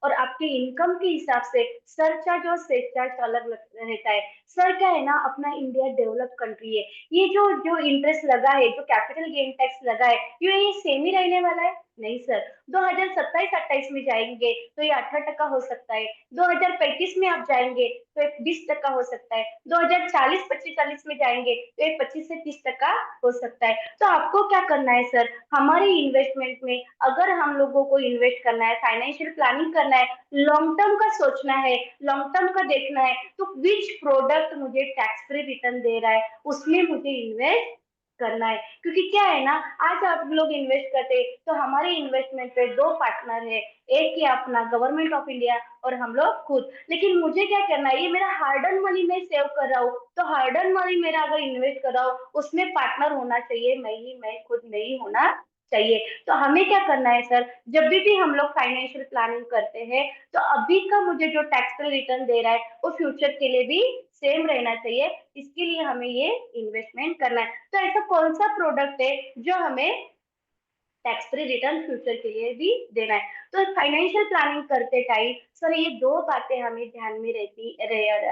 और आपके इनकम के हिसाब से सरचार्ज और सेस चार्ज अलग रहता है। सर क्या है ना, अपना इंडिया डेवलप कंट्री है, ये जो जो इंटरेस्ट लगा है, जो कैपिटल गेन टैक्स लगा है, ये सेम ही रहने वाला है? नहीं सर। 2027-28 में जाएंगे तो ये 18% हो सकता है। 2035 में आप जाएंगे तो ये 20% हो सकता है। 2040-45 में जाएंगे तो ये 25 से 30% हो सकता है। तो आपको क्या करना है सर, हमारे इन्वेस्टमेंट में अगर हम लोगों को इन्वेस्ट करना है, फाइनेंशियल प्लानिंग करना है, लॉन्ग टर्म का सोचना है, लॉन्ग टर्म का देखना है, तो विच प्रोडक्ट मुझे टैक्स फ्री रिटर्न दे रहा है उसमें मुझे इन्वेस्ट करना है। क्योंकि क्या है ना, आज आप लोग इन्वेस्ट करते हैं तो हमारे इन्वेस्टमेंट पे दो पार्टनर है, एक ही अपना गवर्नमेंट ऑफ इंडिया और हम लोग खुद। लेकिन मुझे क्या करना है, ये मेरा हार्ड अर्न मनी मैं सेव कर रहा हूँ, तो हार्ड अर्न मनी मेरा अगर इन्वेस्ट कर रहा हूँ उसमें पार्टनर होना चाहिए, मैं खुद नहीं होना चाहिए। तो हमें क्या करना है सर, जब भी हम लोग फाइनेंशियल प्लानिंग करते हैं तो अभी का मुझे जो टैक्स फ्री रिटर्न दे रहा है वो फ्यूचर के लिए भी सेम रहना चाहिए। इसके लिए हमें ये इन्वेस्टमेंट करना है। तो ऐसा कौन सा प्रोडक्ट है जो हमें टैक्स फ्री रिटर्न फ्यूचर के लिए भी देना है? तो फाइनेंशियल प्लानिंग करते टाइम सर ये दो बातें हमें ध्यान में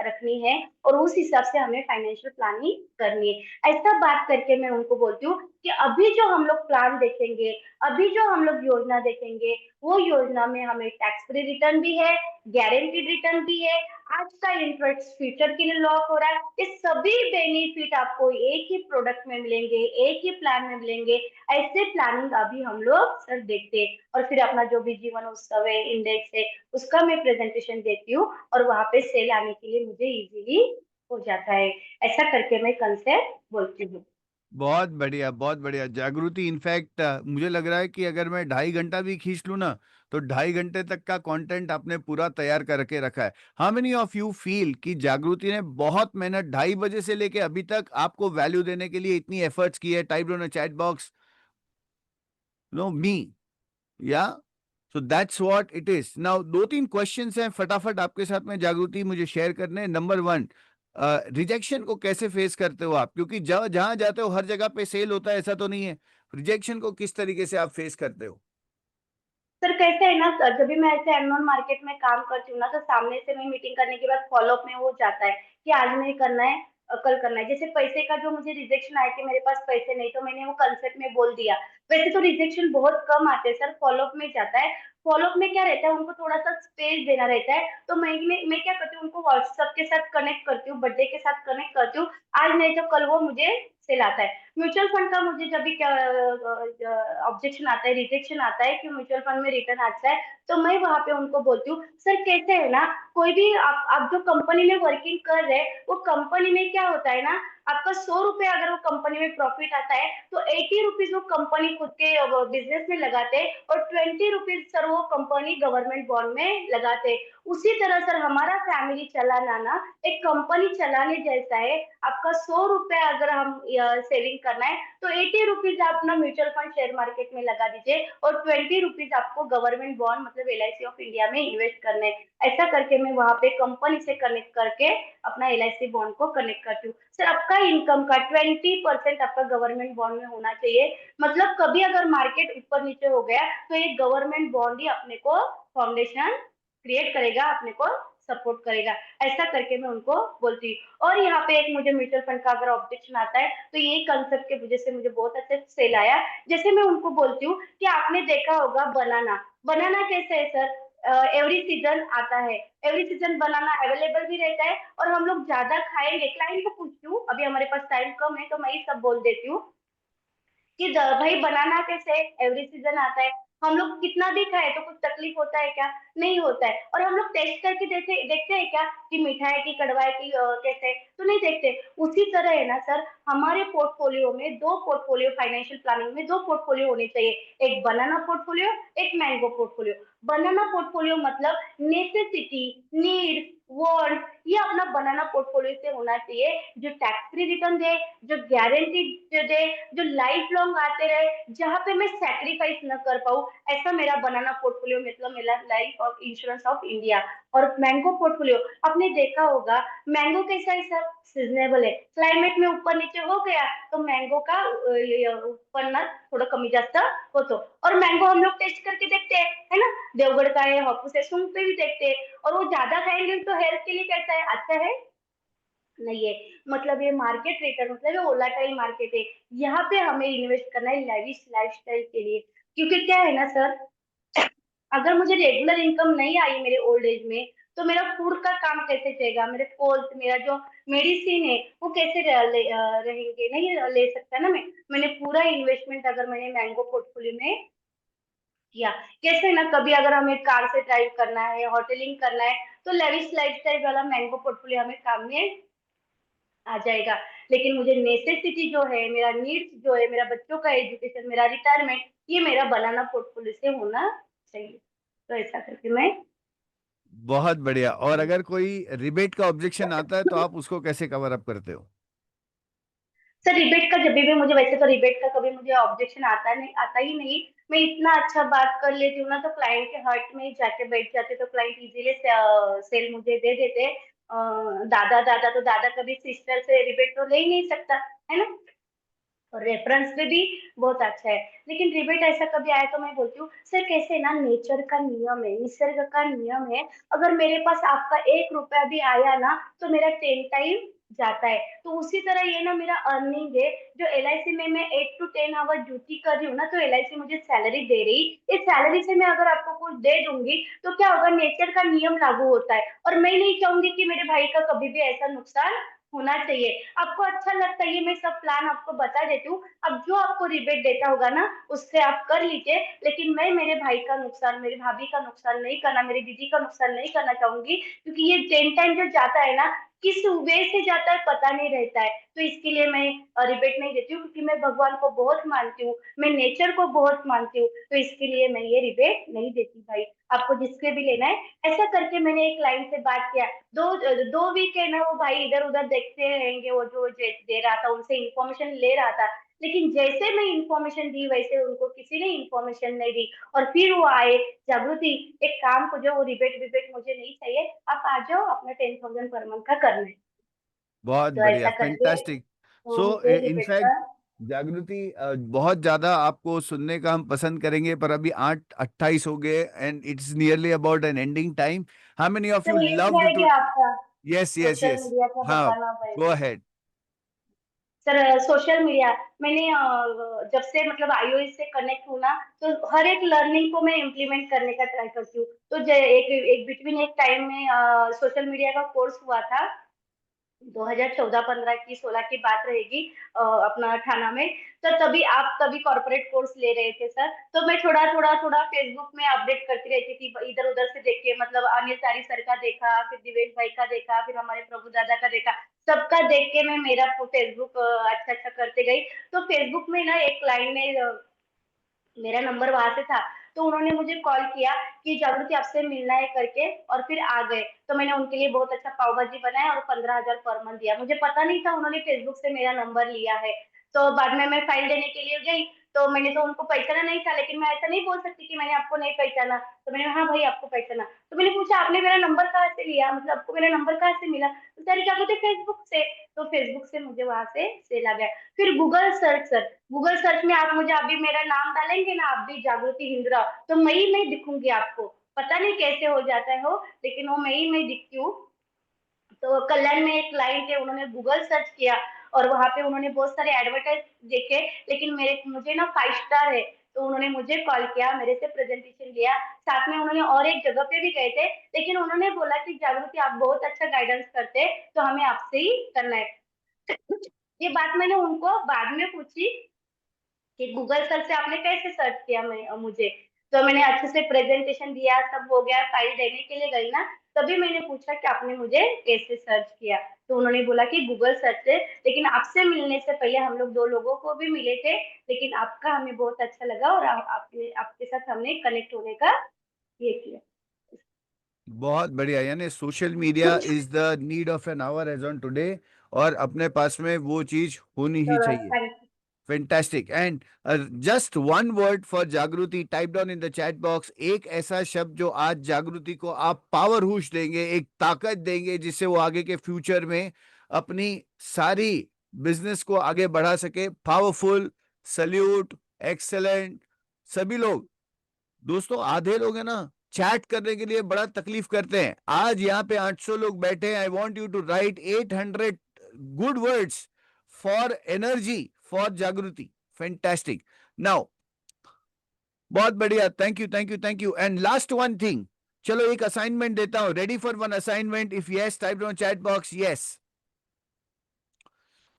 रखनी है और उस हिसाब से हमें फाइनेंशियल प्लानिंग करनी है। ऐसा बात करके मैं उनको बोलती हूँ कि अभी जो हम लोग प्लान देखेंगे, अभी जो हम लोग योजना देखेंगे, वो योजना में हमें टैक्स फ्री रिटर्न भी है, गारंटीड रिटर्न भी है, आज का इंटरेस्ट फ्यूचर के लिए लॉक हो रहा है। ये सभी बेनिफिट आपको एक ही प्रोडक्ट में मिलेंगे, एक ही प्लान में मिलेंगे। ऐसे प्लानिंग अभी हम लोग सर देखते हैं और फिर अपना जो भी जीवन उत्सव है, इंडेक्स है, उसका मैं प्रेजेंटेशन देती हूँ और वहां पे सेल आने के लिए मुझे इजीली हो जाता है। ऐसा करके मैं कंसेप्ट बोलती हूँ। बहुत बढ़िया, बहुत बढ़िया जागृति। इनफैक्ट मुझे लग रहा है कि अगर मैं 2.5 घंटा भी खींच लूँ ना, तो 2.5 घंटे तक का कंटेंट आपने पूरा तैयार करके रखा है। How many of you feel कि जागृति ने बहुत मेहनत 2:30 बजे से लेके अभी तक आपको वैल्यू देने के लिए इतनी एफर्ट्स की है? Type in chat box, no me, या so that's what it is. Now 2-3 questions हैं फटाफट आपके साथ में जागृति मुझे शेयर करने हैं। नंबर 1, रिजेक्शन को कैसे फेस करते हो आप? क्योंकि जहां जाते हो हर जगह पे सेल होता है, ऐसा तो नहीं है। रिजेक्शन को किस तरीके से आप फेस करते हो? सर कैसे है ना, जब भी मैं ऐसे एनरोन मार्केट में काम करती हूँ ना, तो सामने से मैं मीटिंग करने के बाद फॉलोअप में वो जाता है कि आज नहीं करना है, कल करना है। जैसे पैसे का जो मुझे रिजेक्शन आया कि मेरे पास पैसे नहीं, तो मैंने वो कंसेप्ट में बोल दिया। वैसे तो रिजेक्शन बहुत कम आते हैं सर, फॉलोअप में जाता है। फॉलोअप में क्या रहता है, उनको थोड़ा सा स्पेस देना रहता है। तो मैं क्या करती हूँ, उनको व्हाट्सएप के साथ कनेक्ट करती हूँ, बर्थडे के साथ कनेक्ट करती हूँ। आज नहीं तो कल वो मुझे सेल आता है। म्यूचुअल फंड का मुझे जब भी क्या ऑब्जेक्शन आता है, रिजेक्शन आता है कि म्यूचुअल फंड में रिटर्न आता है, तो मैं वहां पे उनको बोलती हूँ सर कैसे है ना, कोई भी आप जो कंपनी में वर्किंग कर रहे हैं, वो कंपनी में क्या होता है ना, आपका 100 रुपए अगर वो कंपनी में प्रॉफिट आता है तो 80 रुपीज वो कंपनी खुद के बिजनेस में लगाते हैं और 20 रुपीज सर वो कंपनी गवर्नमेंट बॉन्ड में लगाते हैं। उसी तरह सर हमारा फैमिली चलाना ना एक कंपनी चलाने जैसा है। आपका 100 रुपए अगर हम सेविंग करना है तो 80 रुपीज आप अपना म्यूचुअल फंड शेयर मार्केट में लगा दीजिए और 20 रुपीज आपको गवर्नमेंट बॉन्ड मतलब LIC ऑफ इंडिया में इन्वेस्ट करने हैं। ऐसा करके मैं वहां पे कंपनी से कनेक्ट करके अपना LIC बॉन्ड को कनेक्ट करती हूँ। सर आपका इनकम का 20% आपका गवर्नमेंट बॉन्ड में होना चाहिए। मतलब कभी अगर मार्केट ऊपर नीचे हो गया तो ये गवर्नमेंट बॉन्ड ही अपने को फाउंडेशन क्रिएट करेगा, अपने को सपोर्ट करेगा। ऐसा करके मैं उनको बोलती हूँ। और यहाँ पे एक मुझे म्यूचुअल फंड का अगर ऑब्जेक्शन आता है तो ये कंसेप्ट की वजह से मुझे बहुत अच्छे सेल आया। जैसे मैं उनको बोलती हूँ कि आपने देखा होगा बनाना, बनाना कैसे है सर, एवरी सीजन आता है, एवरी सीजन बनाना अवेलेबल भी रहता है और हम लोग ज्यादा खाएंगे। क्लाइंट को पूछती हूँ, अभी हमारे पास टाइम कम है तो मैं ही सब बोल देती हूँ कि भाई बनाना कैसे, एवरी सीजन आता है, हम लोग कितना भी खाए तो कुछ तकलीफ होता है क्या? नहीं होता है। और हम लोग टेस्ट करके देखते देखते हैं क्या कि मीठा है कि कड़वा है कि कैसे है? तो नहीं देखते। उसी तरह है ना सर, हमारे पोर्टफोलियो में दो पोर्टफोलियो, फाइनेंशियल प्लानिंग में दो पोर्टफोलियो होने चाहिए, एक बनाना पोर्टफोलियो, एक मैंगो पोर्टफोलियो। बनाना पोर्टफोलियो मतलब नेसेसिटी, नीड, वांट, ये अपना बनाना पोर्टफोलियो से होना चाहिए, जो टैक्स फ्री रिटर्न दे, जो गारंटी दे, जो लाइफ लॉन्ग आते रहे, जहां पे मैं सेक्रीफाइस न कर पाऊँ, ऐसा मेरा बनाना पोर्टफोलियो मतलब मेरा life of insurance of India. और मैंगो पोर्टफोलियो, आपने देखा होगा मैंगो कैसा है सर, सीजनेबल है, क्लाइमेट में ऊपर नीचे हो गया तो मैंगो का उत्पन्न थोड़ा कमी जास्त होतो। और मैंगो हम लोग टेस्ट करके देखते हैं, है ना, देवगढ़ का है, हापुस है, सूंघ पे भी देखते हैं, और वो ज्यादा खाएंगे तो हेल्थ के लिए कैसा है, अच्छा है? नहीं है। मतलब ये मार्केट रिटर्न मतलब ये वोलाटाइल मार्केट है, यहाँ पे हमें इन्वेस्ट करना है लाइविश लाइफस्टाइल के लिए। क्योंकि क्या है ना सर, अगर मुझे रेगुलर इनकम नहीं आई मेरे ओल्ड एज में, तो मेरा फूड का काम कैसे चलेगा, मेरे कोल्स, मेरा जो मेडिसिन है वो कैसे रहेंगे, नहीं ले सकता ना मैं। मैंने पूरा इन्वेस्टमेंट अगर मैंने मैंगो पोर्टफोलियो में किया, कैसे ना, कभी अगर हमें कार से ड्राइव करना है, होटलिंग करना है, तो लेविश लाइफस्टाइल वाला मैंगो पोर्टफोलियो हमें काम में आ जाएगा। लेकिन मुझे नेसेसिटी जो है, मेरा नीड्स जो है, मेरा बच्चों का एजुकेशन, मेरा रिटायरमेंट, ये मेरा बनाना पोर्टफोलियो से होना चाहिए। तो ऐसा करके मैं बहुत बढ़िया। और अगर कोई रिबेट का ऑब्जेक्शन आता है तो आप उसको कैसे कवर अप करते हो? सर रिबेट का जब भी मुझे, वैसे तो रिबेट का कभी मुझे ऑब्जेक्शन आता नहीं, आता ही नहीं। मैं इतना अच्छा बात कर लेती हूँ ना, तो क्लाइंट के हर्ट में जाके बैठ जाते, तो क्लाइंट इजीली सेल मुझे दे देते। दादा दादा तो दादा कभी सिस्टर से रिबेट तो ले ही नहीं सकता, है ना। और रेफरेंस में भी बहुत अच्छा है। लेकिन रिबेट ऐसा कभी आया तो मैं बोलती हूँ सर, कैसे ना, नेचर का नियम है, निसर्ग का नियम है, अगर मेरे पास आपका 1 रुपया भी आया ना तो मेरा 10 टाइम जाता है। तो उसी तरह ये ना मेरा अर्निंग है, जो LIC में मैं 8 to 10 आवर ड्यूटी कर रही हूँ ना, तो LIC मुझे सैलरी दे रही, इस सैलरी से मैं अगर आपको कुछ दे दूंगी तो क्या होगा, नेचर का नियम लागू होता है। और मैं नहीं चाहूंगी कि मेरे भाई का कभी भी ऐसा नुकसान होना चाहिए। आपको अच्छा लगता है ये मैं सब प्लान आपको बता देती हूँ, अब जो आपको रिबेट देता होगा ना उससे आप कर लीजिए, लेकिन मैं मेरे भाई का नुकसान, मेरी भाभी का नुकसान नहीं करना, मेरी दीदी का नुकसान नहीं करना चाहूंगी। क्योंकि ये 10 टाइम जो जाता है ना, किस वे से जाता है पता नहीं रहता है, तो इसके लिए मैं रिबेट नहीं देती हूँ, क्योंकि मैं भगवान को बहुत मानती हूँ, मैं नेचर को बहुत मानती हूँ, तो इसके लिए मैं ये रिबेट नहीं देती भाई। आपको जिससे भी लेना है, ऐसा करके मैंने एक लाइन से बात किया, 2 वीक है ना, वो भाई इधर उधर देखते रहेंगे, वो जो दे रहा था उनसे इंफॉर्मेशन ले रहा था, लेकिन जैसे मैं इंफॉर्मेशन दी वैसे उनको किसी ने इंफॉर्मेशन नहीं दी। और फिर वो आए, जागृति, एक काम को जो, वो रिबेट विबेट मुझे नहीं चाहिए, आप आ जाओ, अपना 10,000 पर मंथ का करना है। बहुत तो बढ़िया, ऐसा करके फैंटास्टिक। तो सो मुझे रिबेट का, इनफैक्ट जागृति, बहुत ज्यादा आपको सुनने का हम पसंद करेंगे, पर अभी 8:28 हो गए and it's nearly about an ending time. How many of you sir एक लव्ड रह टू? गया आपका, yes yes social yes. Media का हाँ, बताना गो पड़ेगा। अहेड। सर सोशल मीडिया, मैंने जब से मतलब iOS से कनेक्ट हूँ ना, तो हर एक लर्निंग को मैं इम्प्लीमेंट करने का ट्राई करती हूँ। तो एक एक बिटवीन एक टाइम में सोशल मीडिया का कोर्स हुआ था, 2014-15 की 16 की बात रहेगी, अपना थाना में। तो तभी आप तभी कॉर्पोरेट कोर्स ले रहे थे सर, तो मैं थोड़ा थोड़ा थोड़ा फेसबुक में अपडेट करती रहती थी, इधर उधर से देख के, मतलब अनिल तारी सर का देखा, फिर दिवेश भाई का देखा, फिर हमारे प्रभु दादा का देखा, सबका देख के मैं मेरा फेसबुक अच्छा अच्छा करते गई। तो फेसबुक में ना एक लाइन ने मेरा नंबर वहां से था, तो उन्होंने मुझे कॉल किया कि जागृति आपसे मिलना है करके, और फिर आ गए। तो मैंने उनके लिए बहुत अच्छा पाव भाजी बनाया और 15,000 पर मंथ दिया। मुझे पता नहीं था उन्होंने फेसबुक से मेरा नंबर लिया है। तो बाद में मैं फाइल देने के लिए गई, तो मैंने तो उनको पहचाना नहीं था, लेकिन मैं ऐसा नहीं बोल सकती कि मैंने आपको नहीं पहचाना। तो मैंने, हाँ भाई आपको पहचाना। तो मैंने पूछा आपने मेरा नंबर कहाँ से लिया, मतलब आपको मेरा नंबर कहाँ से मिला? तो सारी क्या बोलते, फेसबुक से। तो फेसबुक से मुझे वहां से सेल आ गया। फिर Google search sir, Google search में आप मुझे अभी मेरा नाम डालेंगे ना, आप भी जागृति हिंद्रा, तो मैं दिखूंगी आपको। पता नहीं कैसे हो जाता है हो, लेकिन वो मैं दिखती हूँ। तो कल्याण में एक क्लाइंट है, उन्होंने गूगल सर्च किया और वहां पे उन्होंने बहुत सारे एडवर्टाइज देखे, लेकिन मेरे मुझे ना 5 स्टार है, तो उन्होंने मुझे कॉल किया, मेरे से प्रेजेंटेशन लिया, साथ में उन्होंने और एक जगह पे भी गए थे, लेकिन उन्होंने बोला कि जागृति आप बहुत अच्छा गाइडेंस करते हैं, तो हमें आपसे ही करना है। ये बात मैंने उनको बाद में पूछी कि गूगल सर्च से आपने कैसे सर्च किया मुझे, तो मैंने अच्छे से प्रेजेंटेशन दिया, सब हो गया, फाइल देने के लिए गई ना, तभी मैंने पूछा कि आपने मुझे कैसे सर्च किया, तो उन्होंने बोला कि गूगल सर्च से। लेकिन आपसे मिलने से पहले हम लोग 2 लोगों को भी मिले थे, लेकिन आपका हमें बहुत अच्छा लगा और आपके साथ हमने कनेक्ट होने का ये किया। बहुत बढ़िया, यानी social media is the need of an hour as on today, और अपने पास में वो चीज होनी ही चाहिए। Thank you. Fantastic. And just one word for जागृति, type down in the chat box, एक ऐसा शब्द जो आज जागृति को आप पावर हुश देंगे, एक ताकत देंगे जिससे वो आगे के फ्यूचर में अपनी सारी बिजनेस को आगे बढ़ा सके। Powerful, salute, excellent. सभी लोग दोस्तों, आधे लोग है ना चैट करने के लिए बड़ा तकलीफ करते हैं। आज यहाँ पे 800 लोग बैठे हैं। I want you to write 800 good words for energy for Jagriti. Fantastic. Now बहुत बढ़िया, thank you thank you thank you. And last one thing, चलो एक असाइनमेंट देता हूं। Ready for one assignment? If yes, type down chat box yes.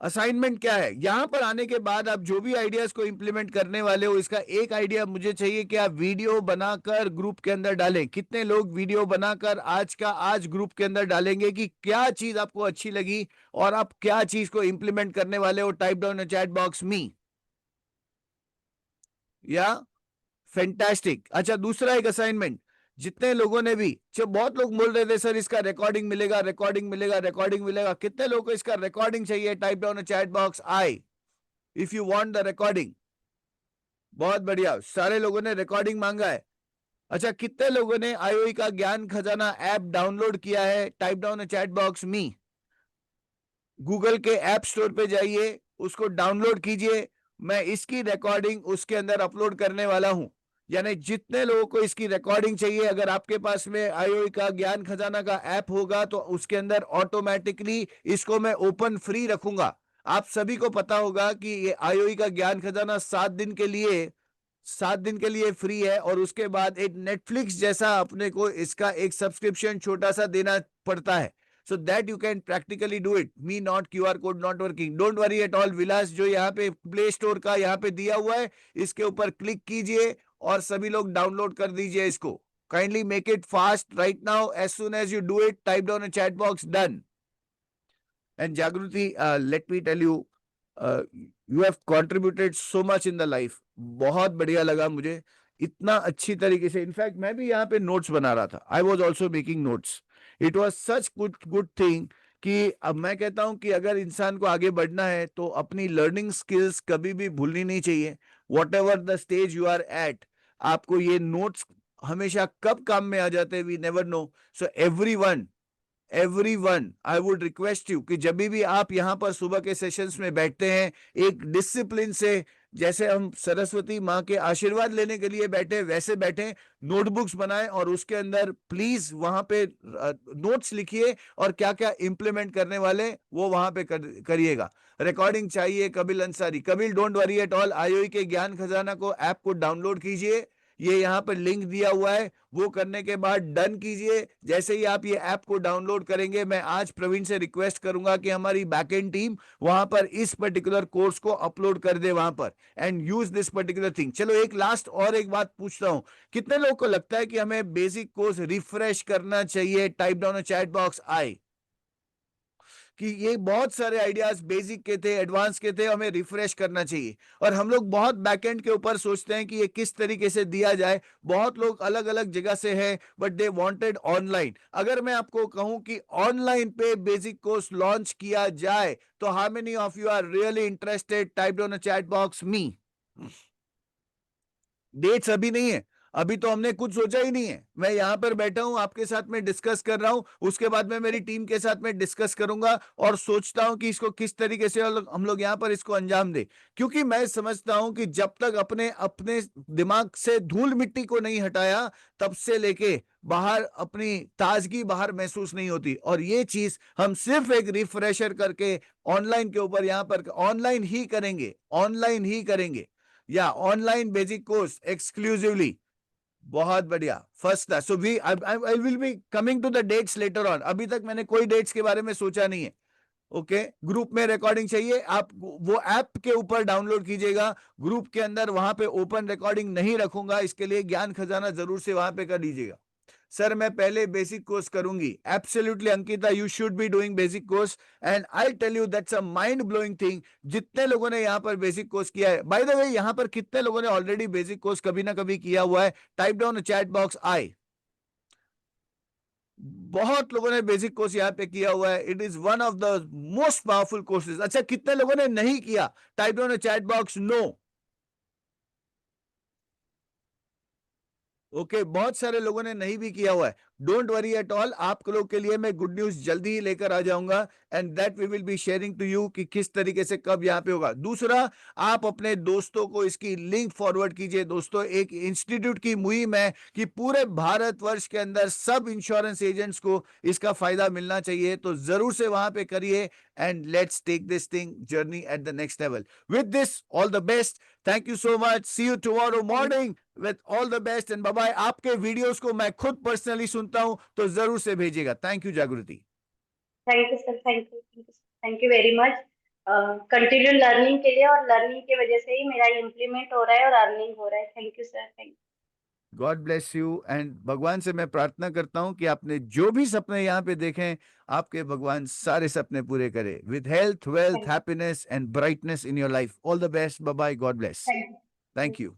Assignment क्या है? यहां पर आने के बाद आप जो भी आइडियाज को इंप्लीमेंट करने वाले हो, इसका एक आइडिया मुझे चाहिए कि आप वीडियो बनाकर ग्रुप के अंदर डालें। कितने लोग वीडियो बनाकर आज का आज ग्रुप के अंदर डालेंगे कि क्या चीज आपको अच्छी लगी और आप क्या चीज को इंप्लीमेंट करने वाले हो? टाइप डाउन चैट बॉक्स मी। या फैंटास्टिक। अच्छा, दूसरा एक असाइनमेंट, जितने लोगों ने भी, जो बहुत लोग बोल रहे थे सर इसका रिकॉर्डिंग मिलेगा, रिकॉर्डिंग मिलेगा, रिकॉर्डिंग मिलेगा, कितने लोगों को इसका रिकॉर्डिंग चाहिए? Type down chat box I if you want the recording. बहुत बढ़िया, सारे लोगों ने रिकॉर्डिंग मांगा है। अच्छा, कितने लोगों ने आईओई का ज्ञान खजाना ऐप डाउनलोड किया है? टाइप डाउन चैट बॉक्स मी। गूगल के ऐप स्टोर पे जाइए, उसको डाउनलोड कीजिए। मैं इसकी रिकॉर्डिंग उसके अंदर अपलोड करने वाला हूं। यानी जितने लोगों को इसकी रिकॉर्डिंग चाहिए, अगर आपके पास में आईओई का ज्ञान खजाना का ऐप होगा तो उसके अंदर ऑटोमेटिकली इसको मैं ओपन फ्री रखूंगा। आप सभी को पता होगा कि ये आईओई का ज्ञान खजाना 7 दिन के लिए फ्री है, और उसके बाद एक नेटफ्लिक्स जैसा अपने को इसका एक सब्सक्रिप्शन छोटा सा देना पड़ता है, so that you can practically do it. Me not, QR code not working, don't worry at all। विलास जो यहाँ पे प्ले स्टोर का यहाँ पे दिया हुआ है, इसके ऊपर क्लिक कीजिए और सभी लोग डाउनलोड कर दीजिए इसको। Kindly make it fast right now. As soon as you do it, type down chat box done. And Jagriti, let me tell you, you have contributed so much in the life. बहुत बढ़िया लगा मुझे, इतना अच्छी तरीके से। इनफैक्ट मैं भी यहाँ पे नोट्स बना रहा था, I was also making notes. It was such good thing कि अब मैं कहता हूं कि अगर इंसान को आगे बढ़ना है तो अपनी लर्निंग स्किल्स कभी भी भूलनी नहीं चाहिए। Whatever the stage you are at, आपको ये नोट्स हमेशा कब काम में आ जाते हैं, we never know. So everyone I would request you कि जब भी आप यहाँ पर सुबह के सेशंस में बैठते हैं, एक डिसिप्लिन से, जैसे हम सरस्वती माँ के आशीर्वाद लेने के लिए बैठे वैसे बैठे, नोटबुक्स बनाएं और उसके अंदर प्लीज वहां पे नोट्स लिखिए और क्या क्या इंप्लीमेंट करने वाले वो वहां पे करिएगा। रिकॉर्डिंग चाहिए? Kapil Ansari, Kapil don't worry at all. IOE के ज्ञान खजाना को ऐप को डाउनलोड कीजिए, ये यहाँ पर लिंक दिया हुआ है, वो करने के बाद डन कीजिए। जैसे ही आप ये ऐप को डाउनलोड करेंगे, मैं आज प्रवीण से रिक्वेस्ट करूंगा कि हमारी बैकएंड टीम वहां पर इस पर्टिकुलर कोर्स को अपलोड कर दे वहां पर, and use this particular thing. चलो एक लास्ट और एक बात पूछता हूं, कितने लोगों को लगता है कि हमें बेसिक कोर्स रिफ्रेश करना चाहिए? टाइप डाउन चैट बॉक्स आई कि ये बहुत सारे आइडियाज बेसिक के थे, एडवांस के थे, हमें रिफ्रेश करना चाहिए। और हम लोग बहुत बैकएंड के ऊपर सोचते हैं कि ये किस तरीके से दिया जाए। बहुत लोग अलग अलग जगह से हैं, बट दे वांटेड ऑनलाइन। अगर मैं आपको कहूं कि ऑनलाइन पे बेसिक कोर्स लॉन्च किया जाए, तो how many of you are really interested? Type down chat box me. Dates अभी नहीं है, अभी तो हमने कुछ सोचा ही नहीं है। मैं यहां पर बैठा हूं, आपके साथ में डिस्कस कर रहा हूं, उसके बाद में मेरी टीम के साथ में डिस्कस करूंगा और सोचता हूं कि इसको किस तरीके से हम लोग यहां पर इसको अंजाम दे। क्योंकि मैं समझता हूं कि जब तक अपने अपने दिमाग से धूल मिट्टी को नहीं हटाया, तब से लेके बाहर अपनी ताजगी बाहर महसूस नहीं होती। और ये चीज हम सिर्फ एक रिफ्रेशर करके ऑनलाइन के ऊपर यहां पर ऑनलाइन ही करेंगे या ऑनलाइन बेसिक कोर्स एक्सक्लूसिवली बहुत बढ़िया, first class. So we I will be coming to the dates later on. अभी तक मैंने कोई डेट्स के बारे में सोचा नहीं है। ओके, ग्रुप में रिकॉर्डिंग चाहिए, आप वो ऐप के ऊपर डाउनलोड कीजिएगा। ग्रुप के अंदर वहां पे ओपन रिकॉर्डिंग नहीं रखूंगा, इसके लिए ज्ञान खजाना जरूर से वहां पे कर लीजिएगा। सर मैं पहले बेसिक कोर्स करूंगी। Absolutely Ankita, you should be doing basic course and I tell you that's a mind blowing thing. जितने लोगों ने यहाँ पर बेसिक कोर्स किया है, बाय द वे यहाँ पर कितने लोगों ने ऑलरेडी बेसिक कोर्स कभी ना कभी किया हुआ है? टाइप डाउन चैट बॉक्स आई। बहुत लोगों ने बेसिक कोर्स यहाँ पे किया हुआ है। It is one of the most powerful courses. अच्छा, कितने लोगों ने नहीं किया? Type down chat box no. Okay, बहुत सारे लोगों ने नहीं भी किया हुआ है। डोंट वरी एट ऑल, आप लोग के लिए मैं गुड न्यूज जल्दी ही लेकर आ जाऊंगा and that we will be sharing to you कि किस तरीके से कब यहाँ पे होगा। दूसरा, आप अपने दोस्तों को इसकी लिंक फॉरवर्ड कीजिए। दोस्तों, एक इंस्टीट्यूट की मुहिम है कि पूरे भारतवर्ष के अंदर सब इंश्योरेंस एजेंट्स को इसका फायदा मिलना चाहिए, तो जरूर से वहां पे करिए and let's take this thing journey at the next level. With this, all the best, thank you so much, see you tomorrow morning with all the best and bye bye. आपके वीडियोस को मैं खुद personally सुनता हूं, तो जरूर से भेजिएगा। थैंक यू जागृति। Thank you sir, thank you very much. Continue learning के लिए, और लर्निंग की वजह से ही मेरा इम्प्लीमेंट हो रहा है और अर्निंग हो रहा है। Thank you sir, thank you. God bless you and भगवान से मैं प्रार्थना करता हूं कि आपने जो भी सपने यहाँ पे देखे, आपके भगवान सारे सपने पूरे करे with health, wealth, happiness and brightness in your life. All the best, bye bye, God bless, thank you. Thank you.